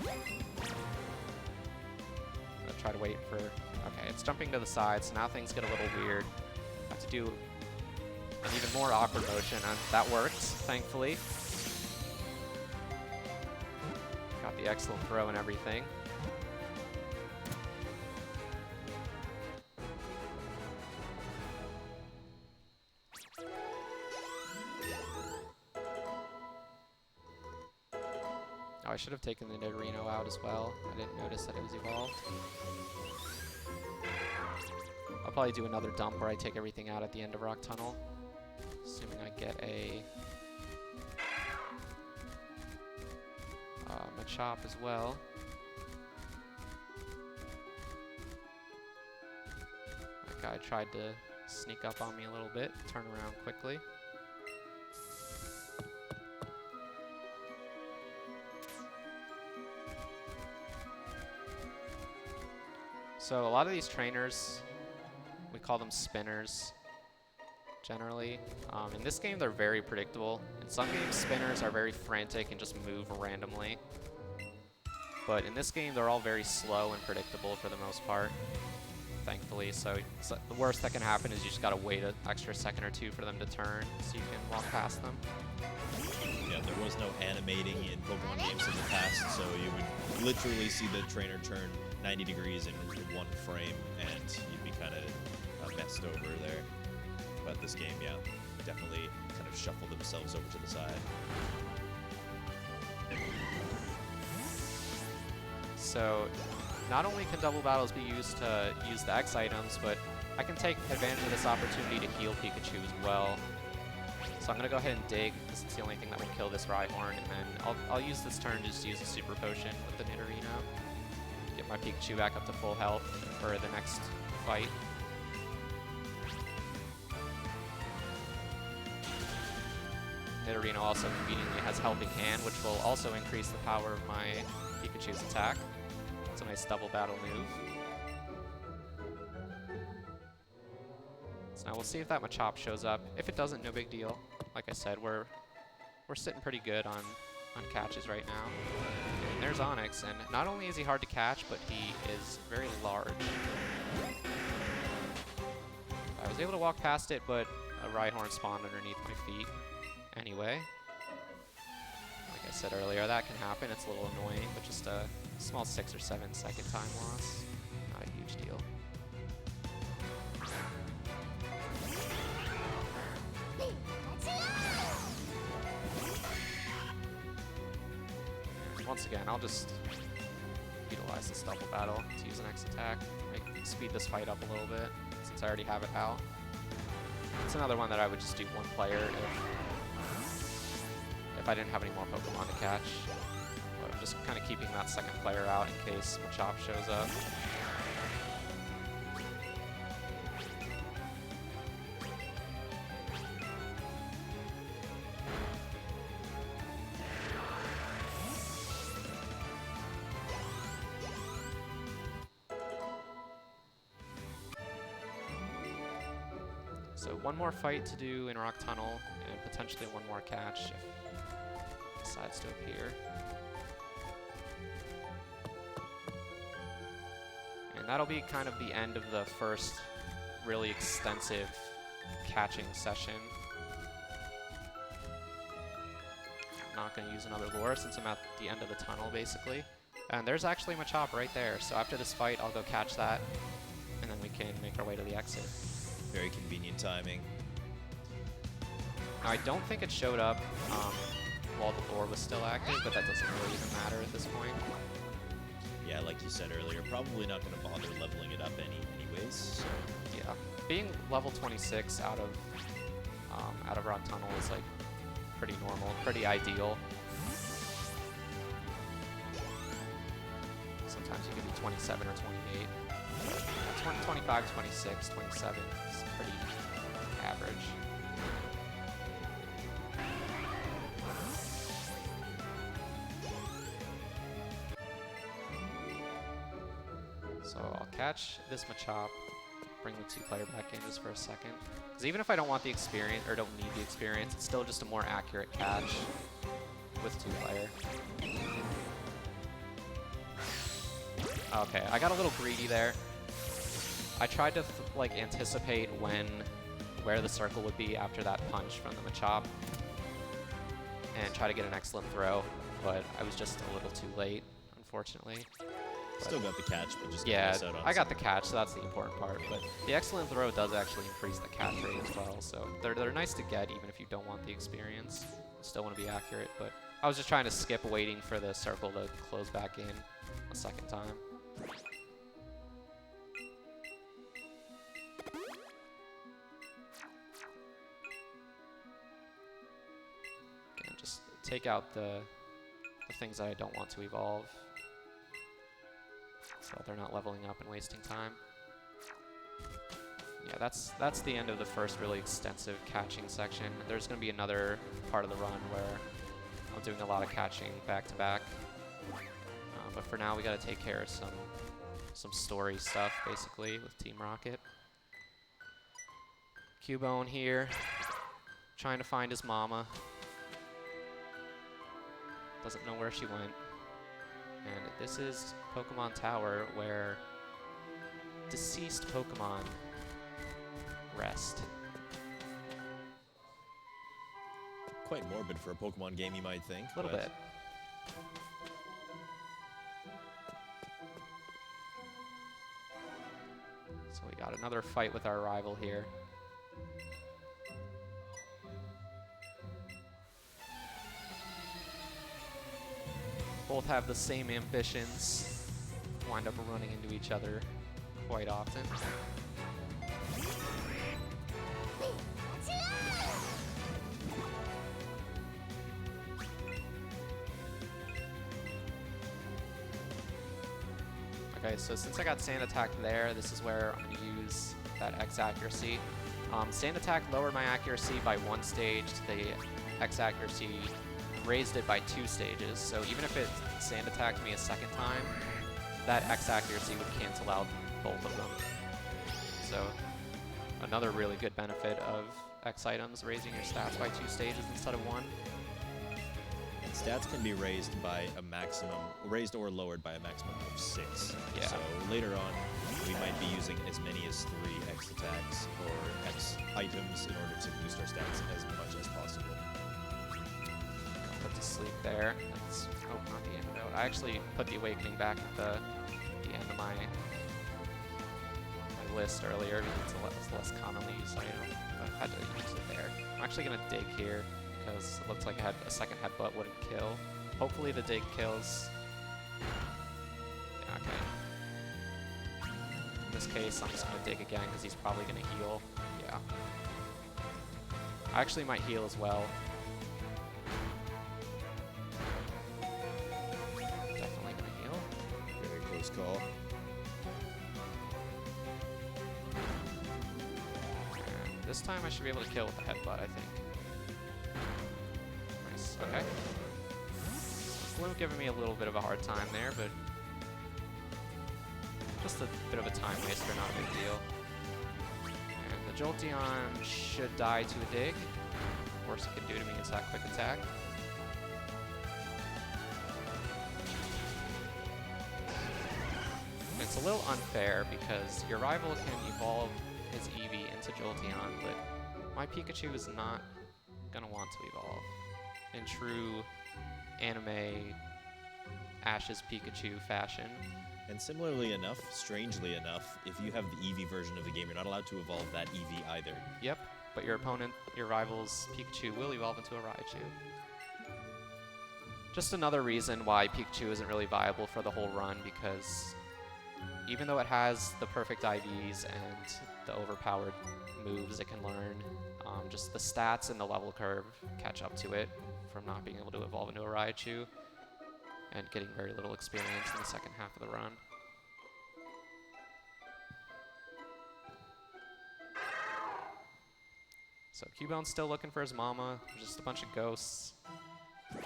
I'm gonna try to wait for... Okay, it's jumping to the side, so now things get a little weird. I have to do an even more awkward motion, and that worked, thankfully. Got the excellent throw and everything. Oh, I should have taken the Nidorino out as well. I didn't notice that it was evolved. I'll probably do another dump where I take everything out at the end of Rock Tunnel. Assuming I get a Machop as well. That guy tried to sneak up on me a little bit, turn around quickly. So a lot of these trainers, we call them spinners, generally. In this game, they're very predictable. In some games, spinners are very frantic and just move randomly. But in this game, they're all very slow and predictable for the most part, thankfully. So the worst that can happen is you just gotta wait an extra second or two for them to turn so you can walk past them. Yeah, there was no animating in Pokemon games in the past, so you would literally see the trainer turn 90 degrees in one frame, and you'd be kind of messed over there. But this game, yeah, definitely kind of shuffle themselves over to the side. So not only can double battles be used to use the X items, but I can take advantage of this opportunity to heal Pikachu as well. So I'm going to go ahead and dig, because it's the only thing that will kill this Rhyhorn, and then I'll use this turn just to use a Super Potion with the Nidorino. Get my Pikachu back up to full health for the next fight. Nidorino also conveniently has Helping Hand, which will also increase the power of my Pikachu's attack. It's a nice double battle move. So now we'll see if that Machop shows up. If it doesn't, no big deal. Like I said, we're sitting pretty good on catches right now. And there's Onyx, and not only is he hard to catch, but he is very large. I was able to walk past it, but a Rhyhorn spawned underneath my feet. Anyway, like I said earlier, that can happen. It's a little annoying, but just a small 6 or 7 second time loss. Not a huge deal. Once again, I'll just utilize this double battle to use an X attack. Speed this fight up a little bit, since I already have it out. It's another one that I would just do one player if I didn't have any more Pokemon to catch. But I'm just kind of keeping that second player out in case Machop shows up. So one more fight to do in Rock Tunnel, and potentially one more catch if it decides to appear. And that'll be kind of the end of the first really extensive catching session. I'm not going to use another lure since I'm at the end of the tunnel, basically. And there's actually Machop right there, so after this fight, I'll go catch that, and then we can make our way to the exit. Very convenient timing. Now, I don't think it showed up while the lure was still active, but that doesn't really even matter at this point. Yeah, like you said earlier, probably not going to bother leveling it up anyways. So. Yeah, being level 26 out of Rock Tunnel is like pretty normal, pretty ideal. Sometimes you can be 27 or 28. But 25, 26, 27 is pretty average. So I'll catch this Machop, bring the 2-player back in just for a second. Because even if I don't want the experience, or don't need the experience, it's still just a more accurate catch with 2-player. Okay, I got a little greedy there. I tried to like anticipate where the circle would be after that punch from the Machop and try to get an excellent throw, but I was just a little too late, unfortunately. Still got the catch, but just yeah, miss out on I got the catch, so that's the important part. But the excellent throw does actually increase the catch rate as well, so they're nice to get even if you don't want the experience. Still want to be accurate, but I was just trying to skip waiting for the circle to close back in a second time. And just take out the things that I don't want to evolve, so they're not leveling up and wasting time. Yeah, that's the end of the first really extensive catching section. There's going to be another part of the run where I'm doing a lot of catching back to back. But for now, we got to take care of some story stuff, basically, with Team Rocket. Cubone here, trying to find his mama. Doesn't know where she went. And this is Pokemon Tower, where deceased Pokemon rest. Quite morbid for a Pokemon game, you might think. A little bit. So we got another fight with our rival here. Both have the same ambitions, wind up running into each other quite often. Okay, so since I got Sand Attack there, this is where I'm going to use that X accuracy. Sand Attack lowered my accuracy by 1 stage. The X accuracy raised it by 2 stages. So even if it Sand Attacked me a second time, that X accuracy would cancel out both of them. So another really good benefit of X items, raising your stats by 2 stages instead of 1. And stats can be raised by a maximum, raised or lowered by a maximum of 6. Yeah. So later on, we might be using as many as 3 X attacks or X items in order to boost our stats as much as possible. Put to sleep there. That's, oh, not the antidote. I actually put the Awakening back at the end of my list earlier because it's a less commonly used item. But I had to use it there. I'm actually going to dig here because it looks like I had a second Headbutt wouldn't kill. Hopefully the dig kills. Yeah, okay. In this case, I'm just going to dig again because he's probably going to heal. Yeah. I actually might heal as well. Definitely going to heal. Very close call. And this time I should be able to kill with the Headbutt, I think. Nice. Okay. Gloom giving me a little bit of a hard time there, but just a bit of a time waster, not a big deal. And the Jolteon should die to a dig. Worst it can do to me is that quick attack. It's a little unfair because your rival can evolve his EEVEE into Jolteon, but my Pikachu is not going to want to evolve. In true anime Ash's Pikachu fashion. And similarly enough, strangely enough, if you have the EEVEE version of the game, you're not allowed to evolve that EEVEE either. Yep, but your opponent, your rival's Pikachu will evolve into a Raichu. Just another reason why Pikachu isn't really viable for the whole run, because even though it has the perfect IVs and the overpowered moves it can learn, just the stats and the level curve catch up to it from not being able to evolve into a Raichu and getting very little experience in the second half of the run. So Cubone's still looking for his mama. There's just a bunch of ghosts.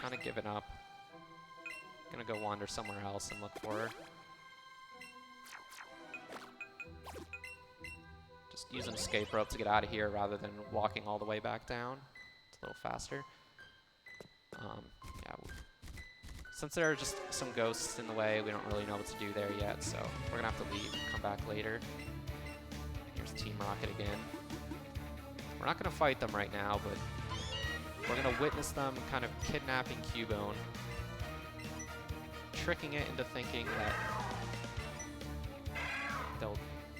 Kind of giving up. Gonna go wander somewhere else and look for her. use an escape rope to get out of here rather than walking all the way back down. It's a little faster. Yeah, since there are just some ghosts in the way, we don't really know what to do there yet, so we're gonna have to leave and come back later. Here's Team Rocket again. We're not gonna fight them right now, but we're gonna witness them kind of kidnapping Cubone, tricking it into thinking that they'll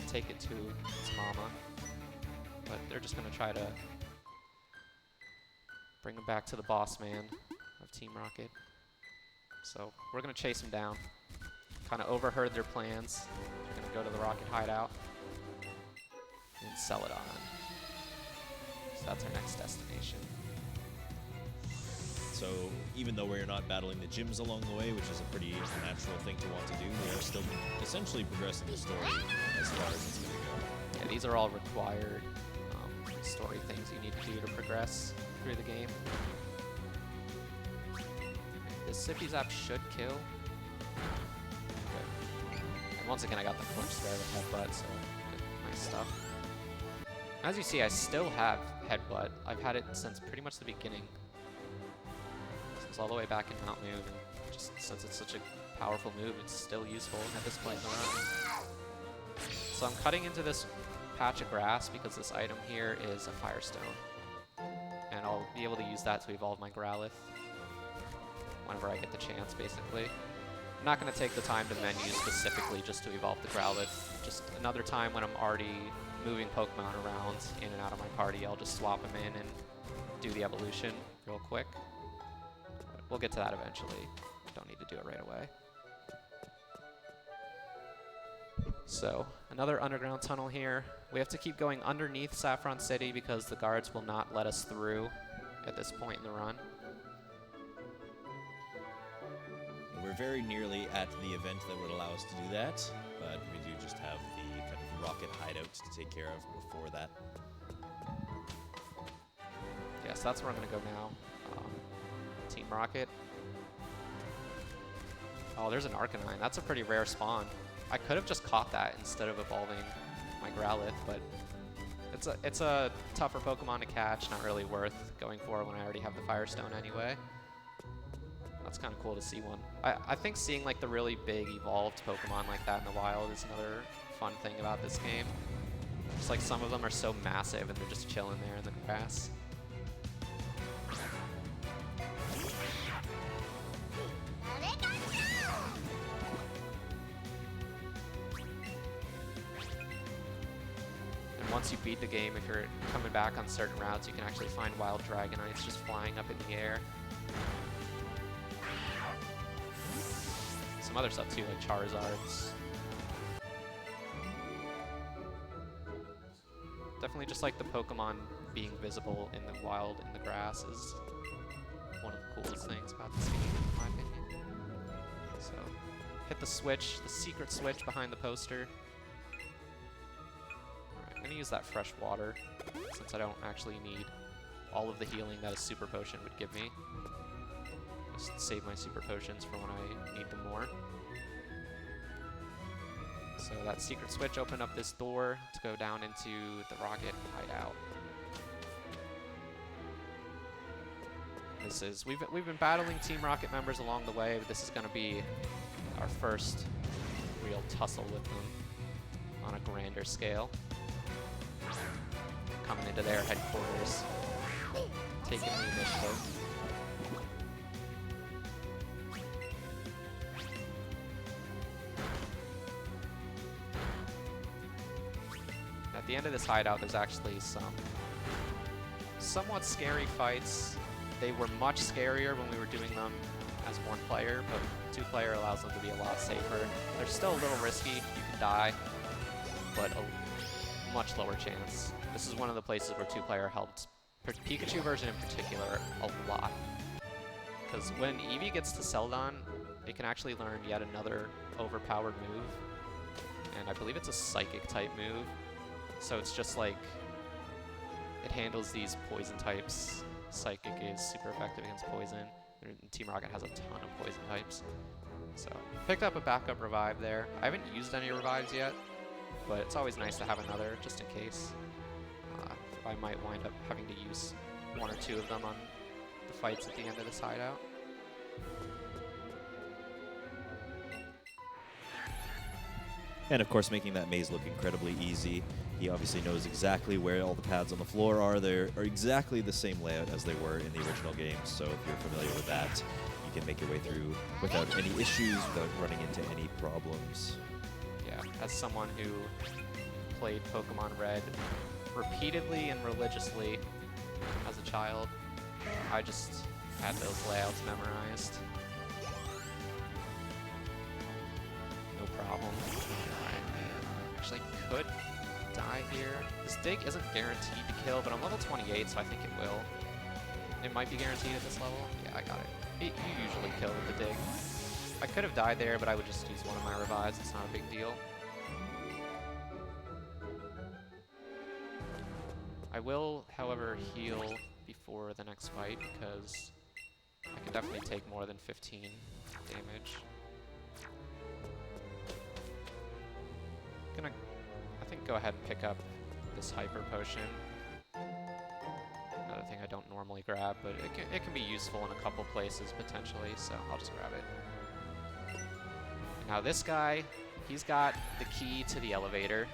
take it to its mama, but they're just gonna try to bring him back to the boss man of Team Rocket. So we're gonna chase him down. Kind of overheard their plans. We're gonna go to the Rocket hideout and sell it on. So that's our next destination. So even though we're not battling the gyms along the way, which is a pretty natural thing to want to do, we are still essentially progressing the story as far as it's going to go. Yeah, these are all required story things you need to do to progress through the game. This Sippy Zap should kill. Good. And once again, I got the flinch there with Headbutt, so good, nice stuff. As you see, I still have Headbutt. I've had it since pretty much the beginning. Since all the way back in Mount Moon, and just since it's such a powerful move, it's still useful at this point in the run. So I'm cutting into this patch of grass because this item here is a Firestone. And I'll be able to use that to evolve my Growlithe whenever I get the chance, basically. I'm not going to take the time to menu specifically just to evolve the Growlithe. Just another time when I'm already moving Pokemon around in and out of my party, I'll just swap them in and do the evolution real quick. We'll get to that eventually. Don't need to do it right away. So, another underground tunnel here. We have to keep going underneath Saffron City because the guards will not let us through at this point in the run. We're very nearly at the event that would allow us to do that, but we do just have the kind of rocket hideout to take care of before that. Yeah, so that's where I'm going to go now. Team Rocket. Oh, there's an Arcanine. That's a pretty rare spawn. I could have just caught that instead of evolving my Growlithe, but it's a tougher Pokemon to catch, not really worth going for when I already have the Firestone anyway. That's kind of cool to see one. I think seeing like the really big evolved Pokemon like that in the wild is another fun thing about this game. Just like some of them are so massive and they're just chilling there in the grass. Once you beat the game, if you're coming back on certain routes, you can actually find wild Dragonites just flying up in the air. Some other stuff too, like Charizards. Definitely just like the Pokemon being visible in the wild, in the grass is one of the coolest things about this game, in my opinion. So, hit the switch, the secret switch behind the poster. I'm going to use that fresh water, since I don't actually need all of the healing that a super potion would give me. Just save my super potions for when I need them more. So that secret switch opened up this door to go down into the Rocket hideout. This is, we've been battling Team Rocket members along the way, but this is going to be our first real tussle with them on a grander scale. Coming into their headquarters, taking the initiative. At the end of this hideout, there's actually some somewhat scary fights. They were much scarier when we were doing them as one player, but two-player allows them to be a lot safer. They're still a little risky, you can die, but a much lower chance. This is one of the places where two-player helped Pikachu version in particular a lot. Because when EEVEE gets to Celadon, it can actually learn yet another overpowered move. And I believe it's a psychic type move. So it's just like, it handles these poison types. Psychic is super effective against poison. And Team Rocket has a ton of poison types. So, picked up a backup revive there. I haven't used any revives yet. but it's always nice to have another just in case. I might wind up having to use 1 or 2 of them on the fights at the end of this hideout. And of course, making that maze look incredibly easy. He obviously knows exactly where all the pads on the floor are. They are exactly the same layout as they were in the original games. So if you're familiar with that, you can make your way through without any issues, without running into any problems. Yeah, as someone who played Pokemon Red repeatedly and religiously as a child, I just had those layouts memorized. No problem. Alright, actually could die here. This dig isn't guaranteed to kill, but I'm level 28, so I think it will. It might be guaranteed at this level. Yeah, I got it. You usually kill with the dig. I could have died there, but I would just use one of my revives. It's not a big deal. I will, however, heal before the next fight because I can definitely take more than 15 damage. Gonna, I think, go ahead and pick up this Hyper Potion. Another thing I don't normally grab, but it can be useful in a couple places potentially, so I'll just grab it. Now this guy, he's got the key to the elevator,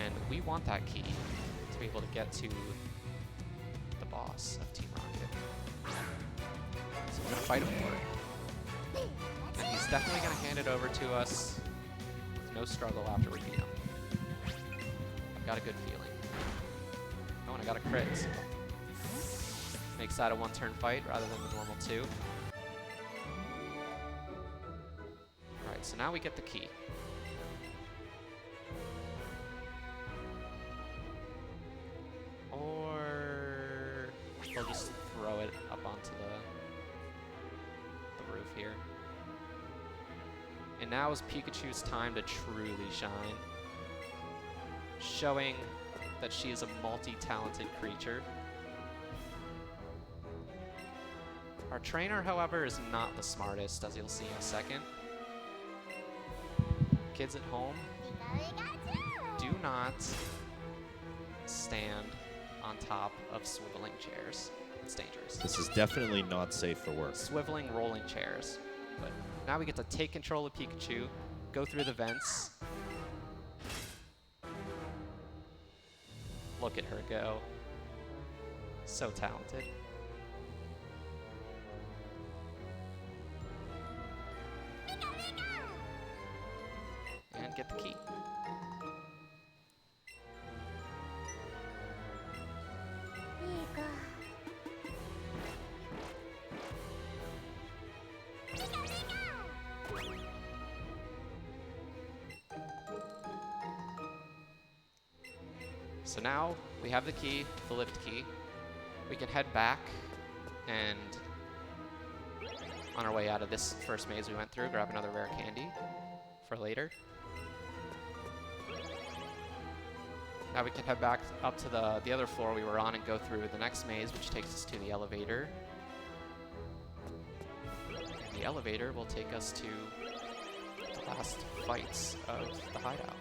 and we want that key to be able to get to the boss of Team Rocket. So we're gonna fight him for it. And he's definitely gonna hand it over to us with no struggle after we beat him. I've got a good feeling. Oh, and I got a crit, so makes that a 1-turn fight rather than the normal 2. Alright, so now we get the key. Or we'll just throw it up onto the roof here. And now is Pikachu's time to truly shine, showing that she is a multi-talented creature. Our trainer, however, is not the smartest, as you'll see in a second. Kids at home, do not stand on top of swiveling chairs. It's dangerous. This is definitely not safe for work. Swiveling rolling chairs. But now we get to take control of Pikachu, go through the vents. Look at her go. So talented. And get the key. So now we have the key, the lift key. We can head back and on our way out of this first maze we went through, grab another rare candy for later. Now we can head back up to the other floor we were on and go through the next maze, which takes us to the elevator. And the elevator will take us to the last fights of the hideout.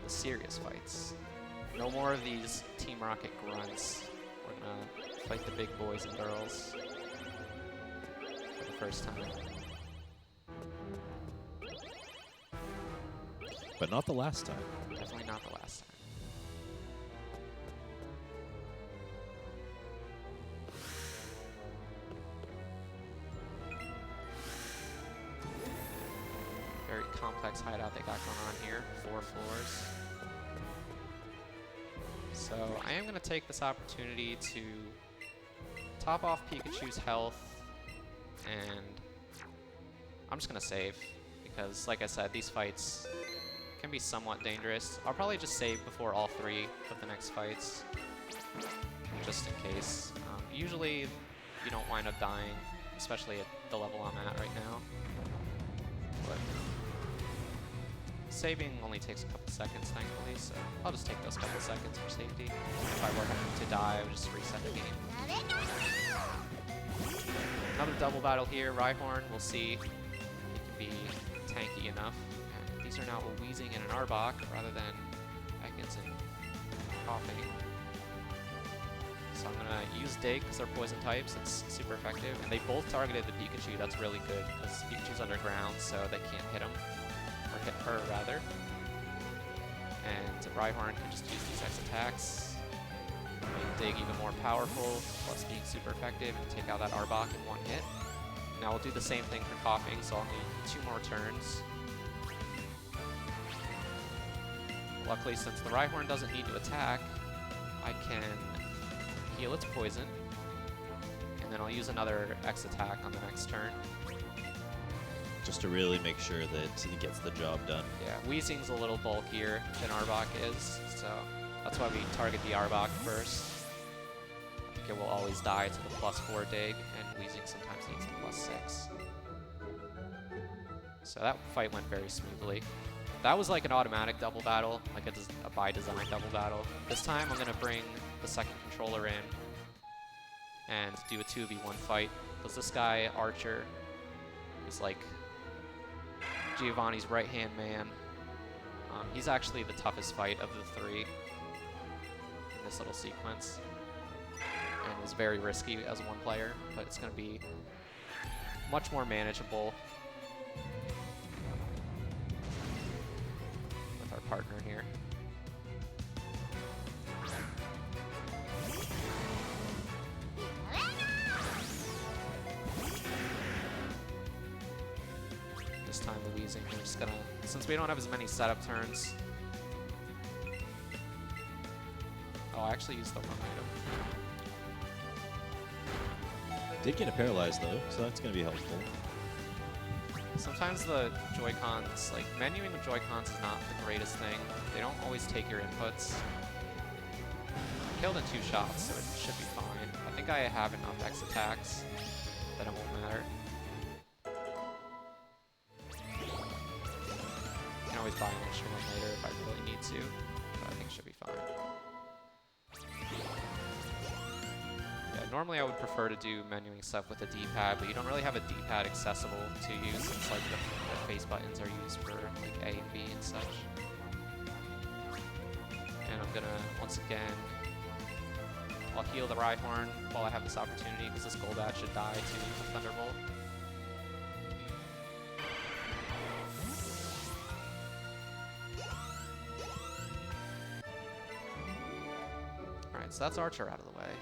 The serious fights. No more of these Team Rocket grunts. We're gonna fight the big boys and girls for the first time. But not the last time. Definitely not the last time. Very complex hideout they got going on here. 4 floors. So I am going to take this opportunity to top off Pikachu's health, and I'm just going to save because, like I said, these fights can be somewhat dangerous. I'll probably just save before all 3 of the next fights, just in case. Usually you don't wind up dying, especially at the level I'm at right now. But saving only takes a couple seconds, thankfully, so I'll just take those couple seconds for safety. If I were to die, I would just reset the game. Another double battle here. Rhyhorn, we'll see. He can be tanky enough. And enemies are now wheezing and an Arbok rather than Ekans and coughing. So I'm gonna use Dig because they're poison types. It's super effective, and they both targeted the Pikachu. That's really good because Pikachu's underground, so they can't hit him, or hit her rather. And Rhyhorn can just use these X attacks, make Dig even more powerful, plus being super effective, and take out that Arbok in one hit. Now we'll do the same thing for coughing, so I'll need 2 more turns. Luckily, since the Rhyhorn doesn't need to attack, I can heal its poison, and then I'll use another X attack on the next turn. Just to really make sure that he gets the job done. Yeah, Weezing's a little bulkier than Arbok is, so that's why we target the Arbok first. I think it will always die to the +4 Dig, and Weezing sometimes needs the +6. So that fight went very smoothly. That was like an automatic double battle, like a by design double battle. This time I'm going to bring the second controller in and do a 2v1 fight, because this guy, Archer, is like Giovanni's right-hand man. He's actually the toughest fight of the 3 in this little sequence, and it was very risky as one player, but it's going to be much more manageable with our partner here. This time the Weezing, we're just gonna, since we don't have as many setup turns. Oh, I actually used the wrong item. Did get it paralyzed though, so that's going to be helpful. Sometimes the Joy-Cons, like menuing with Joy-Cons is not the greatest thing. They don't always take your inputs. I killed in 2 shots, so it should be fine. I think I have enough X attacks that it won't matter. I can always buy an extra one later if I really need to, but I think it should be fine. Yeah, normally I would prefer to do menuing stuff with a D-pad, but you don't really have a D-pad accessible to you since like the face buttons are used for like A and B and such. And I'm gonna, once again, I'll heal the Rhyhorn while I have this opportunity because this Golbat should die to a Thunderbolt. Alright, so that's Archer out of the way.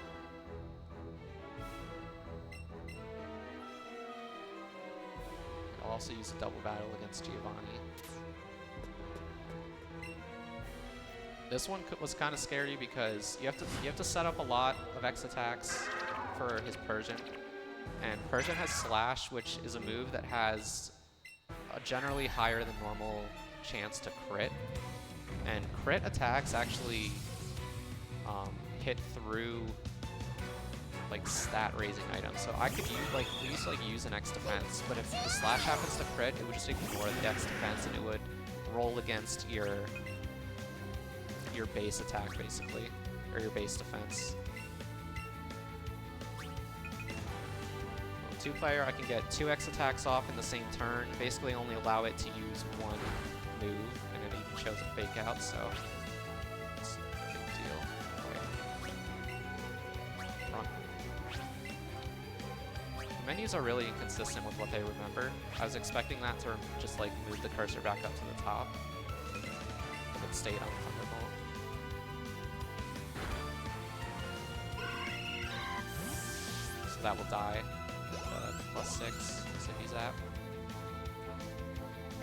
I'll also use a double battle against Giovanni. This one was kind of scary because you have to set up a lot of X attacks for his Persian, and Persian has Slash, which is a move that has a generally higher than normal chance to crit, and crit attacks actually hit through like stat raising items. So I could use we used to use an X defense, but if the Slash happens to crit, it would just ignore the X defense and it would roll against your base attack basically, or your base defense. With 2-player, I can get 2 X attacks off in the same turn, basically only allow it to use 1 move, and it even shows a fake out, so it's a big deal. Okay. Front. The menus are really inconsistent with what they remember. I was expecting that to just like move the cursor back up to the top, but it stayed on Thunderbolt. So that will die with +6 Zippy Zap.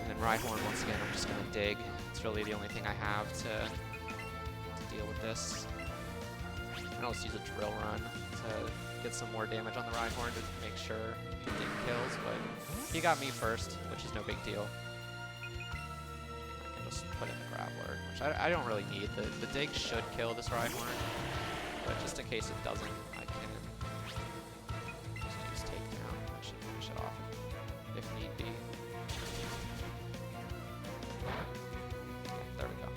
And then Rhyhorn, once again, I'm just going to dig. It's really the only thing I have to deal with this. And I'll just use a Drill Run to get some more damage on the Rhyhorn to make sure the dig kills, but he got me first, which is no big deal. I can just put in the Grappler, which I don't really need. The dig should kill this Rhyhorn, but just in case it doesn't, I can just use Takedown. That should finish it off if need be. There we go.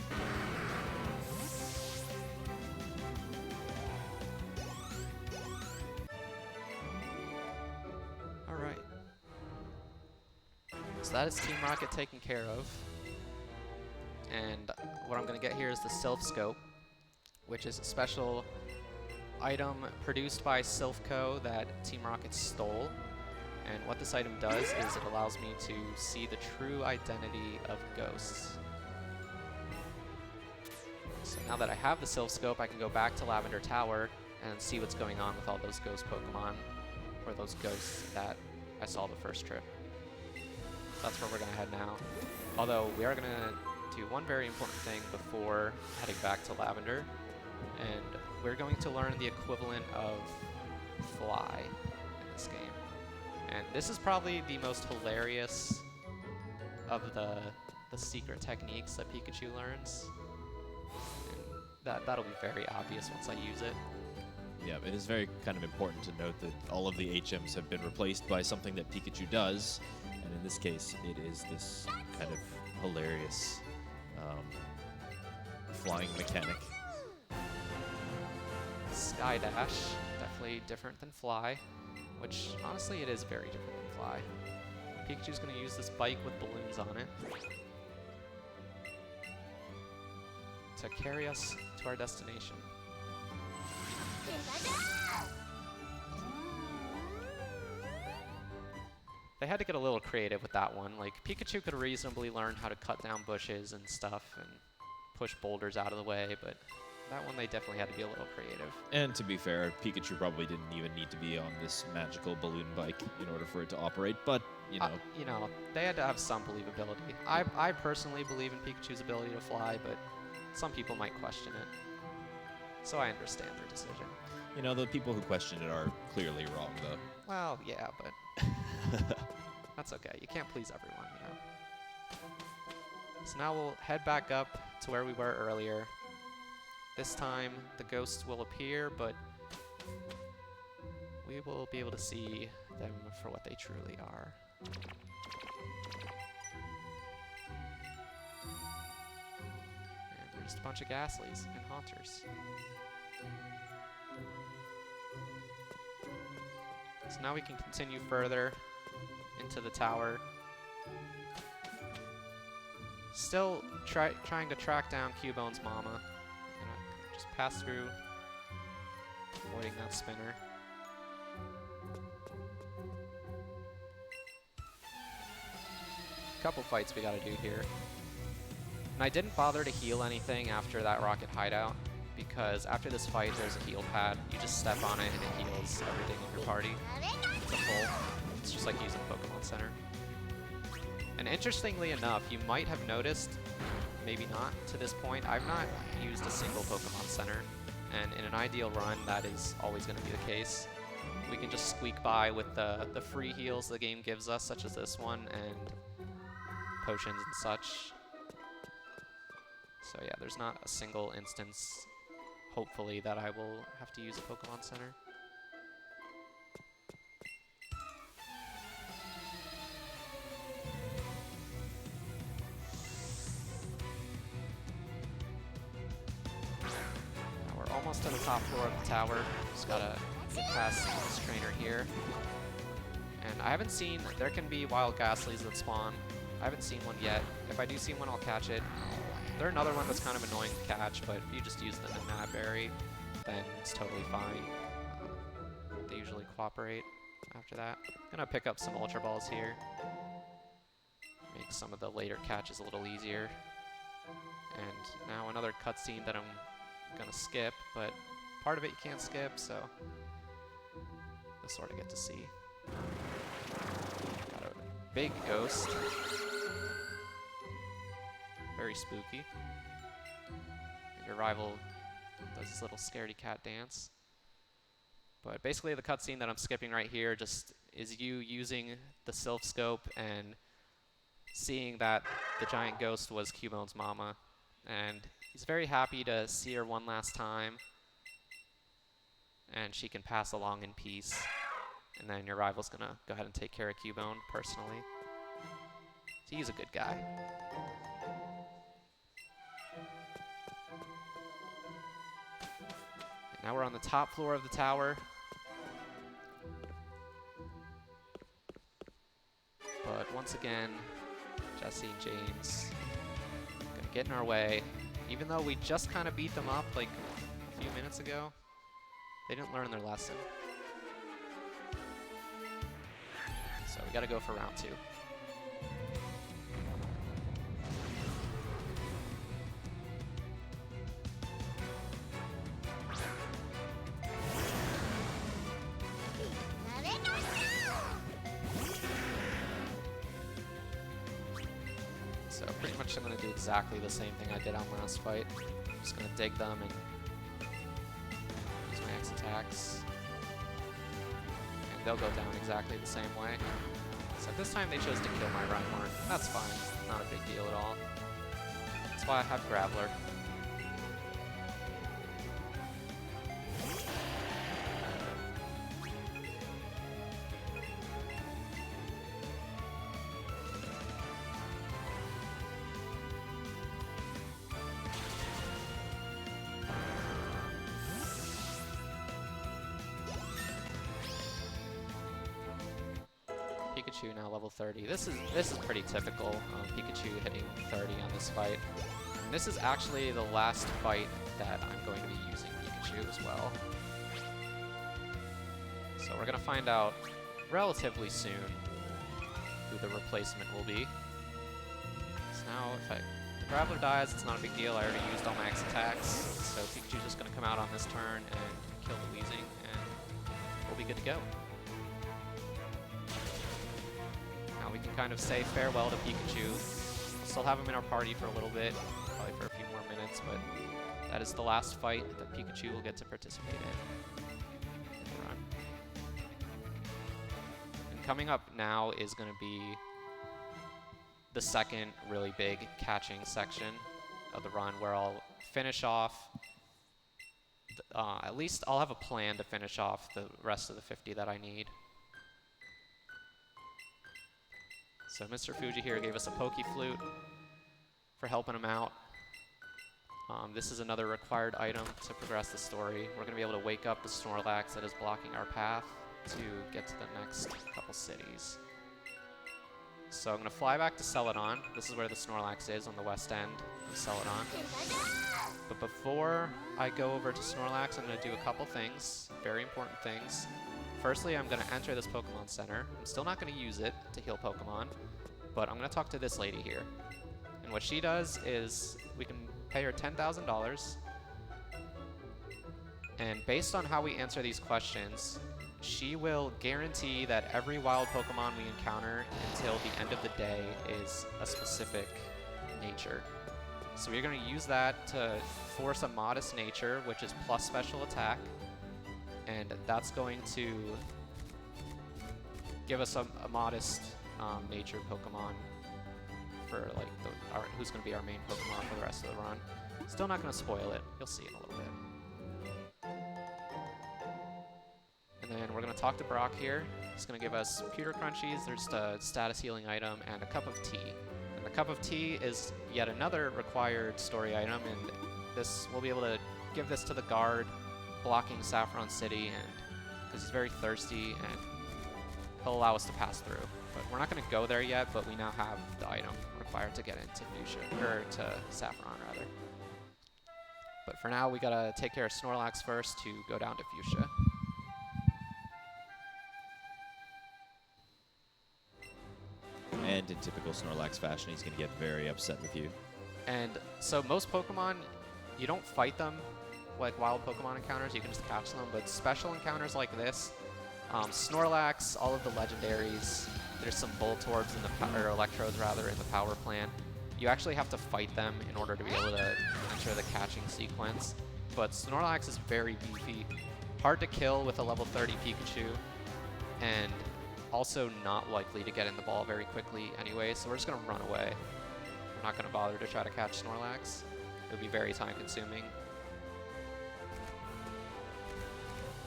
Alright. So that is Team Rocket taken care of. and what I'm going to get here is the Sylph Scope, which is a special item produced by Sylph Co. that Team Rocket stole. And what this item does is it allows me to see the true identity of ghosts. So now that I have the Sylph Scope, I can go back to Lavender Tower and see what's going on with all those ghost Pokemon, or those ghosts that I saw the first trip. That's where we're going to head now. Although we are going to do one very important thing before heading back to Lavender, and we're going to learn the equivalent of Fly in this game. And this is probably the most hilarious of the secret techniques that Pikachu learns. And that'll be very obvious once I use it. Yeah, it is very kind of important to note that all of the HMs have been replaced by something that Pikachu does, and in this case, it is this kind of hilarious flying mechanic. Sky Dash, definitely different than Fly, which honestly it is very different than Fly. Pikachu's going to use this bike with balloons on it to carry us to our destination. They had to get a little creative with that one. Like, Pikachu could reasonably learn how to cut down bushes and stuff and push boulders out of the way, but that one they definitely had to be a little creative. And to be fair, Pikachu probably didn't even need to be on this magical balloon bike in order for it to operate, but, you know. They had to have some believability. I personally believe in Pikachu's ability to fly, but some people might question it. So I understand their decision. You know, the people who question it are clearly wrong, though. Well, yeah, but that's okay. You can't please everyone, you know. So now we'll head back up to where we were earlier. This time, the ghosts will appear, but we will be able to see them for what they truly are. And they're just a bunch of Ghastlies and Haunters. So now we can continue further into the tower. Still trying to track down Cubone's mama. Gonna just pass through, avoiding that spinner. Couple fights we gotta do here. And I didn't bother to heal anything after that rocket hideout, because after this fight there's a heal pad. You just step on it and it heals everything in your party to full. It's just like using Pokemon Center. And interestingly enough, you might have noticed, maybe not to this point, I've not used a single Pokemon Center. And in an ideal run, that is always going to be the case. We can just squeak by with the free heals the game gives us, such as this one, and potions and such. So yeah, there's not a single instance, hopefully, that I will have to use a Pokemon Center. Now we're almost to the top floor of the tower. Just gotta get past this trainer here. And I haven't seen, there can be wild Ghastlies that spawn. I haven't seen one yet. If I do see one, I'll catch it. They're another one that's kind of annoying to catch, but if you just use them in Mad Berry, then it's totally fine. They usually cooperate after that. Gonna pick up some Ultra Balls here. Make some of the later catches a little easier. And now another cutscene that I'm gonna skip, but part of it you can't skip, so you'll sort of get to see. Got a big ghost. Very spooky. And your rival does this little scaredy cat dance. But basically the cutscene that I'm skipping right here just is you using the Sylph Scope and seeing that the giant ghost was Cubone's mama. And he's very happy to see her one last time. And she can pass along in peace. And then your rival's gonna go ahead and take care of Cubone personally. So he's a good guy. Now we're on the top floor of the tower. But once again, Jesse and James are get in our way. Even though we just kind of beat them up like a few minutes ago, they didn't learn their lesson. So we got to go for round 2. So pretty much I'm going to do exactly the same thing I did on last fight. I'm just going to dig them and use my X attacks. And they'll go down exactly the same way. So this time they chose to kill my Rhyhorn. That's fine. Not a big deal at all. That's why I have Graveler. Pikachu now level 30. This is pretty typical. Pikachu hitting 30 on this fight. And this is actually the last fight that I'm going to be using Pikachu as well. So we're gonna find out relatively soon who the replacement will be. So now if Graveler dies, it's not a big deal. I already used all my X attacks. So Pikachu's just gonna come out on this turn and kill the Weezing, and we'll be good to go. We can kind of say farewell to Pikachu. We'll still have him in our party for a little bit, probably for a few more minutes, but that is the last fight that Pikachu will get to participate in the run. And coming up now is going to be the second really big catching section of the run, where I'll finish off, at least I'll have a plan to finish off the rest of the 50 that I need. So Mr. Fuji here gave us a Poke Flute for helping him out. This is another required item to progress the story. We're going to be able to wake up the Snorlax that is blocking our path to get to the next couple cities. So I'm going to fly back to Celadon. This is where the Snorlax is, on the west end of Celadon. But before I go over to Snorlax, I'm going to do a couple things, very important things. Firstly, I'm going to enter this Pokemon Center. I'm still not going to use it to heal Pokemon, but I'm going to talk to this lady here. And what she does is we can pay her $10,000, and based on how we answer these questions, she will guarantee that every wild Pokemon we encounter until the end of the day is a specific nature. So we're going to use that to force a modest nature, which is plus special attack. And that's going to give us a modest nature Pokemon for like who's going to be our main Pokemon for the rest of the run. Still not going to spoil it. You'll see in a little bit. And then we're going to talk to Brock here. He's going to give us Pewter Crunchies. There's a status healing item and a cup of tea. And the cup of tea is yet another required story item, and this we'll be able to give this to the guard blocking Saffron City, and because he's very thirsty, and he'll allow us to pass through. But we're not going to go there yet, but we now have the item required to get into Fuchsia, or to Saffron rather. But for now, we gotta take care of Snorlax first to go down to Fuchsia. And in typical Snorlax fashion, he's going to get very upset with you. And so most Pokemon, you don't fight them like wild Pokemon encounters, you can just catch them, but special encounters like this, Snorlax, all of the legendaries, there's some Voltorbs in the or Electrodes rather in the power plant. You actually have to fight them in order to be able to enter the catching sequence. But Snorlax is very beefy, hard to kill with a level 30 Pikachu, and also not likely to get in the ball very quickly anyway, so we're just going to run away. We're not going to bother to try to catch Snorlax. It would be very time consuming.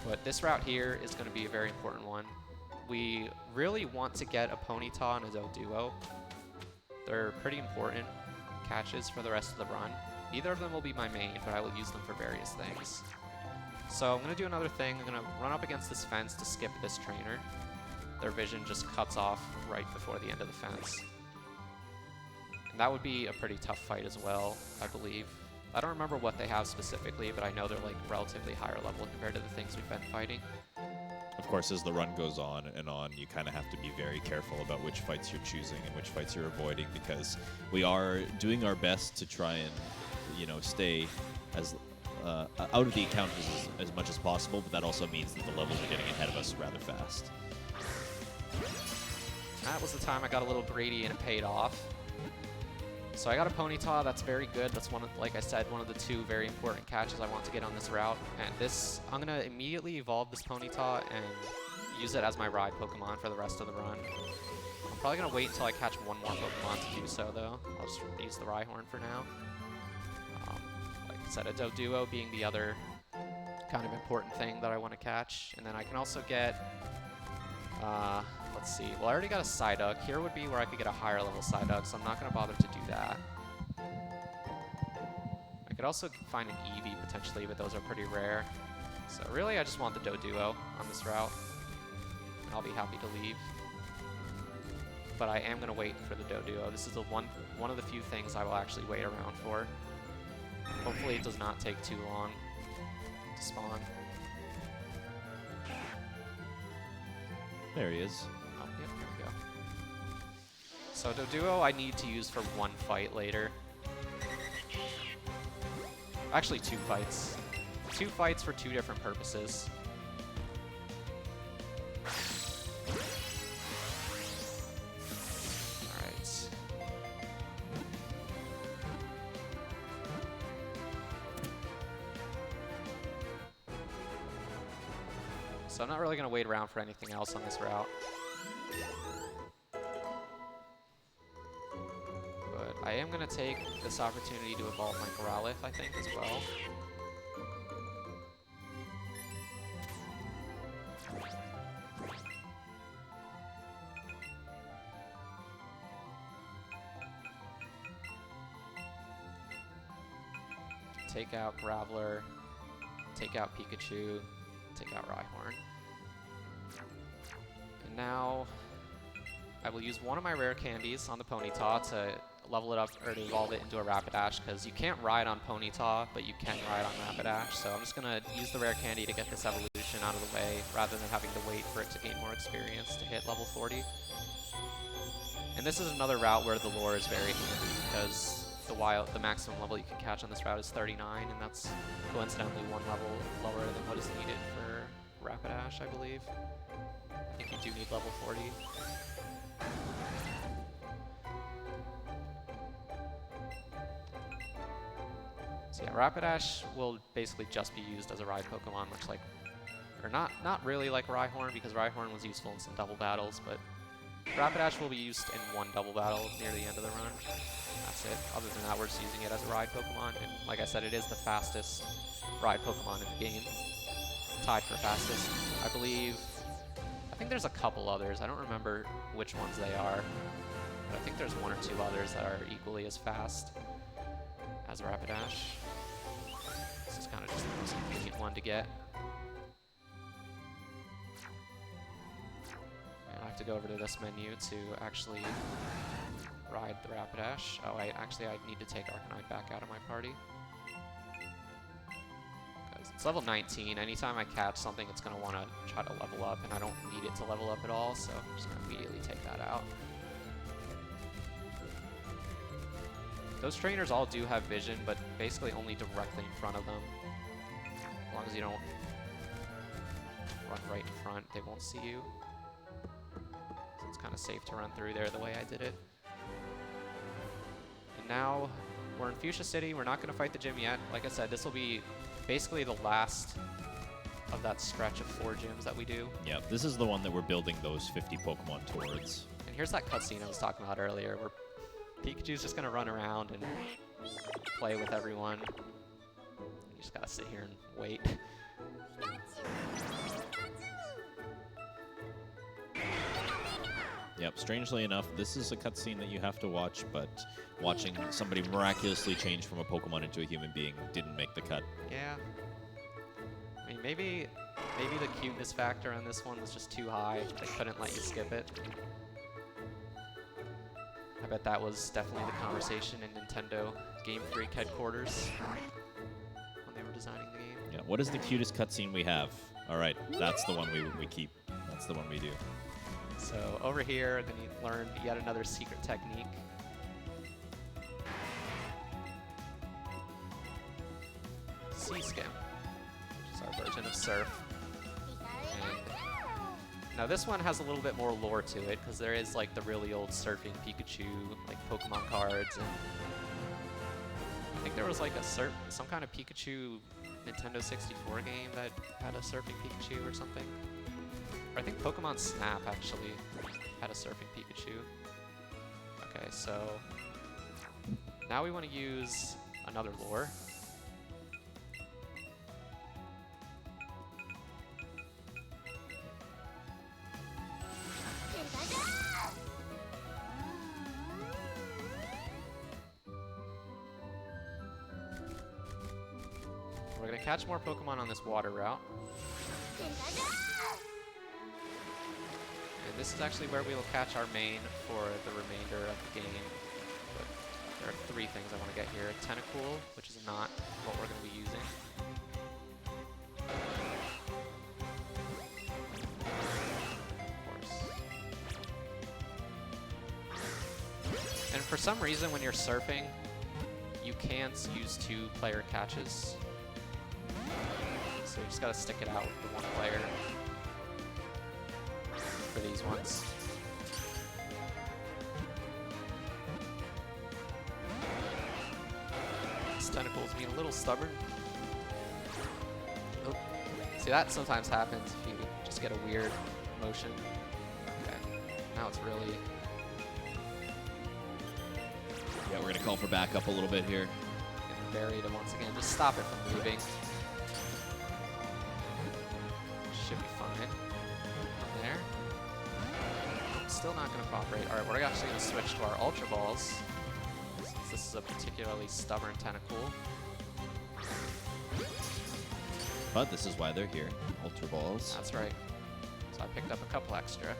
But this route here is going to be a very important one. We really want to get a Ponyta and a Doduo. They're pretty important catches for the rest of the run. Neither of them will be my main, but I will use them for various things. So I'm going to do another thing. I'm going to run up against this fence to skip this trainer. Their vision just cuts off right before the end of the fence. And That would be a pretty tough fight as well, I believe. I don't remember what they have specifically, but I know they're like relatively higher level compared to the things we've been fighting. Of course, as the run goes on and on, you kind of have to be very careful about which fights you're choosing and which fights you're avoiding, because we are doing our best to try and, you know, stay as out of the encounters as much as possible, but that also means that the levels are getting ahead of us rather fast. That was the time I got a little greedy and it paid off. So I got a Ponyta, that's very good. That's one of, like I said, one of the 2 very important catches I want to get on this route. And this, I'm gonna immediately evolve this Ponyta and use it as my ride Pokemon for the rest of the run. I'm probably gonna wait until I catch one more Pokemon to do so though. I'll just use the Rhyhorn for now. Like I said, a Doduo being the other kind of important thing that I want to catch. And then I can also get, let's see. Well, I already got a Psyduck. Here would be where I could get a higher level Psyduck, so I'm not going to bother to do that. I could also find an EEVEE potentially, but those are pretty rare. So really, I just want the Doduo on this route. And I'll be happy to leave. But I am going to wait for the Doduo. This is the one of the few things I will actually wait around for. Hopefully it does not take too long to spawn. There he is. Oh, yep, there we go. So Doduo I need to use for one fight later. Actually, 2 fights. 2 fights for 2 different purposes. Alright. So I'm not really going to wait around for anything else on this route. But I am going to take this opportunity to evolve my Growlithe, I think, as well. Take out Graveler, take out Pikachu, take out Rhyhorn. And now I will use one of my rare candies on the Ponyta to level it up or to evolve it into a Rapidash, because you can't ride on Ponyta, but you can ride on Rapidash. So I'm just going to use the rare candy to get this evolution out of the way rather than having to wait for it to gain more experience to hit level 40. And this is another route where the lore is very handy, because the maximum level you can catch on this route is 39, and that's coincidentally 1 level lower than what is needed for Rapidash, I believe. I think you do need level 40. So yeah, Rapidash will basically just be used as a ride Pokemon, much like, or not really like Rhyhorn, because Rhyhorn was useful in some double battles, but Rapidash will be used in 1 double battle near the end of the run. That's it. Other than that, we're just using it as a ride Pokemon, and like I said, it is the fastest ride Pokemon in the game. Tied for fastest. I think there's a couple others. I don't remember which ones they are, but I think there's 1 or 2 others that are equally as fast as Rapidash. This is kind of just the most convenient one to get. And I have to go over to this menu to actually ride the Rapidash. Oh, I need to take Arcanine back out of my party. Because it's level 19. Anytime I catch something, it's going to want to try to level up, and I don't need it to level up at all, so I'm just going to immediately take that out. Those trainers all do have vision, but basically only directly in front of them. As long as you don't run right in front, they won't see you. So it's kind of safe to run through there the way I did it. And now we're in Fuchsia City. We're not going to fight the gym yet. Like I said, this will be basically the last of that stretch of 4 gyms that we do. Yeah, this is the one that we're building those 50 Pokemon towards. And here's that cutscene I was talking about earlier, where Pikachu's just going to run around and play with everyone. You just got to sit here and wait. Yep, strangely enough, this is a cutscene that you have to watch, but watching somebody miraculously change from a Pokemon into a human being didn't make the cut. Yeah. I mean, maybe the cuteness factor on this one was just too high. They couldn't let you skip it. I bet that was definitely the conversation in Nintendo Game Freak headquarters when they were designing the game. Yeah. What is the cutest cutscene we have? All right, that's the one we keep. That's the one we do. So over here, then you learn yet another secret technique. Sea Skim, which is our version of Surf. And now this one has a little bit more lore to it because there is like the really old surfing Pikachu, like Pokemon cards, and I think there was like some kind of Pikachu Nintendo 64 game that had a surfing Pikachu or something. Or I think Pokemon Snap actually had a surfing Pikachu. Okay, so now we want to use another lure. We're going to catch more Pokemon on this water route. And this is actually where we will catch our main for the remainder of the game. But there are 3 things I want to get here. A Tentacool, which is not what we're going to be using. Of course. And for some reason, when you're surfing, you can't use 2-player catches. So you just gotta stick it out with the 1 player for these ones. This Tentacle's being a little stubborn. Oh. See, that sometimes happens if you just get a weird motion. Okay, now it's really... Yeah, we're gonna call for backup a little bit here. Getting buried, and once again, just stop it from moving. Should be fine. There. Still not going to cooperate. Alright, we're actually going to switch to our Ultra Balls, since this is a particularly stubborn Tentacool. But this is why they're here. Ultra Balls. That's right. So I picked up a couple extra.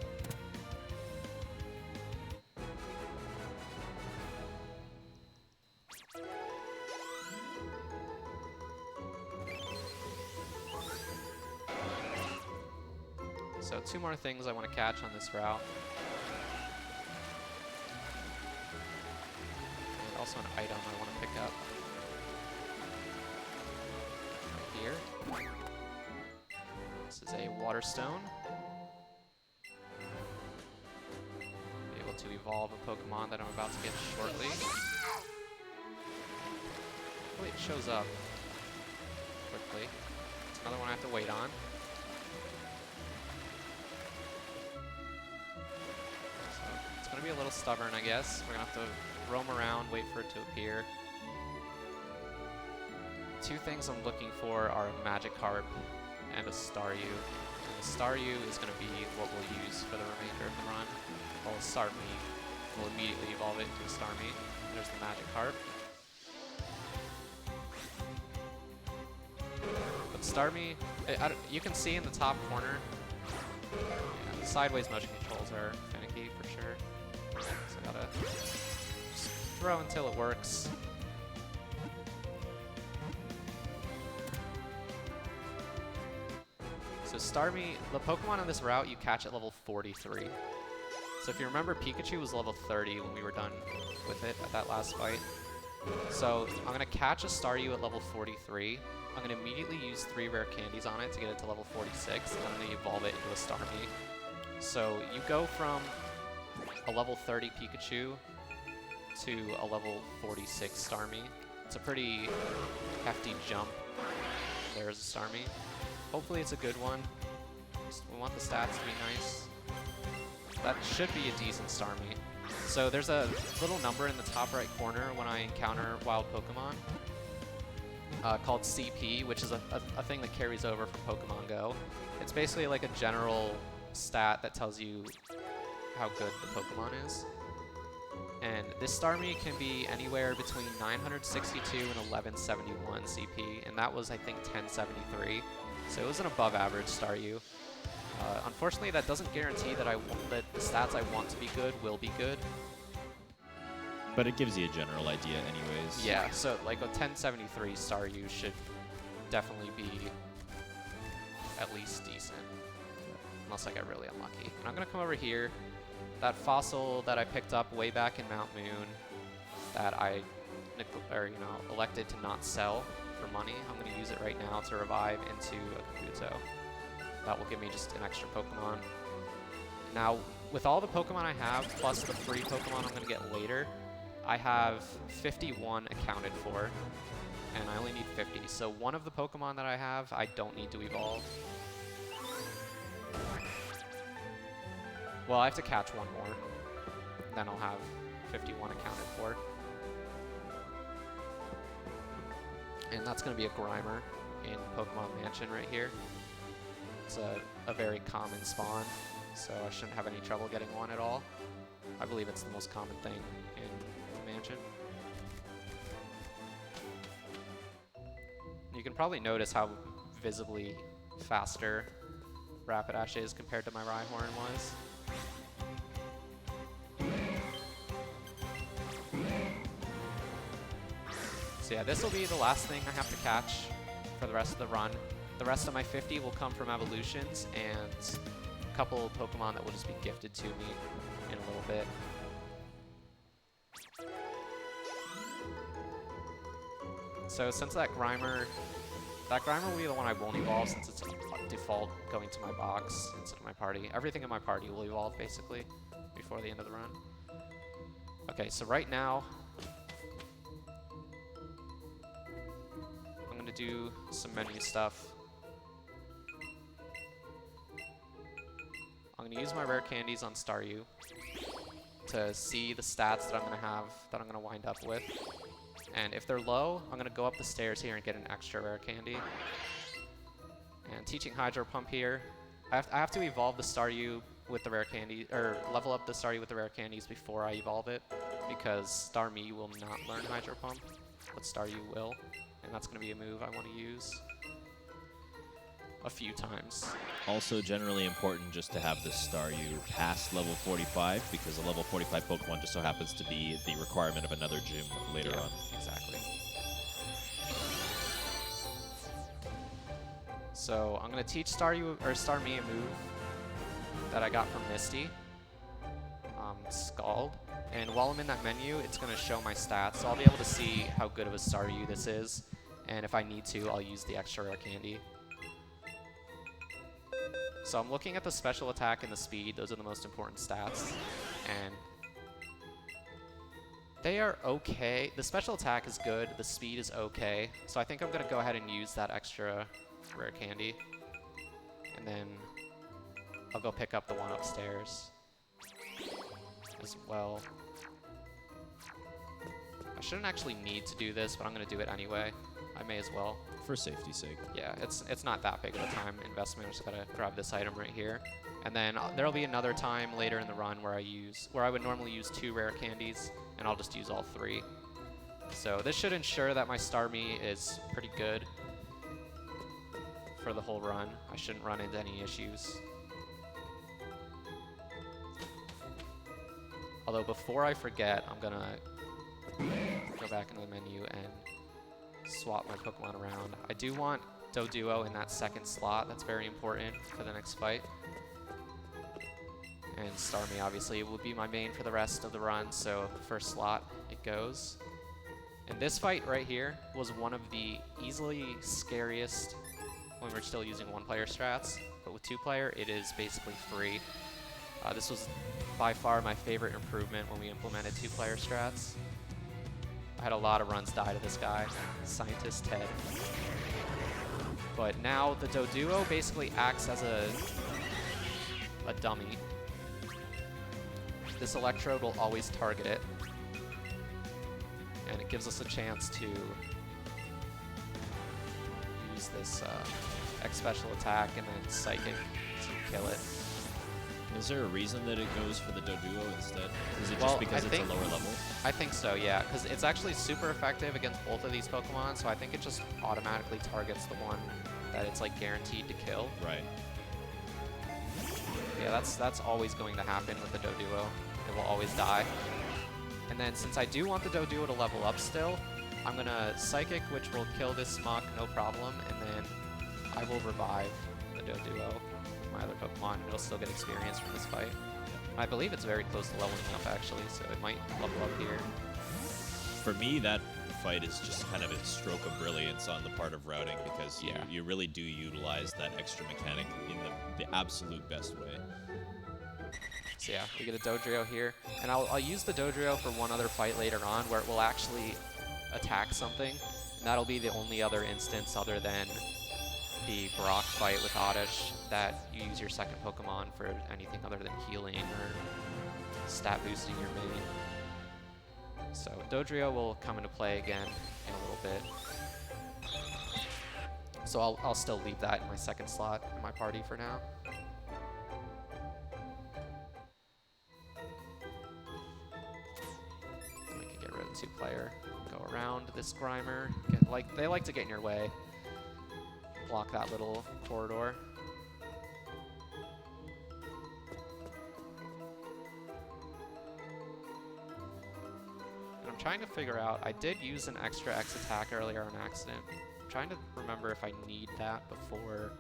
So 2 more things I want to catch on this route. And also an item I want to pick up. Right here. This is a Waterstone. Be able to evolve a Pokemon that I'm about to get shortly. Hopefully it shows up quickly. It's another one I have to wait on. It's going to be a little stubborn, I guess. We're going to have to roam around, wait for it to appear. 2 things I'm looking for are a Magikarp and a Staryu. And the Staryu is going to be what we'll use for the remainder of the run. While the Starmie will immediately evolve it into a Starmie. There's the Magikarp. But Starmie, you can see in the top corner, yeah, the sideways motion controls are finicky for sure. So I gotta just throw until it works. So Starmie, the Pokemon on this route you catch at level 43. So if you remember, Pikachu was level 30 when we were done with it at that last fight. So I'm gonna catch a Staryu at level 43. I'm gonna immediately use 3 rare candies on it to get it to level 46, and I'm gonna evolve it into a Starmie. So you go from a level 30 Pikachu to a level 46 Starmie. It's a pretty hefty jump. There's a Starmie. Hopefully it's a good one. We want the stats to be nice. That should be a decent Starmie. So there's a little number in the top right corner when I encounter wild Pokemon called CP, which is a thing that carries over from Pokemon Go. It's basically like a general stat that tells you how good the Pokemon is. And this Starmie can be anywhere between 962 and 1171 CP, and that was, I think, 1073. So it was an above average Staryu. Unfortunately, that doesn't guarantee that that the stats I want to be good will be good. But it gives you a general idea anyways. Yeah, so like a 1073 Staryu should definitely be at least decent. Unless I get really unlucky. And I'm going to come over here. That fossil that I picked up way back in Mount Moon that I elected to not sell for money, I'm going to use it right now to revive into a Kabuto. That will give me just an extra Pokemon. Now, with all the Pokemon I have, plus the free Pokemon I'm going to get later, I have 51 accounted for, and I only need 50. So one of the Pokemon that I have, I don't need to evolve. Well, I have to catch one more. Then I'll have 51 accounted for. And that's going to be a Grimer in Pokemon Mansion right here. It's a very common spawn, so I shouldn't have any trouble getting one at all. I believe it's the most common thing in Mansion. You can probably notice how visibly faster Rapidash is compared to my Rhyhorn was. So yeah, this will be the last thing I have to catch for the rest of the run. The rest of my 50 will come from evolutions and a couple Pokemon that will just be gifted to me in a little bit. So since that Grimer will be the one I won't evolve since it's default going to my box instead of my party. Everything in my party will evolve basically before the end of the run. Okay, so right now I'm gonna do some menu stuff. I'm gonna use my rare candies on Staryu to see the stats that I'm gonna have, that I'm gonna wind up with. And if they're low, I'm gonna go up the stairs here and get an extra rare candy. And teaching Hydro Pump here, I have to evolve the Staryu with the rare candy, or level up the Staryu with the rare candies before I evolve it, because Starmie will not learn Hydro Pump, but Staryu will, and that's gonna be a move I want to use a few times. Also generally important just to have the Staryu past level 45, because a level 45 Pokemon just so happens to be the requirement of another gym later on. Exactly. So I'm gonna teach Starmie a move that I got from Misty, Scald. And while I'm in that menu, it's gonna show my stats, so I'll be able to see how good of a Staryu this is. And if I need to, I'll use the extra rare candy. So I'm looking at the special attack and the speed. Those are the most important stats. And they are okay. The special attack is good. The speed is okay. So I think I'm going to go ahead and use that extra rare candy. And then I'll go pick up the one upstairs as well. I shouldn't actually need to do this, but I'm going to do it anyway. I may as well. For safety's sake. Yeah, it's not that big of a time investment. I just gotta grab this item right here. And then there'll be another time later in the run where I would normally use 2 rare candies, and I'll just use all 3. So this should ensure that my Starmie is pretty good for the whole run. I shouldn't run into any issues. Although before I forget, I'm gonna go back into the menu and swap my Pokemon around. I do want Doduo in that second slot. That's very important for the next fight. And Starmie obviously will be my main for the rest of the run, so the first slot it goes. And this fight right here was one of the easily scariest when we're still using 1-player strats, but with 2-player it is basically free. This was by far my favorite improvement when we implemented 2-player strats. I had a lot of runs die to this guy, Scientist Ted. But now the Doduo basically acts as a dummy. This Electrode will always target it, and it gives us a chance to use this X special attack and then Psychic to kill it. Is there a reason that it goes for the Doduo instead? Is it just because it's a lower level? I think so, yeah, because it's actually super effective against both of these Pokemon, so I think it just automatically targets the one that it's like guaranteed to kill. Right. Yeah, that's always going to happen with the Doduo. It will always die. And then since I do want the Doduo to level up still, I'm going to Psychic, which will kill this Muck, no problem, and then I will revive the Doduo with my other Pokemon, and it'll still get experience from this fight. I believe it's very close to leveling up, actually, so it might level up here. For me, that fight is just kind of a stroke of brilliance on the part of routing, because you really do utilize that extra mechanic in the absolute best way. So yeah, we get a Dodrio here, and I'll use the Dodrio for one other fight later on where it will actually attack something, and that'll be the only other instance other than the Brock fight with Oddish that you use your second Pokemon for anything other than healing or stat boosting your main. So Dodrio will come into play again in a little bit. So I'll still leave that in my second slot in my party for now. We can get rid of the 2-player. Go around this Grimer. They like to get in your way. Block that little corridor. And I'm trying to figure out, I did use an extra X attack earlier on accident. I'm trying to remember if I need that before.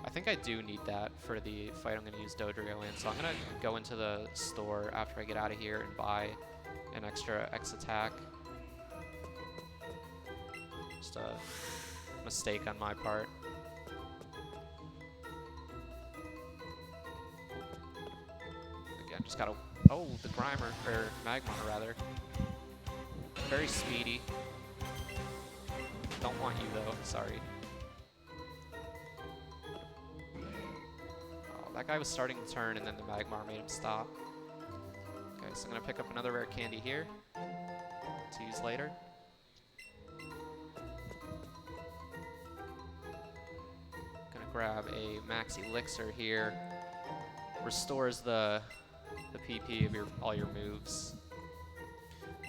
I think I do need that for the fight I'm going to use Dodrio in. So I'm going to go into the store after I get out of here and buy an extra X attack. Just a mistake on my part. Again, just gotta... Oh, the Grimer, or Magmar rather. Very speedy. Don't want you though, sorry. Oh, that guy was starting to turn and then the Magmar made him stop. Okay, so I'm gonna pick up another rare candy here to use later. Grab a Max Elixir here. Restores the PP of all your moves.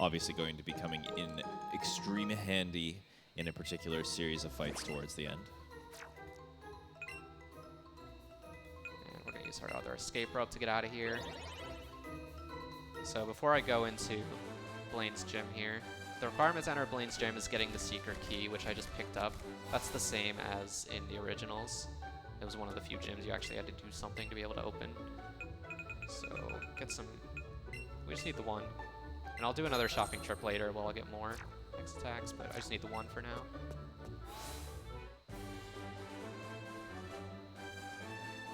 Obviously going to be coming in extreme handy in a particular series of fights towards the end. And we're going to use our other escape rope to get out of here. So before I go into Blaine's gym here, the requirement to enter Blaine's gym is getting the secret key, which I just picked up. That's the same as in the originals. It was one of the few gyms you actually had to do something to be able to open. So get some... We just need the one. And I'll do another shopping trip later while I get more X attacks, but I just need the one for now.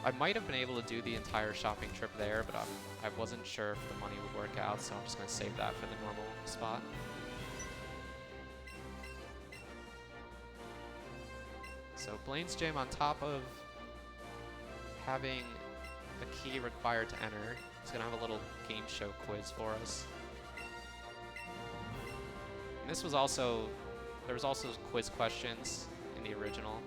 I might have been able to do the entire shopping trip there, but I wasn't sure if the money would work out, so I'm just going to save that for the normal spot. So Blaine's gym, on top of having the key required to enter, is going to have a little game show quiz for us. And this was also, there was also quiz questions in the original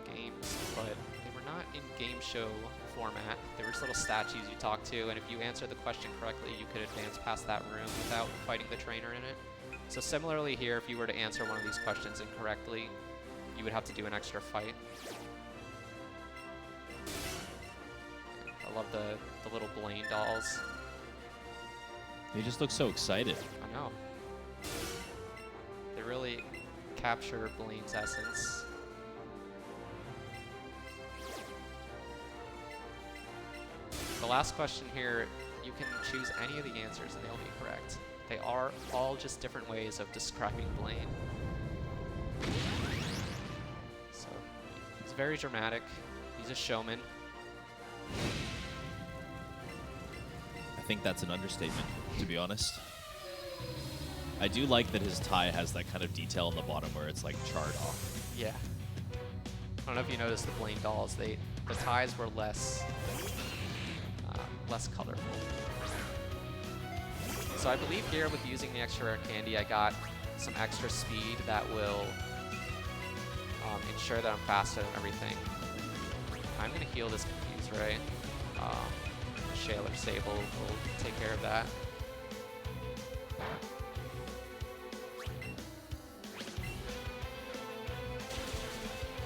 games, but they were not in game show format. There were little statues you talk to, and if you answered the question correctly, you could advance past that room without fighting the trainer in it. So similarly here, if you were to answer one of these questions incorrectly, you would have to do an extra fight. I love the little Blaine dolls. They just look so excited. I know. They really capture Blaine's essence. The last question here, you can choose any of the answers and they'll be correct. They are all just different ways of describing Blaine. So, he's very dramatic. He's a showman. I think that's an understatement, to be honest. I do like that his tie has that kind of detail on the bottom where it's like charred off. Yeah. I don't know if you noticed the Blaine dolls. The ties were less colorful. So I believe here with using the extra rare candy, I got some extra speed that will ensure that I'm faster than everything. I'm going to heal this Confuse Ray. Shaler Sable will take care of that.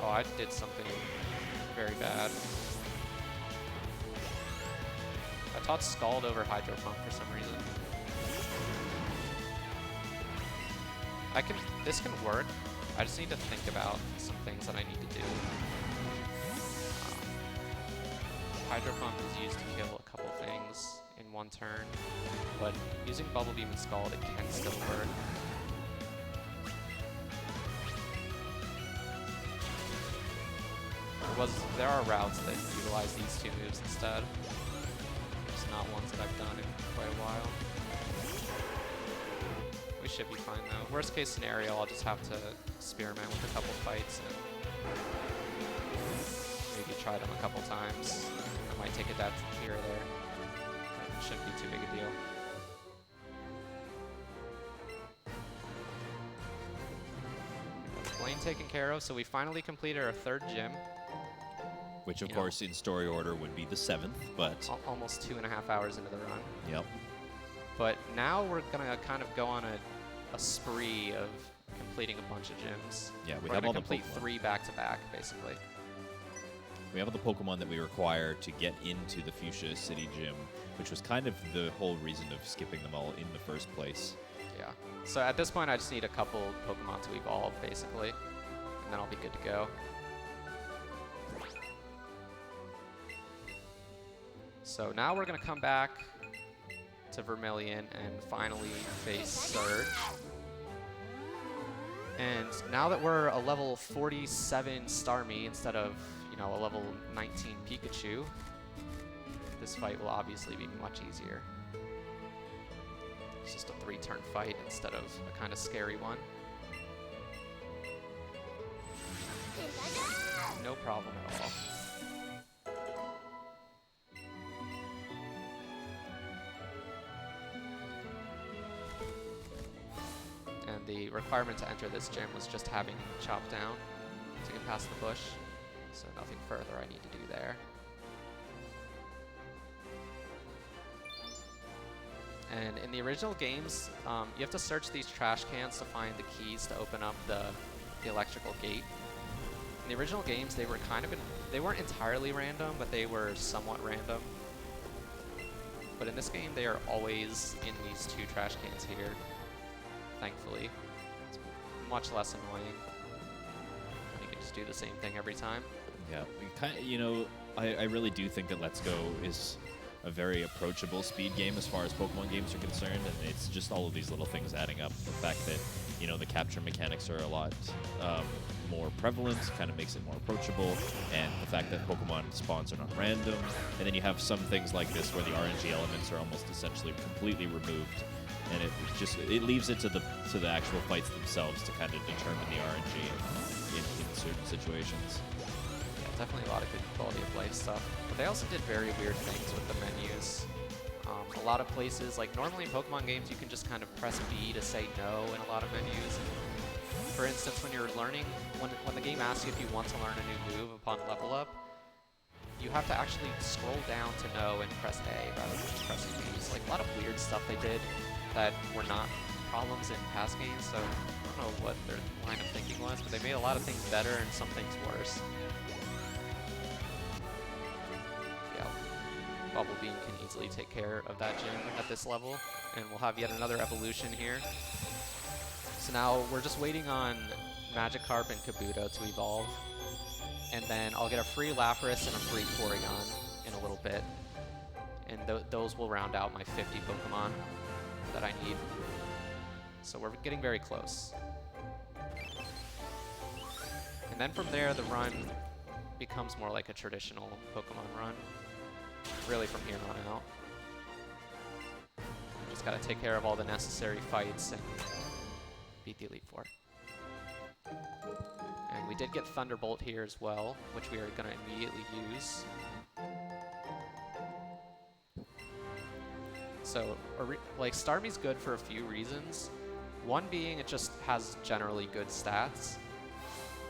Oh, I did something very bad. That taught Scald over Hydro Pump for some reason. This can work. I just need to think about some things that I need to do. Hydro Pump is used to kill a couple things in one turn, but using Bubble Beam and Scald, it can still work. There are routes that utilize these two moves instead. Just not ones that I've done in quite a while. We should be fine though. Worst case scenario, I'll just have to experiment with a couple fights and maybe try them a couple times. I might take a death here or there. It shouldn't be too big a deal. Lane taken care of, so we finally completed our 3rd gym. Which, of course, in story order would be the 7th, but... Almost 2.5 hours into the run. Yep. But now we're going to kind of go on a spree of completing a bunch of gyms. Yeah, we we're have all going to the complete Pokemon. 3 back-to-back, basically. We have all the Pokemon that we require to get into the Fuchsia City gym, which was kind of the whole reason of skipping them all in the first place. Yeah. So at this point, I just need a couple Pokemon to evolve, basically, and then I'll be good to go. So now we're going to come back to Vermilion and finally face Surge. And now that we're a level 47 Starmie instead of, you know, a level 19 Pikachu, this fight will obviously be much easier. It's just a 3-turn fight instead of a kind of scary one. No problem at all. The requirement to enter this gym was just having Chop Down to get past the bush, so nothing further I need to do there. And in the original games, you have to search these trash cans to find the keys to open up the electrical gate. In the original games, they were they weren't entirely random, but they were somewhat random. But in this game, they are always in these 2 trash cans here. Thankfully, it's much less annoying. You can just do the same thing every time. Yeah, you know, I really do think that Let's Go is a very approachable speed game as far as Pokemon games are concerned, and it's just all of these little things adding up. The fact that, you know, the capture mechanics are a lot more prevalent kind of makes it more approachable, and the fact that Pokemon spawns are not random, and then you have some things like this where the RNG elements are almost essentially completely removed. And it leaves it to the actual fights themselves to kind of determine the RNG in certain situations. Yeah, definitely a lot of good quality of life stuff. But they also did very weird things with the menus. A lot of places, like normally in Pokemon games, you can just kind of press B to say no in a lot of menus. And for instance, when you're learning, when the game asks you if you want to learn a new move upon level up, you have to actually scroll down to no and press A rather than just pressing B. So like a lot of weird stuff they did that were not problems in past games, so I don't know what their line of thinking was, but they made a lot of things better and some things worse. Yeah, Bubble Beam can easily take care of that gym at this level, and we'll have yet another evolution here. So now we're just waiting on Magikarp and Kabuto to evolve, and then I'll get a free Lapras and a free Porygon in a little bit, and those will round out my 50 Pokemon that I need. So we're getting very close. And then from there, the run becomes more like a traditional Pokemon run. Really from here on out. Just gotta take care of all the necessary fights and beat the Elite Four. And we did get Thunderbolt here as well, which we are gonna immediately use. So, like, Starmie's good for a few reasons. One being it just has generally good stats.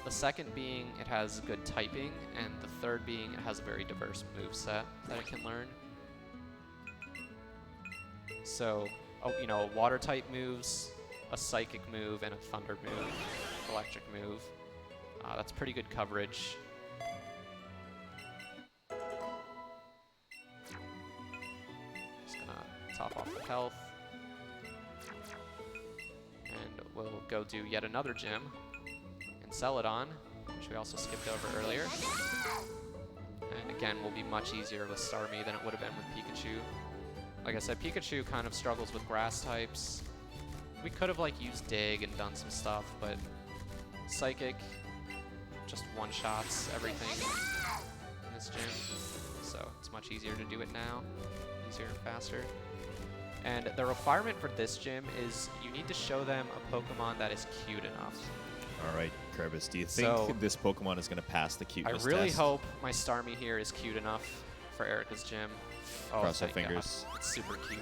The second being it has good typing, and the third being it has a very diverse moveset that it can learn. So, you know, water type moves, a psychic move, and a thunder move, electric move. That's pretty good coverage. health. And we'll go do yet another gym in Celadon, which we also skipped over earlier. And again, will be much easier with Starmie than it would have been with Pikachu. Like I said, Pikachu kind of struggles with grass types. We could have like used Dig and done some stuff, but Psychic just one-shots everything in this gym. So it's much easier to do it now, easier and faster. And the requirement for this gym is you need to show them a Pokemon that is cute enough. All right, Kerbis, do you think this Pokemon is going to pass the cuteness I really test? hope my Starmie here is cute enough for Erica's gym. Oh, Cross our thank fingers. God. It's super cute.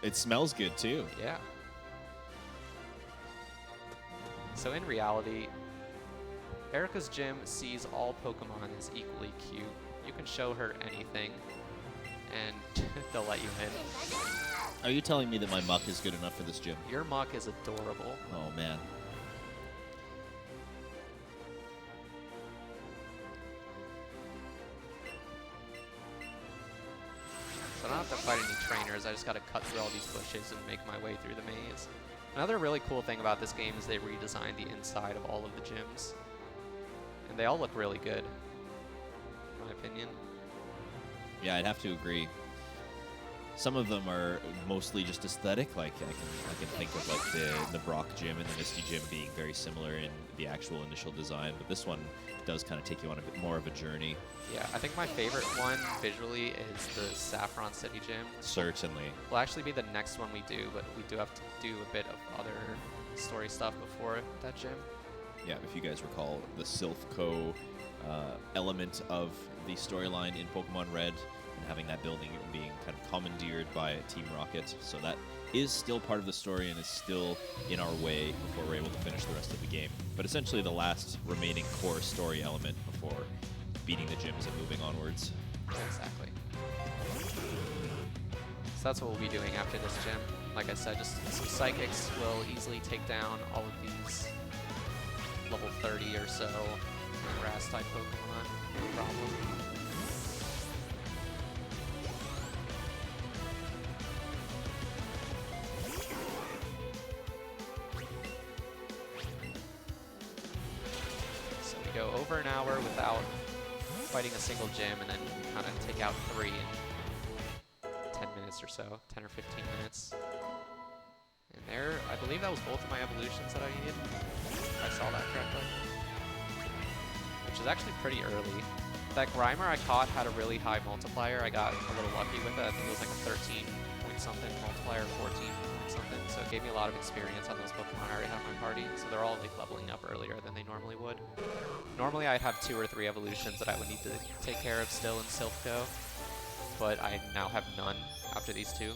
It smells good, too. Yeah. So in reality, Erica's gym sees all Pokemon as equally cute. You can show her anything, and they'll let you in. Are you telling me that my muck is good enough for this gym? Your muck is adorable. Oh, man. So I don't have to fight any trainers, I just gotta cut through all these bushes and make my way through the maze. Another really cool thing about this game is they redesigned the inside of all of the gyms. And they all look really good, in my opinion. Yeah, I'd have to agree. Some of them are mostly just aesthetic, like I can think of like the Brock gym and the Misty gym being very similar in the actual initial design, but this one does kind of take you on a bit more of a journey. Yeah, I think my favorite one visually is the Saffron City gym. Certainly. Will actually be the next one we do, but we do have to do a bit of other story stuff before that gym. Yeah, if you guys recall, the Sylph Co. Element of the storyline in Pokemon Red, and having that building being kind of commandeered by Team Rocket. So that is still part of the story and is still in our way before we're able to finish the rest of the game. But essentially the last remaining core story element before beating the gyms and moving onwards. Exactly. So that's what we'll be doing after this gym. Like I said, just some Psychics will easily take down all of these level 30 or so grass type Pokemon. No problem. So we go over an hour without fighting a single gym, and then kind of take out 3 in 10 minutes or so, 10 or 15 minutes. And there, I believe that was both of my evolutions that I needed, if I saw that correctly. Which is actually pretty early. That Grimer I caught had a really high multiplier. I got a little lucky with it. I think it was like a 13 point something multiplier, 14 point something. So it gave me a lot of experience on those Pokemon I already have in my party. So they're all like leveling up earlier than they normally would. Normally I'd have 2 or 3 evolutions that I would need to take care of still in Silph-Co, but I now have none after these 2.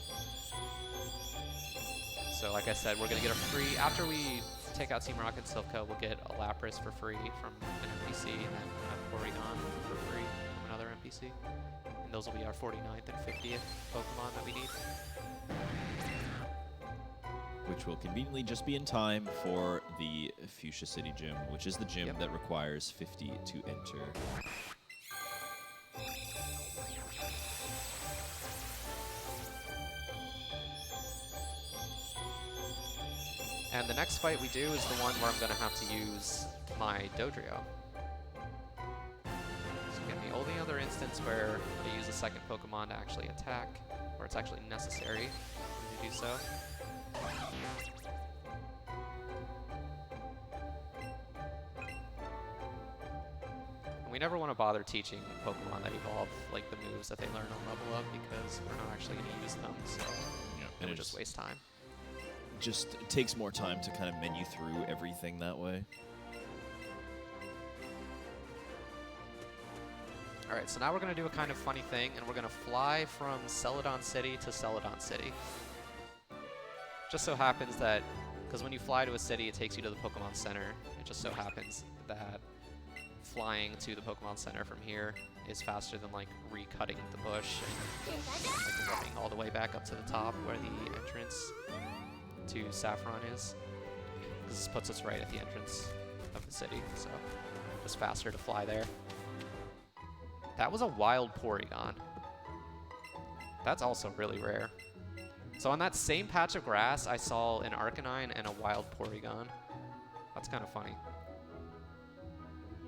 So like I said, we're gonna get a free, after we take out Team Rocket Silph-Co, we'll get a Lapras for free from an NPC, and then a Porygon for free from another NPC. And those will be our 49th and 50th Pokemon that we need. Which will conveniently just be in time for the Fuchsia City gym, which is the gym that requires 50 to enter. And the next fight we do is the one where I'm going to have to use my Dodrio. So again, the only other instance where I use a second Pokemon to actually attack, or it's actually necessary for me to do so. And we never want to bother teaching Pokemon that evolve like the moves that they learn on level up, because we're not actually going to use them, so it would just waste time. Just takes more time to kind of menu through everything that way. Alright, so now we're going to do a kind of funny thing, and we're going to fly from Celadon City to Celadon City. Just so happens that, because when you fly to a city, it takes you to the Pokemon Center. It just so happens that flying to the Pokemon Center from here is faster than like recutting the bush and like running all the way back up to the top where the entrance to Saffron is. Because this puts us right at the entrance of the city, so just faster to fly there. That was a wild Porygon. That's also really rare. So on that same patch of grass, I saw an Arcanine and a wild Porygon. That's kind of funny.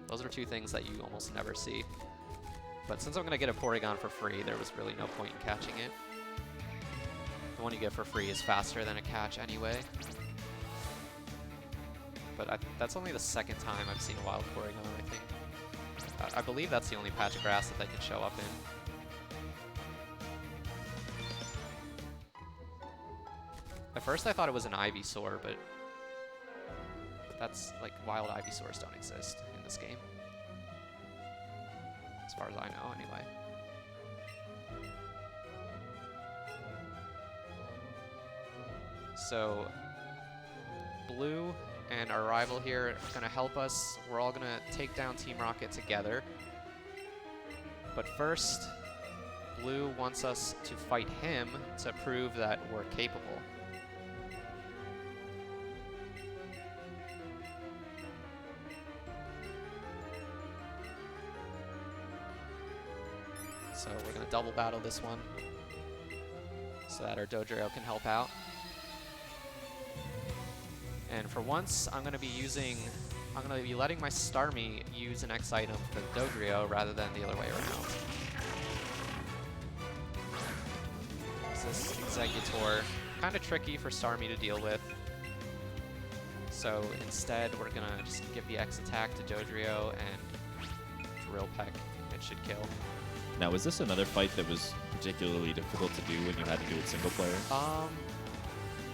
Those are two things that you almost never see. But since I'm going to get a Porygon for free, there was really no point in catching it. The one you get for free is faster than a catch anyway. But that's only the second time I've seen a wild Porygon, I think. I believe that's the only patch of grass that they can show up in. At first I thought it was an Ivysaur, but that's like wild Ivysaurs don't exist in this game. As far as I know, anyway. So, Blue and our rival here are going to help us. We're all going to take down Team Rocket together. But first, Blue wants us to fight him to prove that we're capable. So we're going to double battle this one so that our Dodrio can help out. And for once, I'm going to be letting my Starmie use an X item for Dodrio rather than the other way around. This Exeggutor, kind of tricky for Starmie to deal with. So instead, we're going to just give the X attack to Dodrio and Drill Peck. It should kill. Now, was this another fight that was particularly difficult to do when you had to do it single player?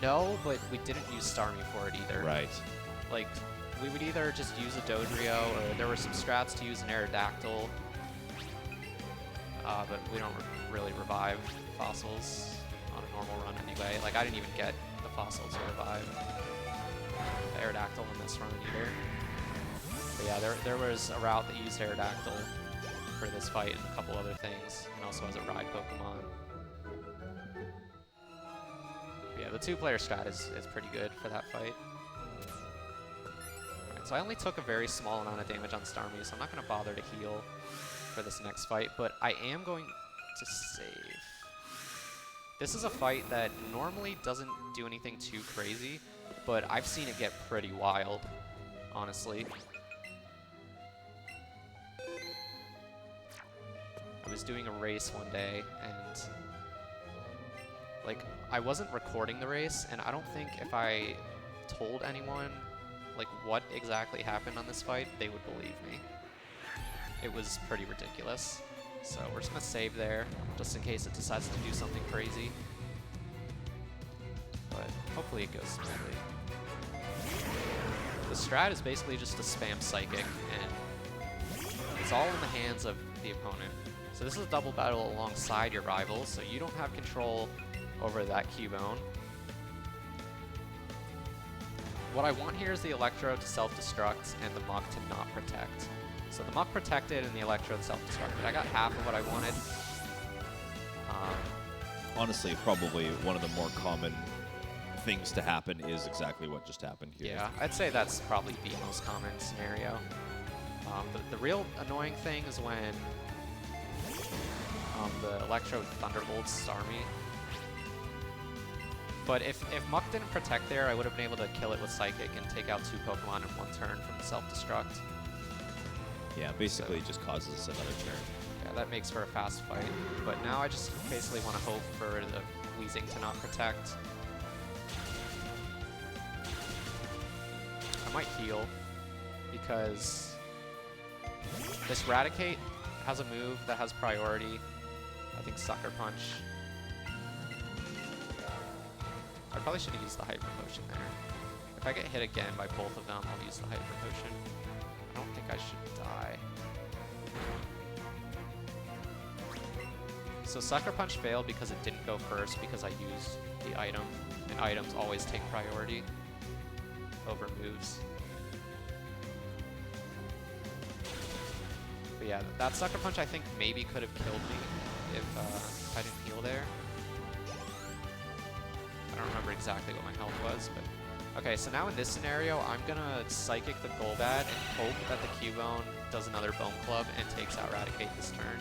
No, but we didn't use Starmie for it either. Right. Like, we would either just use a Dodrio, or there were some strats to use an Aerodactyl. But we don't really revive fossils on a normal run anyway. Like, I didn't even get the fossil to revive the Aerodactyl in this run either. But yeah, there was a route that used Aerodactyl for this fight and a couple other things, and also as a ride Pokemon. But yeah, the two-player strat is pretty good for that fight. Alright, so I only took a very small amount of damage on Starmie, so I'm not going to bother to heal for this next fight, but I am going to save. This is a fight that normally doesn't do anything too crazy, but I've seen it get pretty wild, honestly. I was doing a race one day, and like, I wasn't recording the race, and I don't think if I told anyone like what exactly happened on this fight, they would believe me. It was pretty ridiculous. So we're just gonna save there, just in case it decides to do something crazy. But hopefully it goes smoothly. The strat is basically just to spam Psychic, and it's all in the hands of the opponent. So this is a double battle alongside your rivals, so you don't have control over that Cubone. What I want here is the Electro to self-destruct and the Muk to not protect. So the Muk protected and the Electro self-destructed. I got half of what I wanted. Honestly, probably one of the more common things to happen is exactly what just happened here. Yeah, I'd say that's probably the most common scenario. The real annoying thing is when the Electro Thunderbolts Starmie. But if Muk didn't protect there, I would have been able to kill it with Psychic and take out 2 Pokemon in 1 turn from the self-destruct. Yeah, basically it just causes us another turn. Yeah, that makes for a fast fight. But now I just basically want to hope for the Weezing to not protect. I might heal, because this Raticate has a move that has priority. I think Sucker Punch. I probably should have used the Hyper Potion there. If I get hit again by both of them, I'll use the Hyper Potion. I don't think I should die. So Sucker Punch failed because it didn't go first because I used the item, and items always take priority over moves. But yeah, that Sucker Punch I think maybe could have killed me if I didn't heal there. I don't remember exactly what my health was, but... Okay, so now in this scenario, I'm gonna Psychic the Golbat and hope that the Cubone does another Bone Club and takes out Raticate this turn.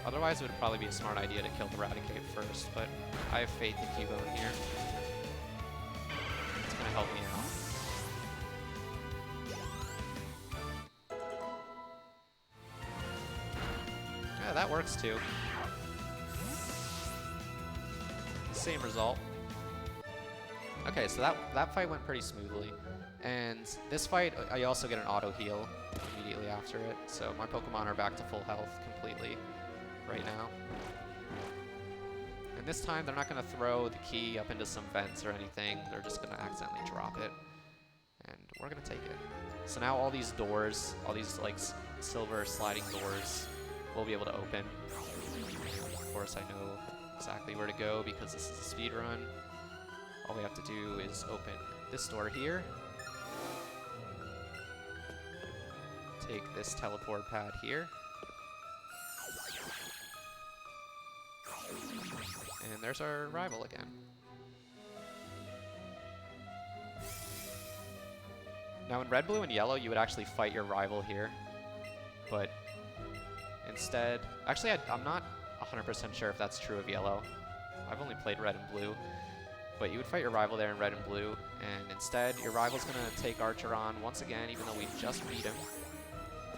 Otherwise, it would probably be a smart idea to kill the Raticate first, but I have faith in Cubone here. It's going to help me out. Yeah, that works too. Same result. Okay, so that fight went pretty smoothly. And this fight, I also get an auto heal immediately after it. So my Pokemon are back to full health completely right now. And this time, they're not going to throw the key up into some vents or anything. They're just going to accidentally drop it. And we're going to take it. So now all these doors, all these like silver sliding doors, we'll be able to open. Of course, I know exactly where to go because this is a speed run. All we have to do is open this door here. Take this teleport pad here. And there's our rival again. Now in red, blue, and yellow, you would actually fight your rival here. But instead, actually I'm not 100% sure if that's true of yellow. I've only played red and blue. But you would fight your rival there in red and blue, and instead your rival's going to take Archer on once again, even though we just beat him.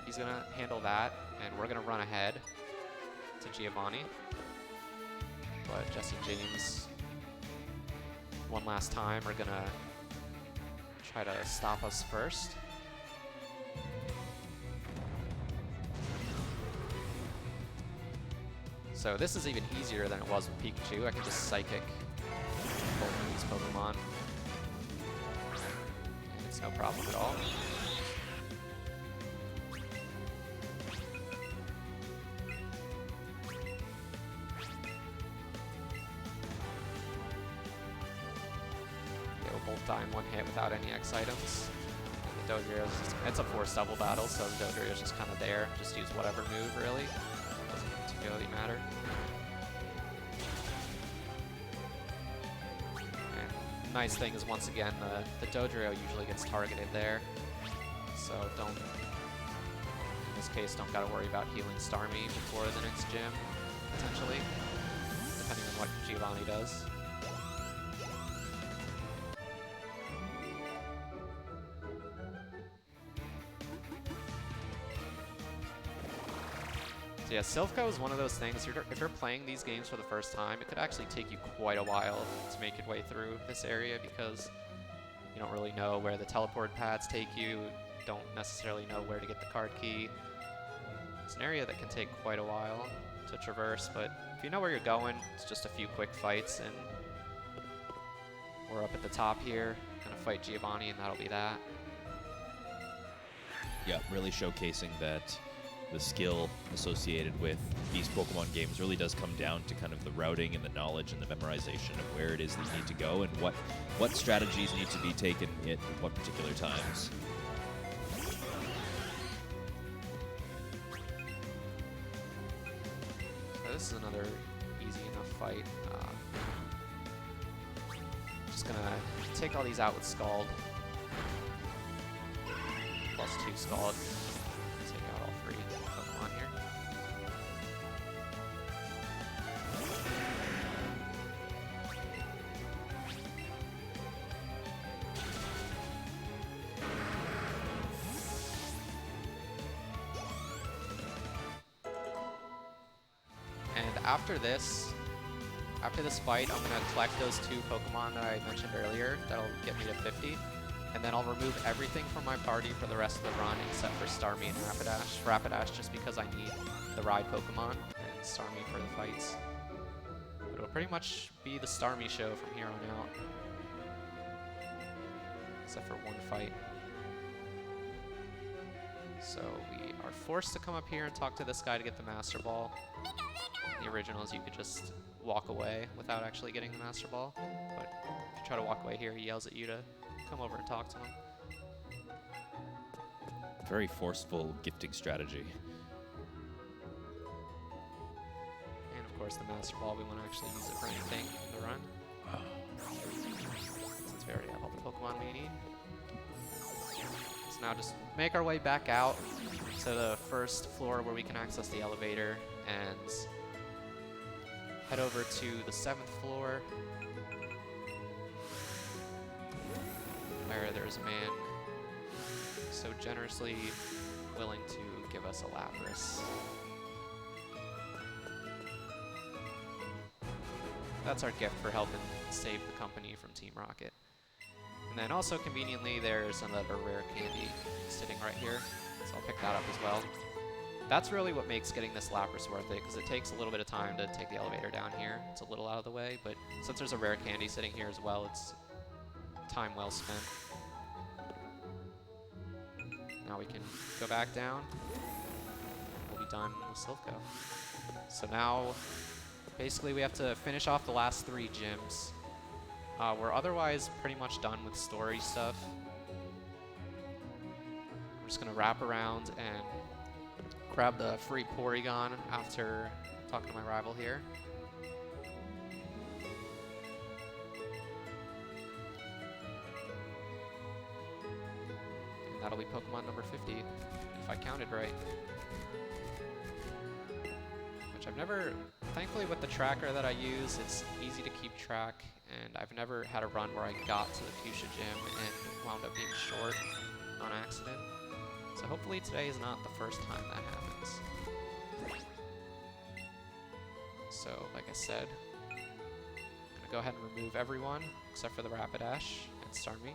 He's going to handle that, and we're going to run ahead to Giovanni. But Jesse and James, one last time, are going to try to stop us first. So this is even easier than it was with Pikachu. I can just Psychic both of these Pokemon. And it's no problem at all. They will both die in one hit without any X items. And the Dodrio's just, it's a forced double battle, so the Dodrio's just kind of there. Just use whatever move, really. Doesn't particularly matter. Nice thing is, once again, the Dodrio usually gets targeted there. So don't, in this case, don't gotta worry about healing Starmie before the next gym, potentially, depending on what Giovanni does. So yeah, Silph is one of those things, if you're playing these games for the first time, it could actually take you quite a while to make your way through this area because you don't really know where the teleport pads take you, don't necessarily know where to get the card key. It's an area that can take quite a while to traverse, but if you know where you're going, it's just a few quick fights, and we're up at the top here, gonna fight Giovanni, and that'll be that. Yeah, really showcasing that the skill associated with these Pokemon games really does come down to kind of the routing and the knowledge and the memorization of where it is that you need to go and what strategies need to be taken at what particular times. So this is another easy enough fight. Just gonna take all these out with Scald. +2 Scald. Take out all 3 Pokemon here. And after this fight, I'm going to collect those 2 Pokemon that I mentioned earlier. That'll get me to 50. And then I'll remove everything from my party for the rest of the run except for Starmie and Rapidash. Rapidash just because I need the ride Pokemon, and Starmie for the fights. But it'll pretty much be the Starmie show from here on out. Except for one fight. So we are forced to come up here and talk to this guy to get the Master Ball. In the originals, you could just walk away without actually getting the Master Ball. But if you try to walk away here, he yells at you to come over and talk to him. Very forceful gifting strategy. And of course the Master Ball, we want to actually use it for anything in the run. Since we already have all the Pokemon we need. So now just make our way back out to the first floor where we can access the elevator and head over to the 7th floor, where there's a man so generously willing to give us a Lapras. That's our gift for helping save the company from Team Rocket. And then also conveniently, there's another rare candy sitting right here, so I'll pick that up as well. That's really what makes getting this Lapras worth it, because it takes a little bit of time to take the elevator down here. It's a little out of the way, but since there's a rare candy sitting here as well, it's time well spent. Now we can go back down. We'll be done with Silph. So now, basically we have to finish off the last 3 gyms. We're otherwise pretty much done with story stuff. I'm just gonna wrap around and grab the free Porygon after talking to my rival here. And that'll be Pokemon number 50, if I counted right. Which I've never, thankfully with the tracker that I use, it's easy to keep track, and I've never had a run where I got to the Fuchsia Gym and wound up being short on accident. So hopefully today is not the first time that happens. So, like I said, I'm gonna go ahead and remove everyone except for the Rapidash and Starmie,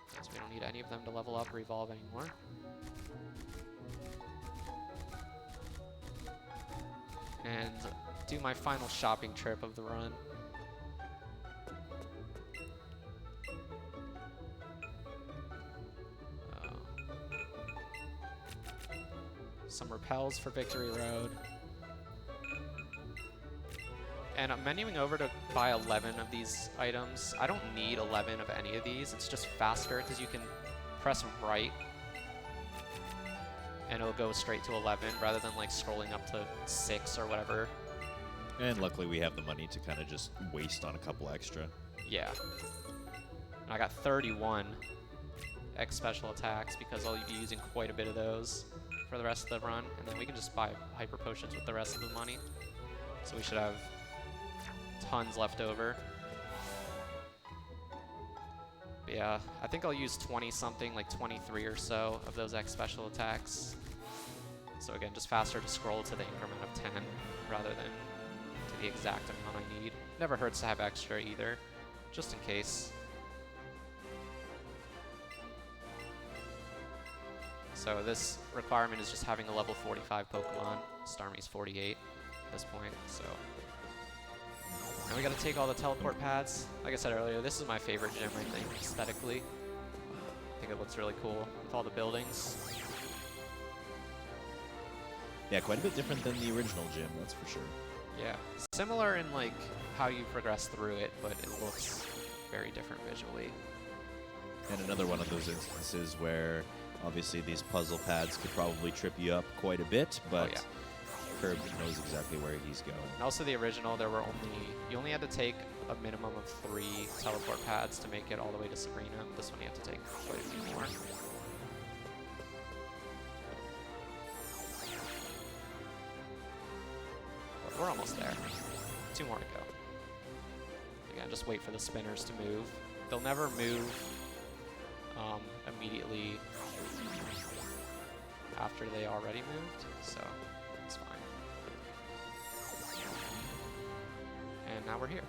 because we don't need any of them to level up or evolve anymore. And do my final shopping trip of the run. Some repels for Victory Road. And I'm menuing over to buy 11 of these items. I don't need 11 of any of these. It's just faster because you can press right and it'll go straight to 11 rather than like scrolling up to 6 or whatever. And luckily we have the money to kind of just waste on a couple extra. Yeah. And I got 31 X special attacks because I'll be using quite a bit of those for the rest of the run, and then we can just buy hyper potions with the rest of the money. So we should have tons left over. But yeah, I think I'll use 20 something, like 23 or so of those X special attacks. So again, just faster to scroll to the increment of 10 rather than to the exact amount I need. Never hurts to have extra either, just in case. So this requirement is just having a level 45 Pokemon. Starmie's 48 at this point, so. Now we gotta take all the teleport pads. Like I said earlier, this is my favorite gym, I think, aesthetically. I think it looks really cool with all the buildings. Yeah, quite a bit different than the original gym, that's for sure. Yeah, similar in like how you progress through it, but it looks very different visually. And another one of those instances where obviously these puzzle pads could probably trip you up quite a bit, but Curb knows exactly where he's going. And also the original, you only had to take a minimum of 3 teleport pads to make it all the way to Sabrina. This one you have to take quite a few more. But we're almost there. 2 more to go. Again, just wait for the spinners to move. They'll never move immediately after they already moved, so it's fine. And now we're here.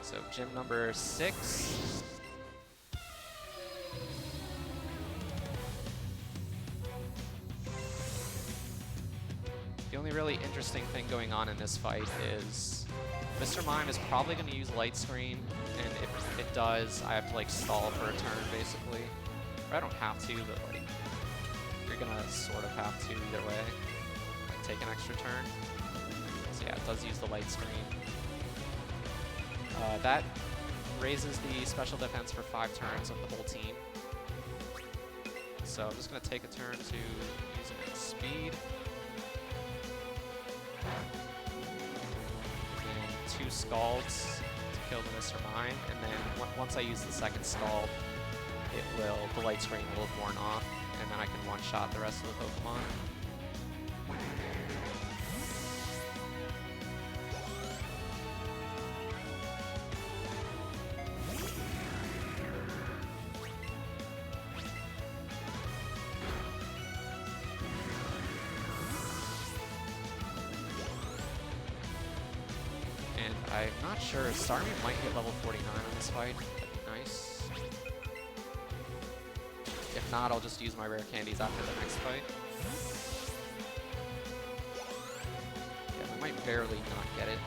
So gym number 6. The only really interesting thing going on in this fight is Mr. Mime is probably going to use Light Screen, and if it does, I have to like stall for a turn basically. Or I don't have to, but like you're going to sort of have to either way. Like take an extra turn. So yeah, it does use the Light Screen. That raises the special defense for 5 turns of the whole team. So I'm just going to take a turn to use it in speed. And 2 Scalds to kill the Mr. Mime, and then once I use the second stall, the light screen will have worn off, and then I can one-shot the rest of the Pokemon. And I'm not sure, Starmie might hit level 49 on this fight. That'd be nice. If not, I'll just use my rare candies after the next fight. Yeah, we might barely not get it.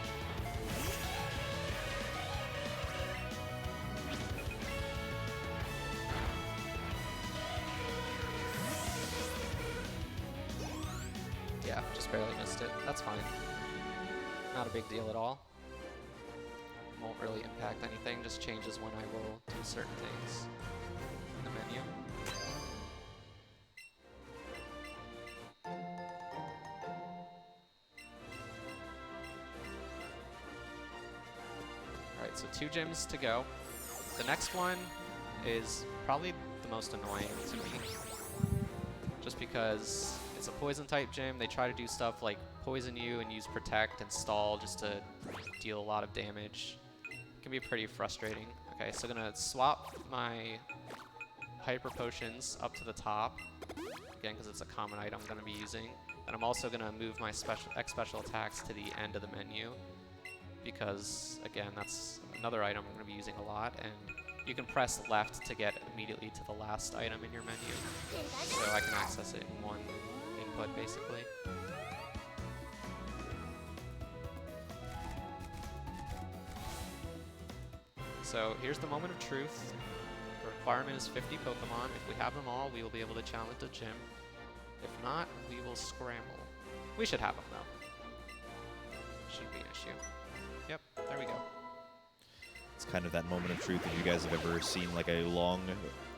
Yeah, just barely missed it. That's fine. Not a big deal at all. Won't really impact anything, just changes when I will do certain things in the menu. Alright, so 2 gyms to go. The next one is probably the most annoying to me. Just because it's a poison type gym, they try to do stuff like poison you and use protect and stall just to deal a lot of damage. It can be pretty frustrating. Okay, so gonna swap my hyper potions up to the top, again because it's a common item I'm gonna be using. And I'm also gonna move my special attacks to the end of the menu, because again that's another item I'm gonna be using a lot, and you can press left to get immediately to the last item in your menu. So I can access it in one input basically. So here's the moment of truth. The requirement is 50 Pokemon. If we have them all, we will be able to challenge the gym. If not, we will scramble. We should have them though. Shouldn't be an issue. Yep, there we go. It's kind of that moment of truth. If you guys have ever seen like a long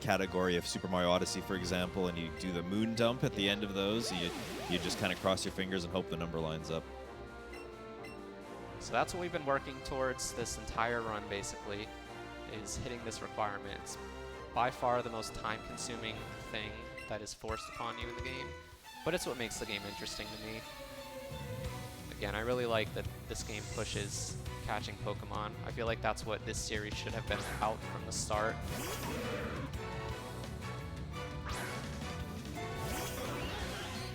category of Super Mario Odyssey, for example, and you do the moon dump at the end of those, you just kind of cross your fingers and hope the number lines up. So that's what we've been working towards this entire run, basically, is hitting this requirement. It's by far the most time-consuming thing that is forced upon you in the game, but it's what makes the game interesting to me. Again, I really like that this game pushes catching Pokemon. I feel like that's what this series should have been about from the start.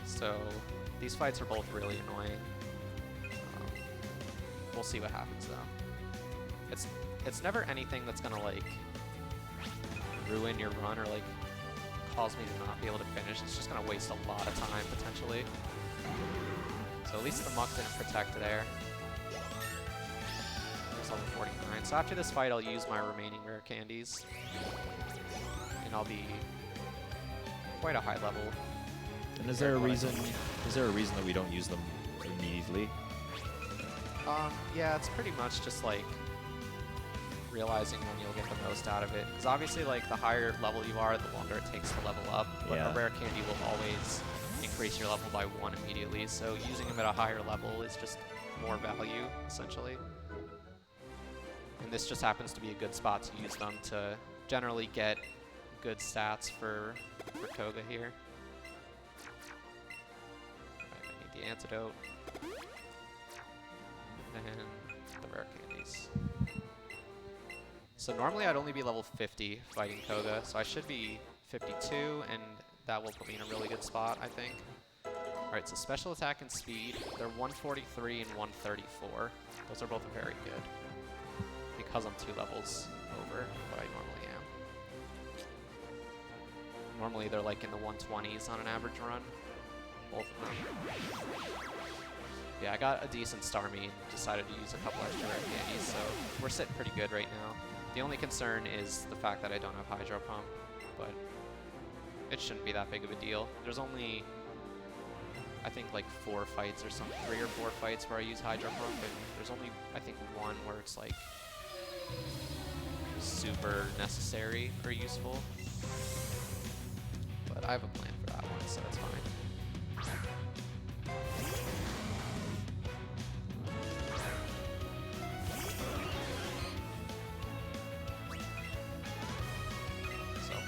So these fights are both really annoying. We'll see what happens though. It's never anything that's gonna like ruin your run or like cause me to not be able to finish. It's just gonna waste a lot of time potentially. So at least the Muck didn't protect there. There's level 49. So after this fight, I'll use my remaining rare candies, and I'll be quite a high level. And is there a reason? Is there a reason that we don't use them immediately? Yeah, it's pretty much just like realizing when you'll get the most out of it. Because obviously, like the higher level you are, the longer it takes to level up. But a rare candy will always increase your level by 1 immediately. So using them at a higher level is just more value, essentially. And this just happens to be a good spot to use them to generally get good stats for Koga here. Right, I need the antidote. And the rare candies. So normally I'd only be level 50 fighting Koga, so I should be 52, and that will put me in a really good spot, I think. Alright, so special attack and speed, they're 143 and 134. Those are both very good, because I'm 2 levels over what I normally am. Normally they're like in the 120s on an average run, both of them. Yeah, I got a decent Starmie and decided to use a couple extra rare candies, so we're sitting pretty good right now. The only concern is the fact that I don't have Hydro Pump, but it shouldn't be that big of a deal. There's only, I think, like 4 fights or something, 3 or 4 fights where I use Hydro Pump, and there's only, I think, 1 where it's like super necessary or useful. But I have a plan for that one, so it's fine.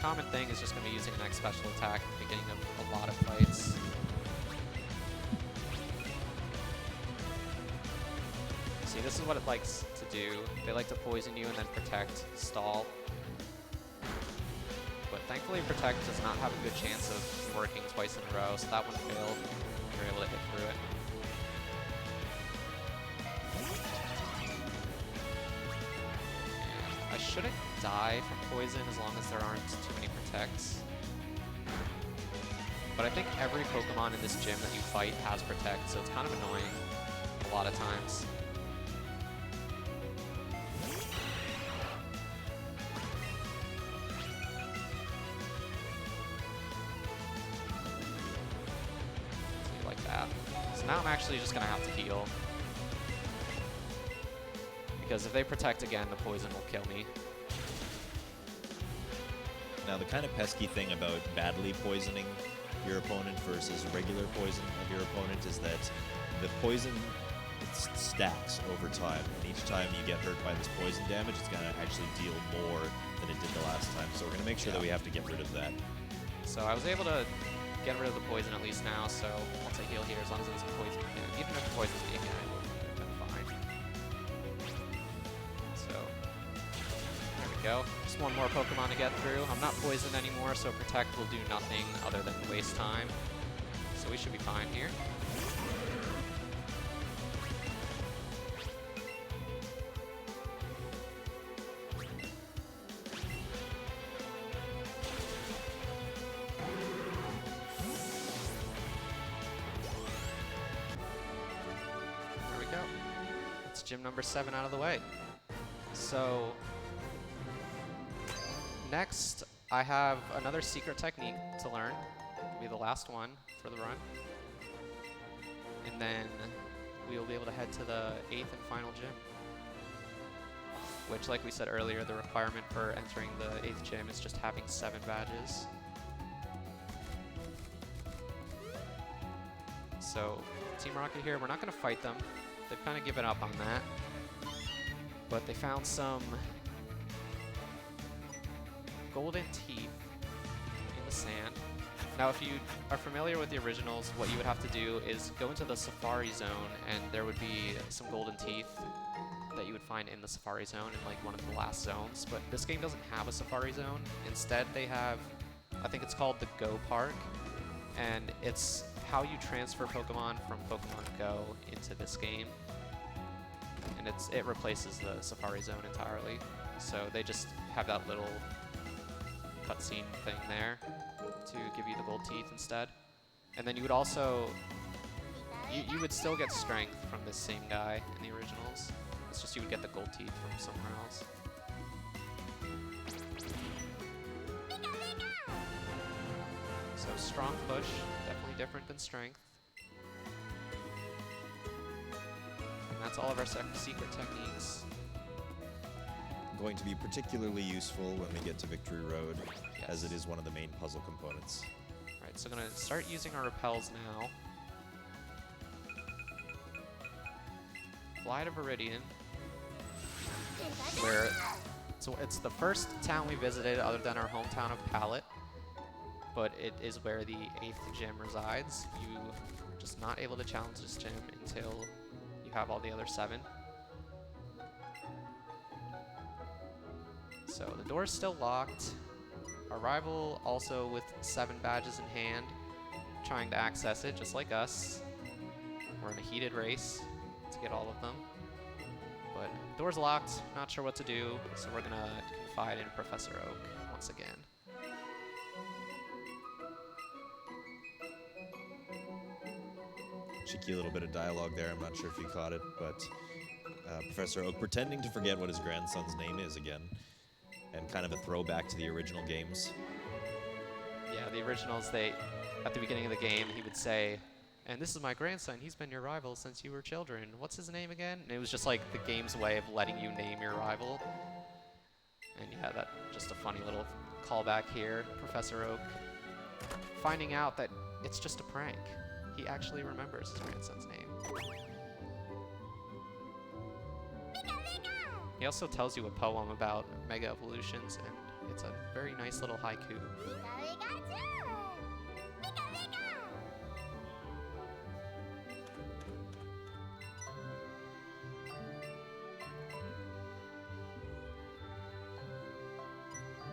common thing is just going to be using an X special attack at the beginning of a lot of fights. See, this is what it likes to do. They like to poison you and then protect, stall. But thankfully Protect does not have a good chance of working twice in a row, so that one failed. We were able to hit through it. And I shouldn't die from poison as long as there aren't too many Protects. But I think every Pokemon in this gym that you fight has Protect, so it's kind of annoying a lot of times. Now I'm actually just going to have to heal. Because if they Protect again, the poison will kill me. Now, the kind of pesky thing about badly poisoning your opponent versus regular poison of your opponent is that the poison stacks over time. And each time you get hurt by this poison damage, it's going to actually deal more than it did the last time. So we're going to make sure that we have to get rid of that. So I was able to get rid of the poison at least now, so I'll take heal here as long as it's poison again. Even if the poison's me again, it would have been fine. So, there we go. Just one more Pokemon to get through. I'm not poisoned anymore, so Protect will do nothing other than waste time. So we should be fine here. Gym number 7 out of the way. So next I have another secret technique to learn. It'll be the last one for the run. And then we will be able to head to the 8th and final gym. Which, like we said earlier, the requirement for entering the 8th gym is just having 7 badges. So Team Rocket here, we're not going to fight them. They've kind of given up on that, but they found some golden teeth in the sand. Now, if you are familiar with the originals, what you would have to do is go into the Safari Zone, and there would be some golden teeth that you would find in the Safari Zone in like one of the last zones. But this game doesn't have a Safari Zone. Instead, they have, I think it's called the Go Park, and it's how you transfer Pokemon from Pokemon Go into this game. And it replaces the Safari Zone entirely. So they just have that little cutscene thing there to give you the gold teeth instead. And then you would also, you would still get strength from this same guy in the originals. It's just you would get the gold teeth from somewhere else. So strong push, definitely different than strength. And that's all of our secret techniques. Going to be particularly useful when we get to Victory Road, Yes. as it is one of the main puzzle components. Alright, so I'm going to start using our repels now. Fly to Viridian, where so it's the first town we visited other than our hometown of Pallet, but it is where the 8th gym resides. You are just not able to challenge this gym until you have all the other 7. So the door is still locked. Our rival also with 7 badges in hand, trying to access it just like us. We're in a heated race to get all of them. But door's locked, not sure what to do, so we're gonna confide in Professor Oak once again. Cheeky little bit of dialogue there, I'm not sure if you caught it, but Professor Oak pretending to forget what his grandson's name is again, and kind of a throwback to the original games. Yeah, the originals, at the beginning of the game, he would say, "And this is my grandson, he's been your rival since you were children. What's his name again?" And it was just like the game's way of letting you name your rival. And yeah, that just a funny little callback here. Professor Oak finding out that it's just a prank. He actually remembers his grandson's name. He also tells you a poem about Mega Evolutions and It's a very nice little haiku.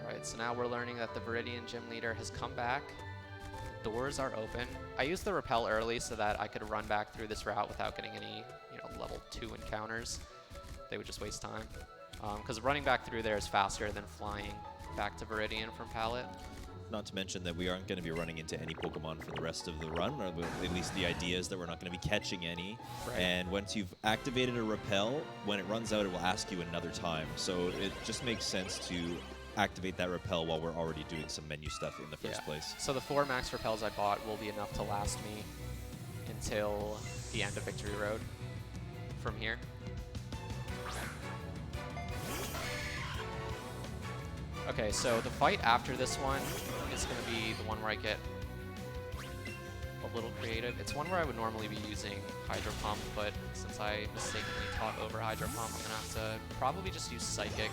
Alright, so now we're learning that the Viridian Gym Leader has come back. The doors are open. I used the repel early so that I could run back through this route without getting any, level 2 encounters. They would just waste time. Because running back through there is faster than flying back to Viridian from Palette. Not to mention that we aren't going to be running into any Pokemon for the rest of the run, or at least the idea is that we're not going to be catching any. Right. And once you've activated a repel, when it runs out, it will ask you another time. So it just makes sense to activate that repel while we're already doing some menu stuff in the first place. So the 4 max repels I bought will be enough to last me until the end of Victory Road from here. Okay, so the fight after this one is going to be the one where I get a little creative. It's one where I would normally be using Hydro Pump, but since I mistakenly taught over Hydro Pump, I'm going to have to probably just use Psychic.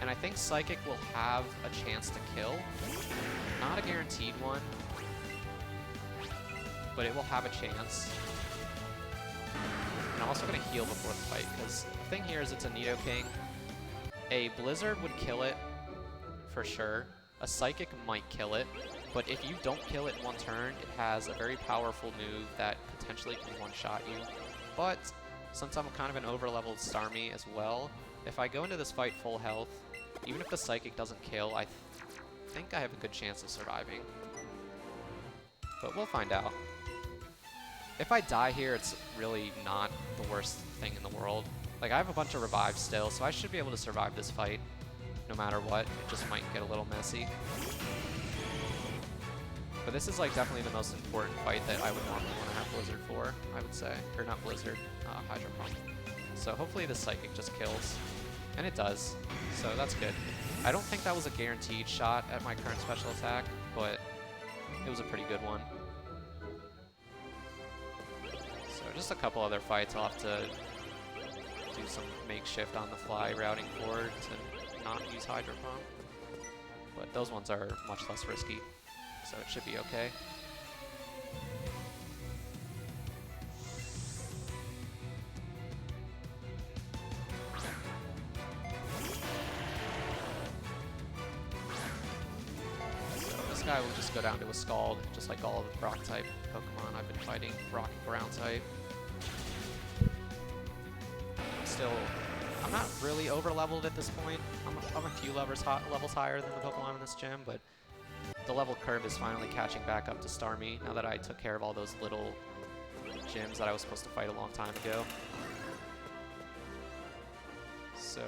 And I think Psychic will have a chance to kill. Not a guaranteed one, but it will have a chance. And I'm also going to heal before the fight, because the thing here is it's a Nidoking. A Blizzard would kill it, for sure. A Psychic might kill it, but if you don't kill it in one turn, it has a very powerful move that potentially can one-shot you. But since I'm kind of an over-leveled Starmie as well, if I go into this fight full health, even if the Psychic doesn't kill, I think I have a good chance of surviving. But we'll find out. If I die here, it's really not the worst thing in the world. Like, I have a bunch of revives still, so I should be able to survive this fight no matter what. It just might get a little messy. But this is like definitely the most important fight that I would normally want to have Blizzard for, I would say. Or not Blizzard, Hydro Pump. So hopefully the Psychic just kills. And it does, so that's good. I don't think that was a guaranteed shot at my current special attack, but it was a pretty good one. So just a couple other fights I'll have to do some makeshift on the fly routing for to not use Hydro Pump. But those ones are much less risky, so it should be okay. Guy will just go down to a Scald, just like all of the Rock type Pokemon I've been fighting, Rock and Ground type. I'm not really over leveled at this point. I'm a few levels higher than the Pokemon in this gym, but the level curve is finally catching back up to Starmie now that I took care of all those little gyms that I was supposed to fight a long time ago. So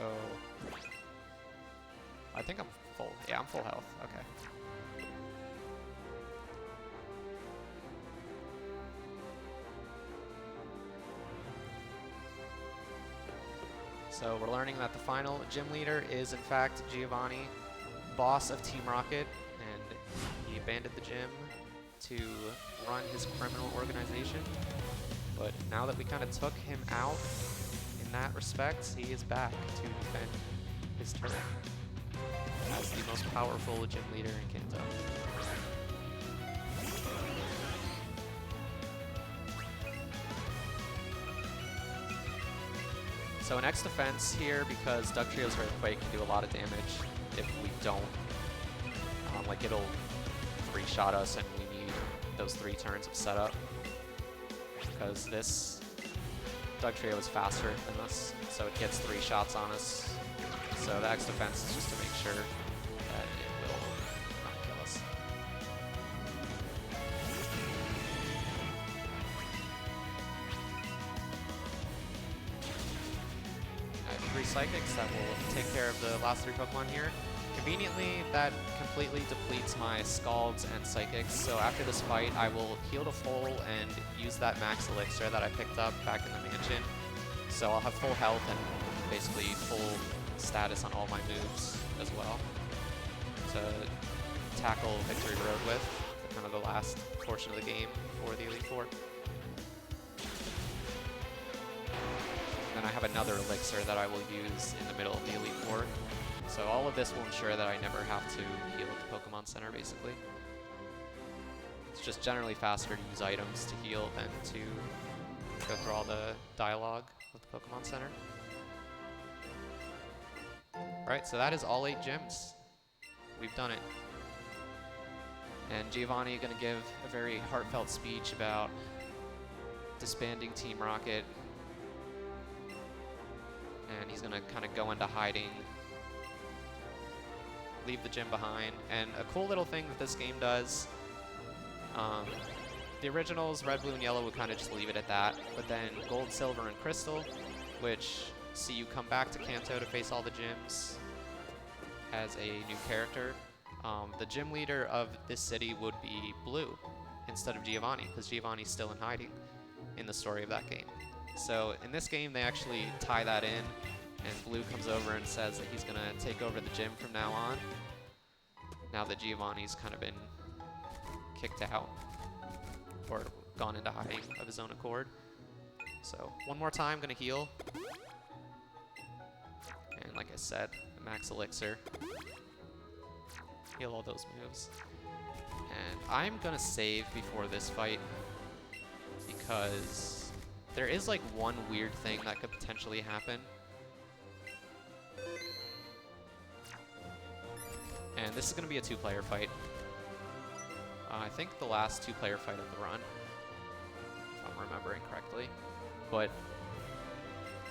I think I'm full. Yeah, I'm full health. Okay. So we're learning that the final gym leader is in fact Giovanni, boss of Team Rocket, and he abandoned the gym to run his criminal organization. But now that we kind of took him out in that respect, he is back to defend his turn as the most powerful gym leader in Kanto. So an X defense here, because Dugtrio's Earthquake can do a lot of damage if we don't. Like, it'll 3-shot us and we need those 3 turns of setup. Because this Dugtrio is faster than us, so it gets 3 shots on us. So the X defense is just to make sure that it will not kill us. I have 3 Psychics that will take care of the last 3 Pokemon here. Conveniently, that completely depletes my Scalds and Psychics, so after this fight, I will heal to full and use that Max Elixir that I picked up back in the mansion. So I'll have full health and basically full status on all my moves as well to tackle Victory Road with, for kind of the last portion of the game for the Elite Four. Then I have another Elixir that I will use in the middle of the Elite Four. So all of this will ensure that I never have to heal at the Pokemon Center, basically. It's just generally faster to use items to heal than to go through all the dialogue with the Pokemon Center. Alright, so that is all 8 gyms. We've done it. And Giovanni gonna give a very heartfelt speech about disbanding Team Rocket. And he's gonna kind of go into hiding, leave the gym behind. And a cool little thing that this game does, the originals, Red, Blue, and Yellow, would kind of just leave it at that. But then Gold, Silver, and Crystal, which see you come back to Kanto to face all the gyms as a new character. The gym leader of this city would be Blue instead of Giovanni, because Giovanni's still in hiding in the story of that game. So in this game, they actually tie that in, and Blue comes over and says that he's going to take over the gym from now on, now that Giovanni's kind of been kicked out or gone into hiding of his own accord. So one more time, going to heal. And like I said, a max elixir. Heal all those moves. And I'm going to save before this fight because there is like one weird thing that could potentially happen. And this is going to be a 2-player fight. I think the last 2-player fight of the run, if I'm remembering correctly. But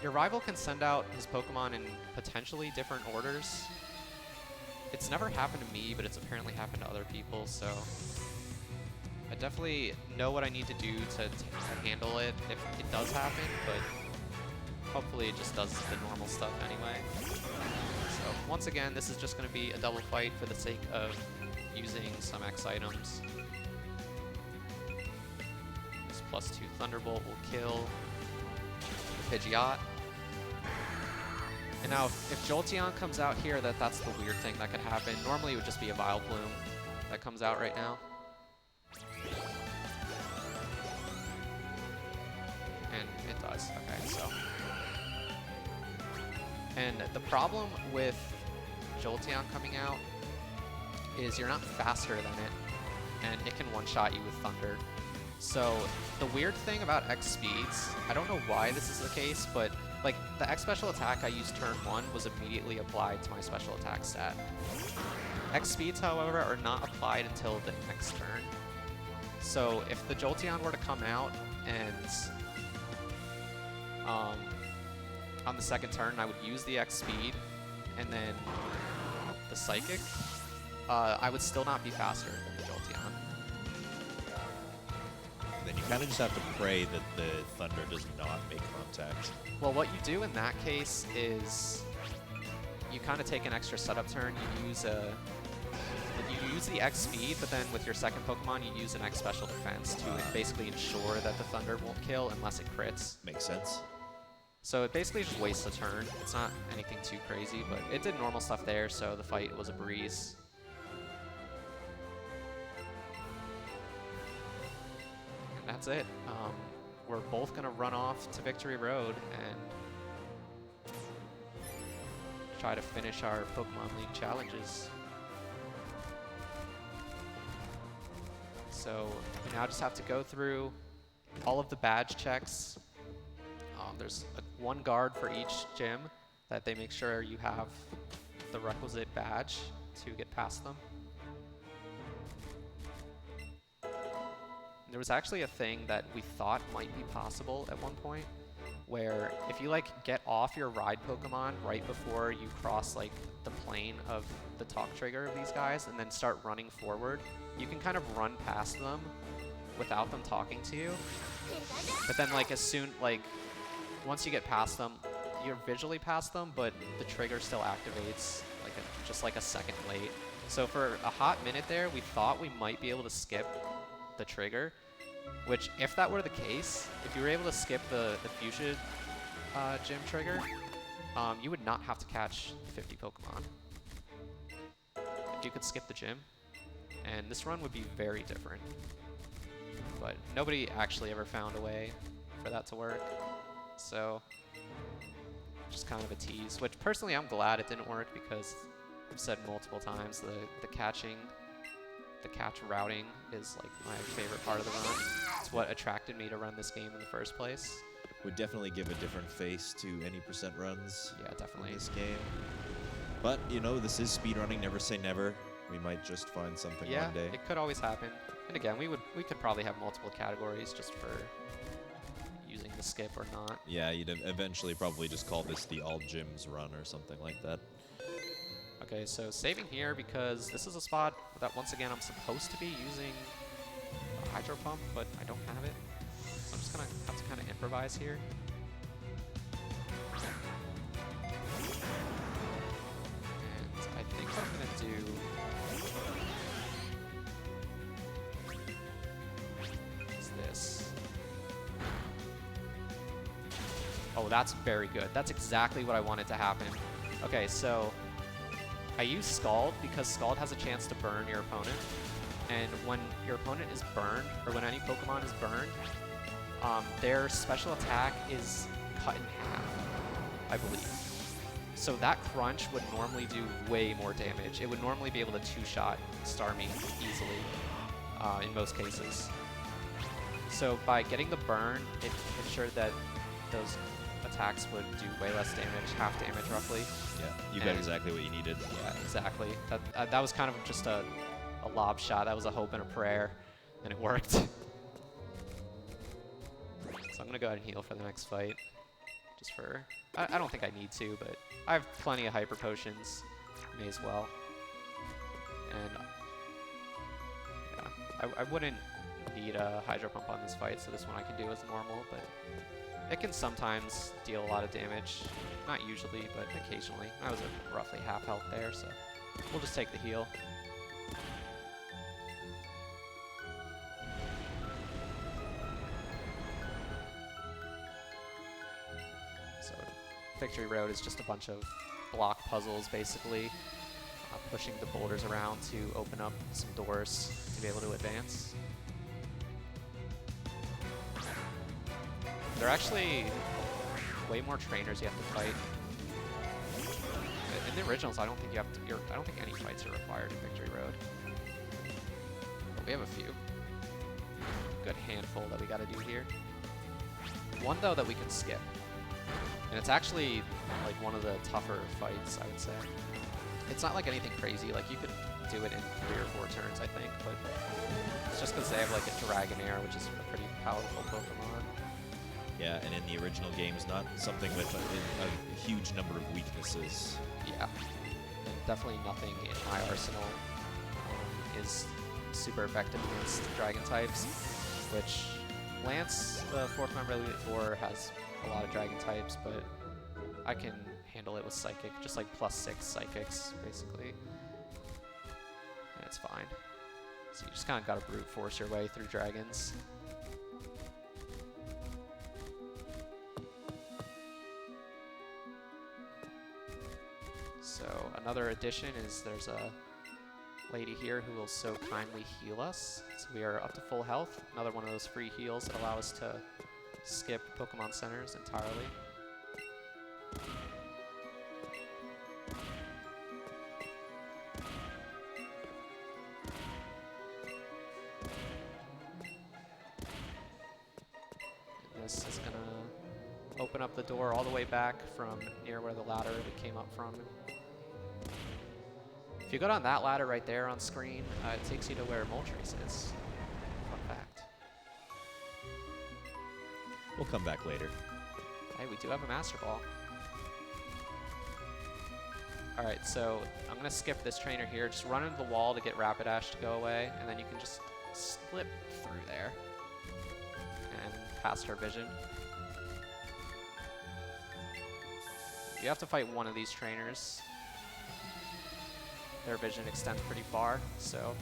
your rival can send out his Pokemon in potentially different orders. It's never happened to me, but it's apparently happened to other people, so I definitely know what I need to do to handle it if it does happen, but hopefully it just does the normal stuff anyway. So once again, this is just going to be a double fight for the sake of using some X items. This +2 Thunderbolt will kill the Pidgeot. And now, if Jolteon comes out here, that's the weird thing that could happen. Normally, it would just be a Vileplume that comes out right now. And it does. Okay, so. And the problem with Jolteon coming out is you're not faster than it, and it can one-shot you with Thunder. So the weird thing about X speeds, I don't know why this is the case, but like the X special attack I used turn 1 was immediately applied to my special attack stat. X speeds, however, are not applied until the next turn. So if the Jolteon were to come out and on the second turn I would use the X speed and then the Psychic, I would still not be faster than the Jolteon. Then you kind of just have to pray that the Thunder does not make contact. Well, what you do in that case is you kind of take an extra setup turn. You use the X speed, but then with your second Pokemon, you use an X special defense to basically ensure that the Thunder won't kill unless it crits. Makes sense. So it basically just wastes a turn. It's not anything too crazy, but it did normal stuff there, so the fight was a breeze. And that's it. We're both going to run off to Victory Road and try to finish our Pokemon League challenges. So we now just have to go through all of the badge checks. There's one guard for each gym that they make sure you have the requisite badge to get past them. There was actually a thing that we thought might be possible at one point, where if you like get off your ride Pokemon right before you cross like the plane of the talk trigger of these guys and then start running forward, you can kind of run past them without them talking to you. But then like once you get past them, you're visually past them, but the trigger still activates just like a second late. So for a hot minute there, we thought we might be able to skip the trigger, which if that were the case, if you were able to skip the Fuchsia gym trigger, you would not have to catch 50 Pokemon. If you could skip the gym, and this run would be very different. But nobody actually ever found a way for that to work. So just kind of a tease, which personally I'm glad it didn't work because I've said multiple times, the catch routing is like my favorite part of the run. It's what attracted me to run this game in the first place. Would definitely give a different face to any percent runs. Yeah, definitely. In this game. But, you know, this is speedrunning, never say never. We might just find something one day. Yeah, it could always happen. And again, we could probably have multiple categories just for using the skip or not. Yeah, you'd eventually probably just call this the all gyms run or something like that. Okay, so saving here because this is a spot that once again I'm supposed to be using a hydro pump, but I don't have it. So I'm just gonna have to kind of improvise here. And I think what I'm gonna do is this. Oh, that's very good. That's exactly what I wanted to happen. Okay, so I use Scald because Scald has a chance to burn your opponent. And when your opponent is burned, or when any Pokemon is burned, their special attack is cut in half, I believe. So that crunch would normally do way more damage. It would normally be able to two-shot Starmie easily, in most cases. So by getting the burn, it ensured that those attacks would do way less damage, half damage roughly. Yeah, you got exactly what you needed. Yeah, exactly. That was kind of just a lob shot. That was a hope and a prayer, and it worked. So I'm gonna go ahead and heal for the next fight. Just for, I don't think I need to, but I have plenty of hyper potions. May as well. And yeah, I wouldn't need a hydro pump on this fight, so this one I can do as normal, but it can sometimes deal a lot of damage. Not usually, but occasionally. I was at roughly half health there, so we'll just take the heal. So Victory Road is just a bunch of block puzzles, basically. Pushing the boulders around to open up some doors to be able to advance. There are actually way more trainers you have to fight. In the originals, I don't think you have to. I don't think any fights are required in Victory Road. But we have a few. Good handful that we got to do here. One though that we can skip, and it's actually like one of the tougher fights, I would say. It's not like anything crazy. Like you could do it in 3 or 4 turns, I think, but it's just because they have like a Dragonair, which is a pretty powerful Pokemon. Yeah, and in the original games, not something with a huge number of weaknesses. Yeah, and definitely nothing in my arsenal is super effective against Dragon types, which Lance, the 4th member of Elite Four, has a lot of Dragon types, but I can handle it with Psychic, just like +6 Psychics, basically. And it's fine. So you just kind of got to brute force your way through Dragons. So another addition is there's a lady here who will so kindly heal us. So we are up to full health. Another one of those free heals that allow us to skip Pokemon Centers entirely. And this is gonna open up the door all the way back from near where the ladder we came up from. If you go down that ladder right there on screen, it takes you to where Moltres is. Fun fact. We'll come back later. Hey, we do have a Master Ball. Alright, so I'm going to skip this trainer here. Just run into the wall to get Rapidash to go away, and then you can just slip through there and past her vision. You have to fight one of these trainers. Their vision extends pretty far, so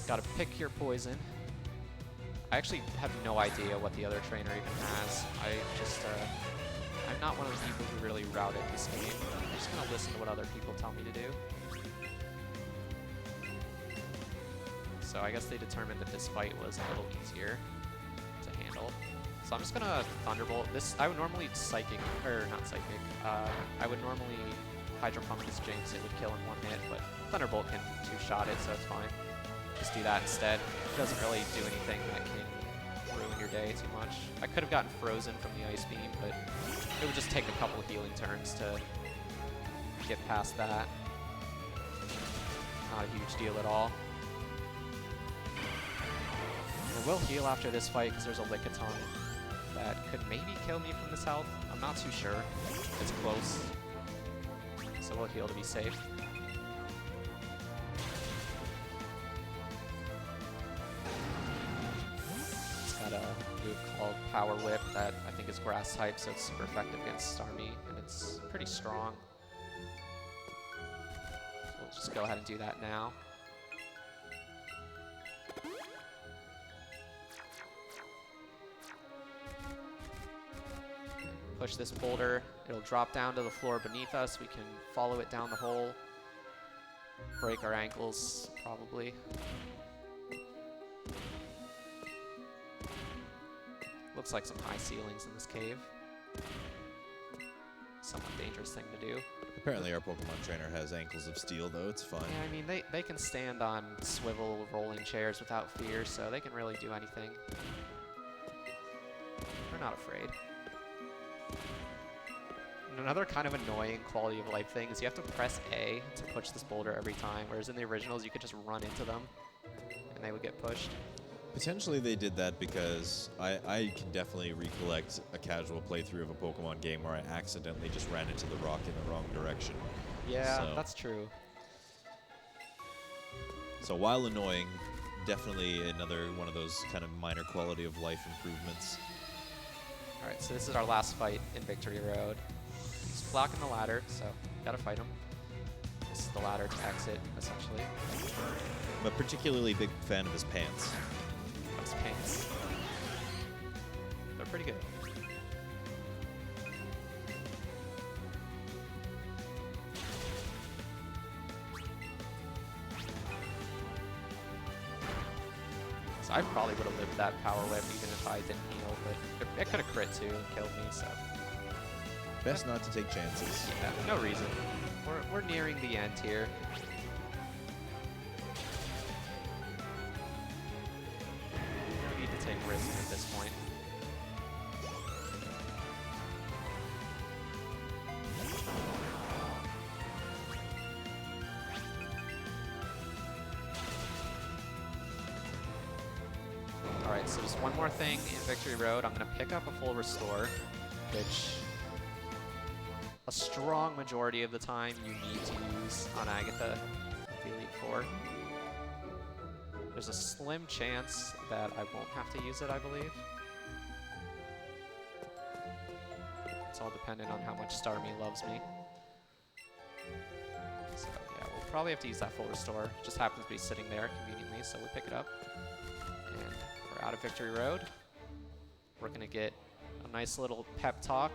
gotta pick your poison. I actually have no idea what the other trainer even has. I'm not one of the people who really routed this game. I'm just gonna listen to what other people tell me to do. So I guess they determined that this fight was a little easier to handle. So I'm just gonna Thunderbolt. This I would normally Psychic, or not Psychic. I would normally Hydro Pump is Jinx, it would kill in one hit, but Thunderbolt can two-shot it, so it's fine. Just do that instead. It doesn't really do anything that can ruin your day too much. I could have gotten frozen from the Ice Beam, but it would just take a couple of healing turns to get past that. Not a huge deal at all. I will heal after this fight because there's a Lickitung that could maybe kill me from this health. I'm not too sure. It's close. So we'll heal to be safe. It's got a move called Power Whip that I think is grass type, so it's super effective against Starmie, and it's pretty strong. So we'll just go ahead and do that now. Push this boulder, it'll drop down to the floor beneath us. We can follow it down the hole, break our ankles, probably. Looks like some high ceilings in this cave. Somewhat dangerous thing to do. Apparently our Pokemon trainer has ankles of steel, though. It's fine. Yeah, I mean, they can stand on swivel rolling chairs without fear, so they can really do anything. We're not afraid. And another kind of annoying quality of life thing is you have to press A to push this boulder every time, whereas in the originals you could just run into them and they would get pushed. Potentially they did that because I can definitely recollect a casual playthrough of a Pokemon game where I accidentally just ran into the rock in the wrong direction. Yeah, so that's true. So while annoying, definitely another one of those kind of minor quality of life improvements. Alright, so this is our last fight in Victory Road. He's blocking the ladder, so gotta fight him. This is the ladder to exit, essentially. I'm a particularly big fan of his pants. His pants. They're pretty good. So I probably would have lived that Power Whip even if I didn't heal, but it could have crit too and killed me, so. Best not to take chances. Yeah, no reason. We're nearing the end here. No need to take risks at this point. Alright, so just one more thing in Victory Road. I'm going to pick up a full restore, which a strong majority of the time you need to use on Agatha with the Elite Four. There's a slim chance that I won't have to use it, I believe. It's all dependent on how much Starmie loves me. So yeah, we'll probably have to use that full restore. It just happens to be sitting there conveniently, so we pick it up. And we're out of Victory Road. We're gonna get a nice little pep talk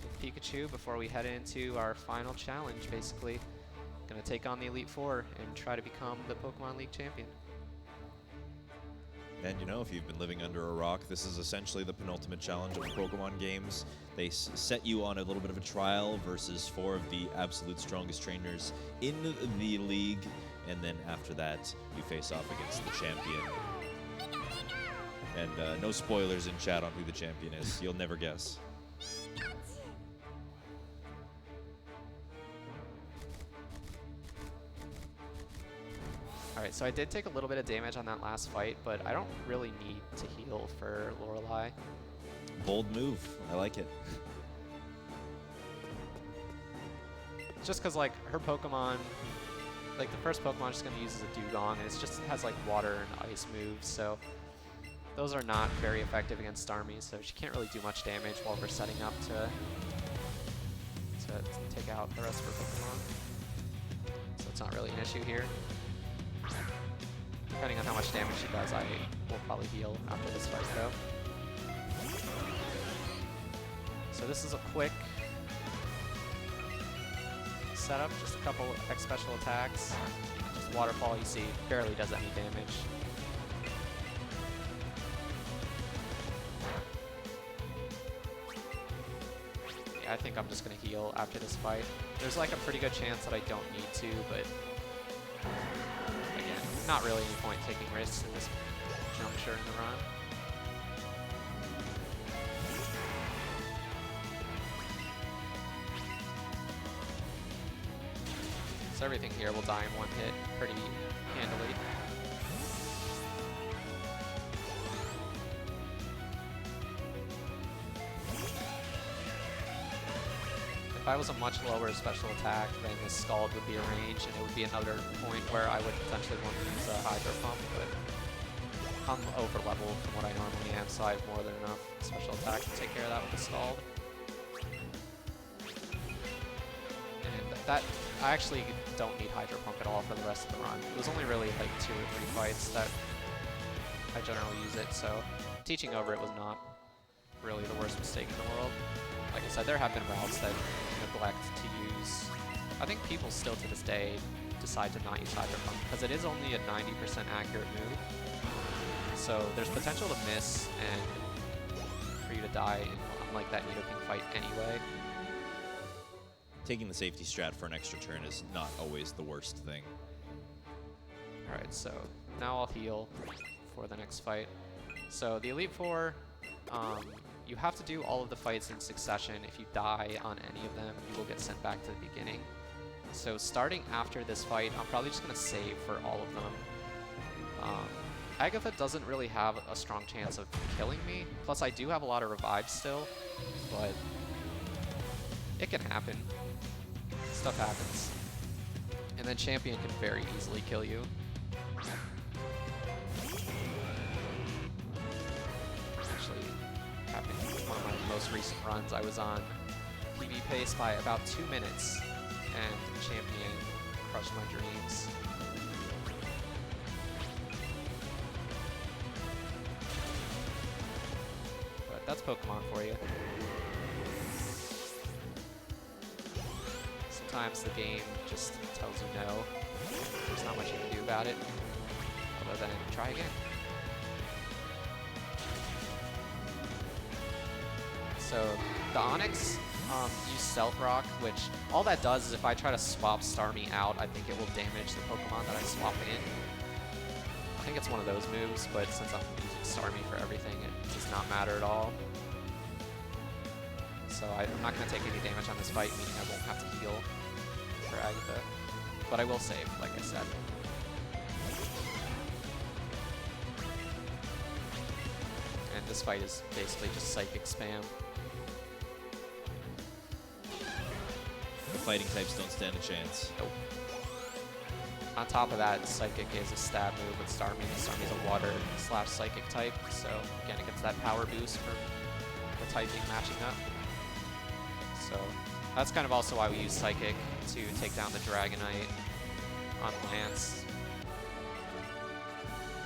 with Pikachu before we head into our final challenge, basically. Gonna take on the Elite Four and try to become the Pokemon League champion. And you know, if you've been living under a rock, this is essentially the penultimate challenge of the Pokemon games. They set you on a little bit of a trial versus 4 of the absolute strongest trainers in the league, and then after that, you face off against the champion. And no spoilers in chat on who the champion is. You'll never guess. Alright, so I did take a little bit of damage on that last fight, but I don't really need to heal for Lorelei. Bold move. I like it. Just because, like, her Pokemon, like, the first Pokemon just going to use is a Dugong, and it just has, like, water and ice moves, so those are not very effective against Starmie, so she can't really do much damage while we're setting up to take out the rest of her Pokemon. So it's not really an issue here. Depending on how much damage she does, I will probably heal after this fight, though. So this is a quick setup, just a couple X special attacks. Just Waterfall, you see, barely does any damage. Yeah, I think I'm just going to heal after this fight. There's like a pretty good chance that I don't need to, but again, not really any point taking risks in this juncture in the run. So everything here will die in one hit pretty handily. If I was a much lower special attack, then this Scald would be a range, and it would be another point where I would potentially want to use a Hydro Pump, but I'm over leveled from what I normally am, so I have more than enough special attack to take care of that with the Scald. And that, I actually don't need Hydro Pump at all for the rest of the run. It was only really like 2 or 3 fights that I generally use it, so teaching over it was not really the worst mistake in the world. Like I said, there have been routes that neglect to use. I think people still to this day decide to not use Hydro Pump because it is only a 90% accurate move. So there's potential to miss and for you to die in like that Nidoking fight anyway. Taking the safety strat for an extra turn is not always the worst thing. Alright, so now I'll heal for the next fight. So the Elite Four, you have to do all of the fights in succession. If you die on any of them, you will get sent back to the beginning. So starting after this fight, I'm probably just going to save for all of them. Agatha doesn't really have a strong chance of killing me. Plus, I do have a lot of revives still, but it can happen. Stuff happens. And then Champion can very easily kill you. Actually, happened in one of my most recent runs. I was on PB pace by about 2 minutes, and Champion crushed my dreams. But that's Pokemon for you. Sometimes the game just tells you no. There's not much you can do about it, other than try again. So the Onyx use Stealth Rock, which all that does is if I try to swap Starmie out, I think it will damage the Pokemon that I swap in. I think it's one of those moves, but since I'm using Starmie for everything, it does not matter at all. So I'm not going to take any damage on this fight, meaning I won't have to heal for Agatha. But I will save, like I said. And this fight is basically just Psychic spam. The fighting types don't stand a chance. Nope. On top of that, Psychic is a stab move with Starmie. Starmie is a water/psychic type, so again, it gets that power boost for the typing matching up. So that's kind of also why we use Psychic to take down the Dragonite on Lance.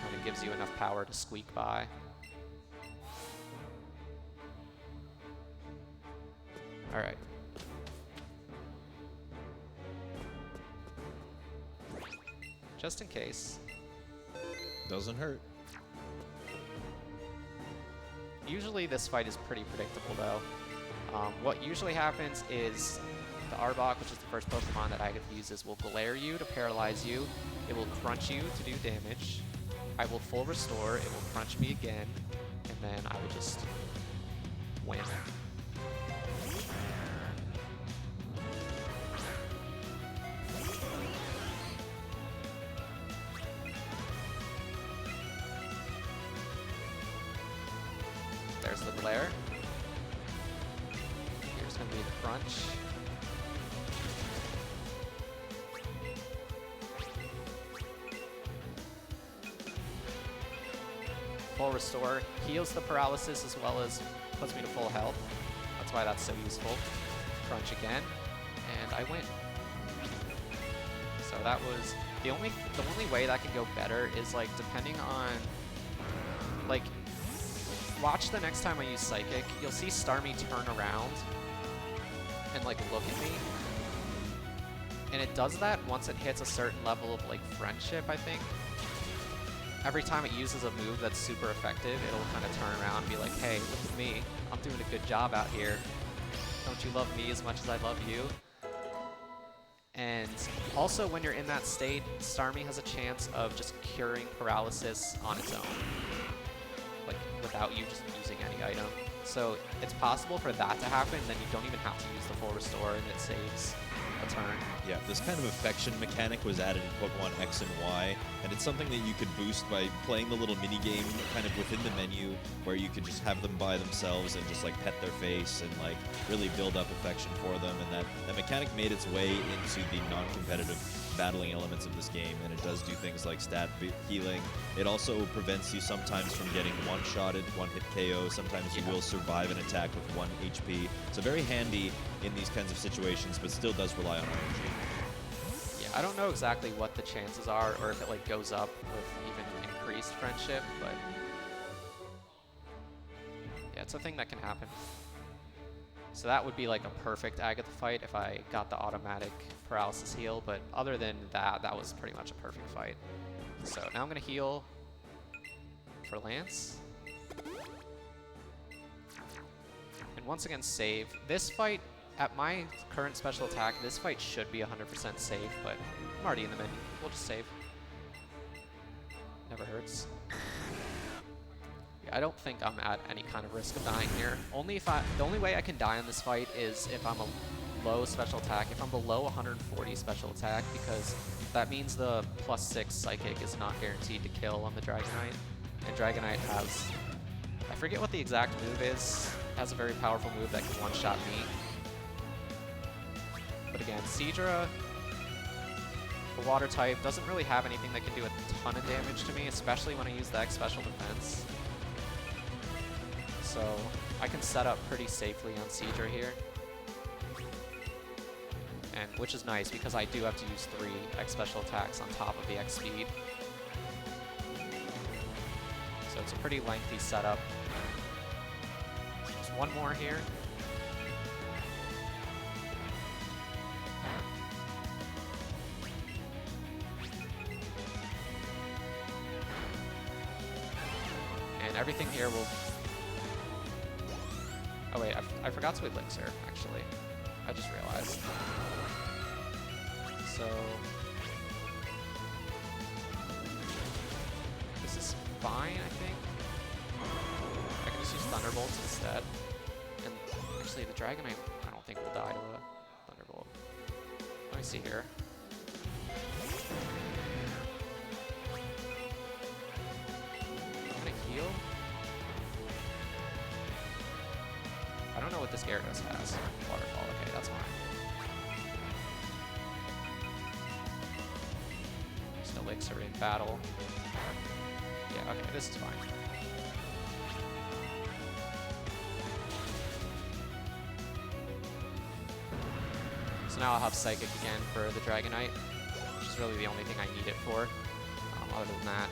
Kind of gives you enough power to squeak by. All right. Just in case. Doesn't hurt. Usually this fight is pretty predictable though. What usually happens is the Arbok, which is the first Pokemon that Agatha uses, will glare you to paralyze you. It will crunch you to do damage. I will full restore. It will crunch me again. And then I will just win. There's the glare. Here's going to be the crunch. Full restore heals the paralysis as well as puts me to full health. That's why that's so useful. Crunch again, and I win. So that was the only way that can go better is like depending on like. Watch the next time I use Psychic, you'll see Starmie turn around and like look at me. And it does that once it hits a certain level of like friendship, I think. Every time it uses a move that's super effective, it'll kind of turn around and be like, hey, look at me. I'm doing a good job out here. Don't you love me as much as I love you? And also, when you're in that state, Starmie has a chance of just curing paralysis on its own, like without you just using any item. So it's possible for that to happen, then you don't even have to use the full restore, and it saves a turn. Yeah, this kind of affection mechanic was added in Pokemon X and Y, and it's something that you could boost by playing the little mini game kind of within the menu, where you could just have them by themselves and just like pet their face and like really build up affection for them. And that mechanic made its way into the non-competitive battling elements of this game, and it does do things like stat healing. It also prevents you sometimes from getting one-shotted, one-hit KO. Sometimes you will survive an attack with 1 HP. So very handy in these kinds of situations, but still does rely on RNG. Yeah, I don't know exactly what the chances are, or if it like goes up with even increased friendship, but yeah, it's a thing that can happen. So that would be like a perfect Agatha fight if I got the automatic paralysis heal, but other than that, that was pretty much a perfect fight. So now I'm gonna heal for Lance. And once again, save. This fight, at my current special attack, this fight should be 100% safe, but I'm already in the menu. We'll just save. Never hurts. Yeah, I don't think I'm at any kind of risk of dying here. The only way I can die in this fight is if I'm a low special attack, if I'm below 140 special attack, because that means the +6 Psychic is not guaranteed to kill on the Dragonite. And Dragonite has, I forget what the exact move is, it has a very powerful move that can one-shot me. But again, Seadra, the water type, doesn't really have anything that can do a ton of damage to me, especially when I use the X special defense. So I can set up pretty safely on Seadra here. And which is nice because I do have to use 3 X special attacks on top of the X speed. So it's a pretty lengthy setup. There's one more here. And everything here will... Oh wait, I forgot to elixir, actually. I just realized. So... this is fine, I think. I can just use Thunderbolts instead. And actually, the Dragonite, I don't think will die to a Thunderbolt. Let me see here. I'm gonna heal. I don't know what this Gyarados has. Waterfall, okay, that's fine. Just elixir in battle. Yeah, okay, this is fine. So now I'll have Psychic again for the Dragonite, which is really the only thing I need it for. Other than that,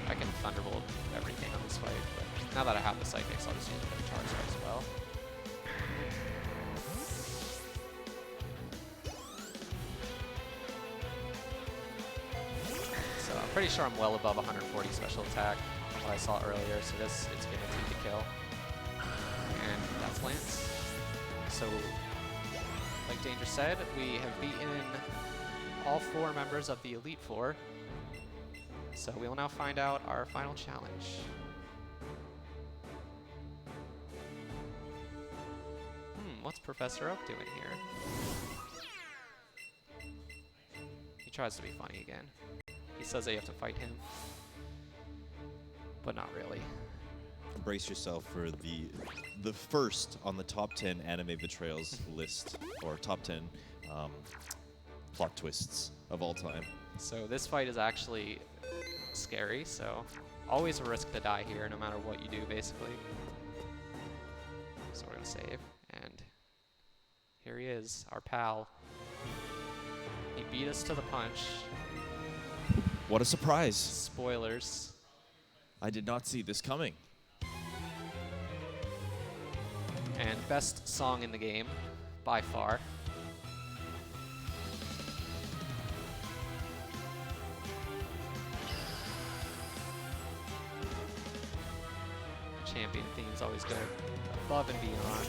I can Thunderbolt everything on this fight. But now that I have the Psychics, I'll just use a bit of Charizard as well. So I'm pretty sure I'm well above 140 special attack, what I saw earlier, so this it's guaranteed to kill. And that's Lance. So, like Danger said, we have beaten all 4 members of the Elite Four. So we will now find out our final challenge. What's Professor Oak doing here? He tries to be funny again. He says that you have to fight him, but not really. Brace yourself for the first on the top 10 anime betrayals list, or top 10 plot twists of all time. So this fight is actually scary, so always a risk to die here no matter what you do, basically. So we're gonna save, and here he is, our pal. He beat us to the punch. What a surprise. Spoilers. I did not see this coming. And best song in the game, by far. Champion theme's always good. Above and beyond.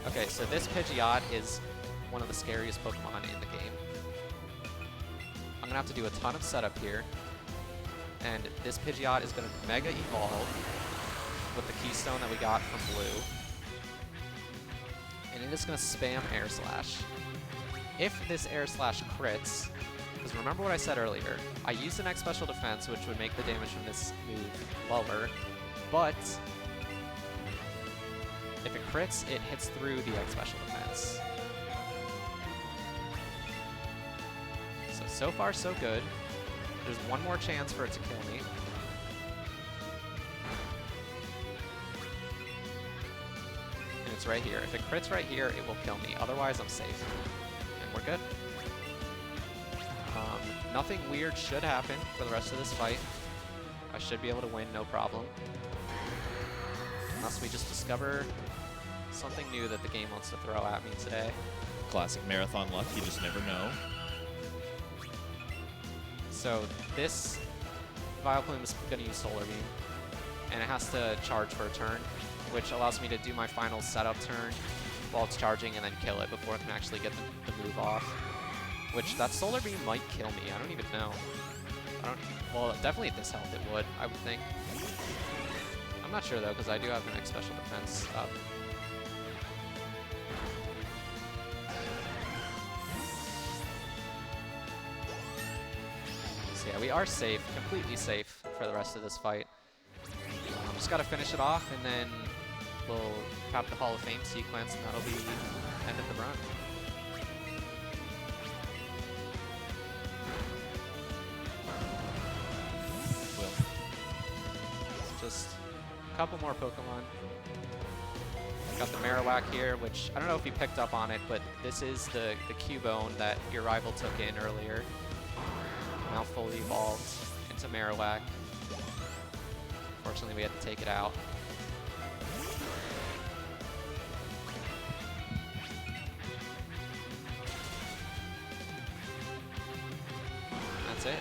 Okay, so this Pidgeot is one of the scariest Pokemon in the game. I'm gonna have to do a ton of setup here. And this Pidgeot is gonna Mega Evolve with the Keystone that we got from Blue. And it is gonna spam Air Slash. If this Air Slash crits, because remember what I said earlier, I used an X Special Defense, which would make the damage from this move lower, but if it crits, it hits through the X Special Defense. So far so good. There's one more chance for it to kill me. And it's right here. If it crits right here, it will kill me. Otherwise, I'm safe. And we're good. Nothing weird should happen for the rest of this fight. I should be able to win, no problem. Unless we just discover something new that the game wants to throw at me today. Classic marathon luck, you just never know. So this Vileplume is going to use Solar Beam, and it has to charge for a turn, which allows me to do my final setup turn while it's charging and then kill it before it can actually get the move off. Which, that Solar Beam might kill me, I don't even know. Well, definitely at this health it would, I would think. I'm not sure though, because I do have an X Special Defense up. So yeah, we are safe, completely safe for the rest of this fight. Just gotta finish it off, and then we'll have the Hall of Fame sequence, and that'll be the end of the run. Just a couple more Pokemon. Got the Marowak here, which I don't know if you picked up on it, but this is the Cubone that your rival took in earlier. Now fully evolved into Marowak. Fortunately, we had to take it out. And that's it.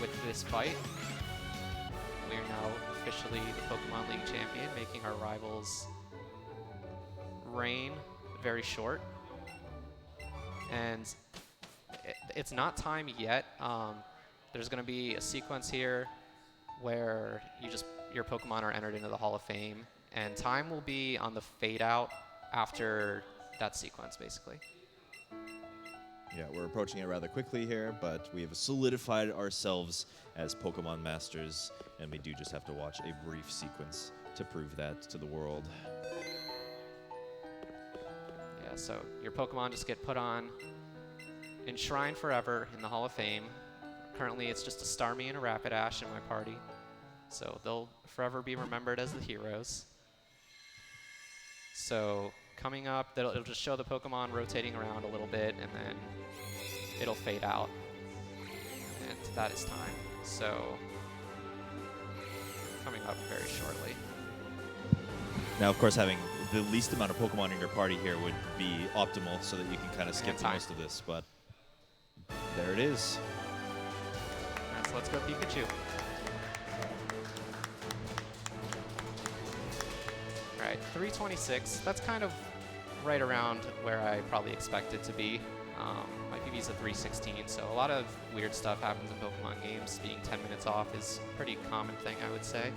With this fight, we are now officially the Pokemon League champion, making our rivals' reign very short. And it's not time yet. There's going to be a sequence here where your Pokemon are entered into the Hall of Fame, and time will be on the fade out after that sequence, basically. Yeah, we're approaching it rather quickly here, but we have solidified ourselves as Pokemon Masters, and we do just have to watch a brief sequence to prove that to the world. Yeah, so your Pokemon just get put on, enshrined forever in the Hall of Fame. Currently, it's just a Starmie and a Rapidash in my party, so they'll forever be remembered as the heroes. So coming up, it'll just show the Pokemon rotating around a little bit, and then it'll fade out. And that is time. So coming up very shortly. Now, of course, having the least amount of Pokemon in your party here would be optimal so that you can kind of skip most of this, but there it is. And so let's go Pikachu. All right, 326. That's kind of right around where I probably expect it to be. My PB's a 316, so a lot of weird stuff happens in Pokemon games. Being 10 minutes off is a pretty common thing, I would say.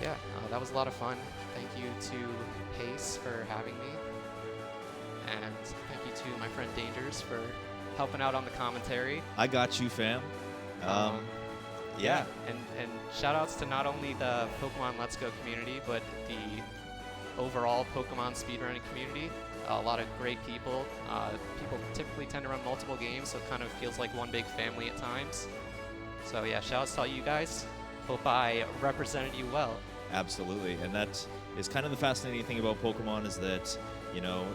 Yeah, that was a lot of fun. Thank you to PACE for having me. And thank you to my friend Dangers for helping out on the commentary. I got you, fam. Yeah. And shout outs to not only the Pokemon Let's Go community, but the overall Pokemon speedrunning community. A lot of great people. People typically tend to run multiple games, so it kind of feels like one big family at times. So yeah, shout outs to all you guys. Hope I represented you well. Absolutely, and that is kind of the fascinating thing about Pokemon is that, you know,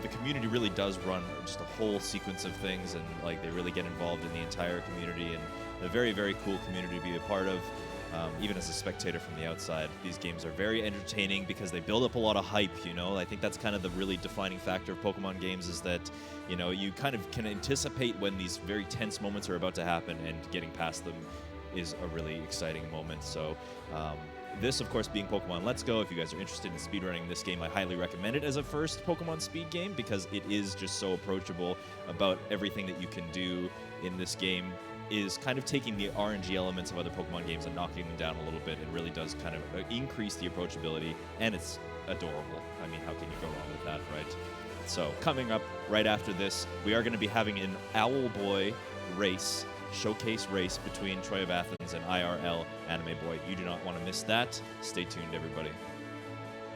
the community really does run just a whole sequence of things, and like they really get involved in the entire community, and a very, very cool community to be a part of. Even as a spectator from the outside, these games are very entertaining because they build up a lot of hype, you know? I think that's kind of the really defining factor of Pokemon games is that, you know, you kind of can anticipate when these very tense moments are about to happen, and getting past them is a really exciting moment. So this, of course, being Pokemon Let's Go. If you guys are interested in speedrunning this game, I highly recommend it as a first Pokemon speed game because it is just so approachable. About everything that you can do in this game is kind of taking the RNG elements of other Pokemon games and knocking them down a little bit. It really does kind of increase the approachability, and it's adorable. I mean, how can you go wrong with that, right? So coming up right after this, we are going to be having an Owl Boy race, showcase race between Troy of Athens and IRL Anime Boy. You do not want to miss that. Stay tuned, everybody.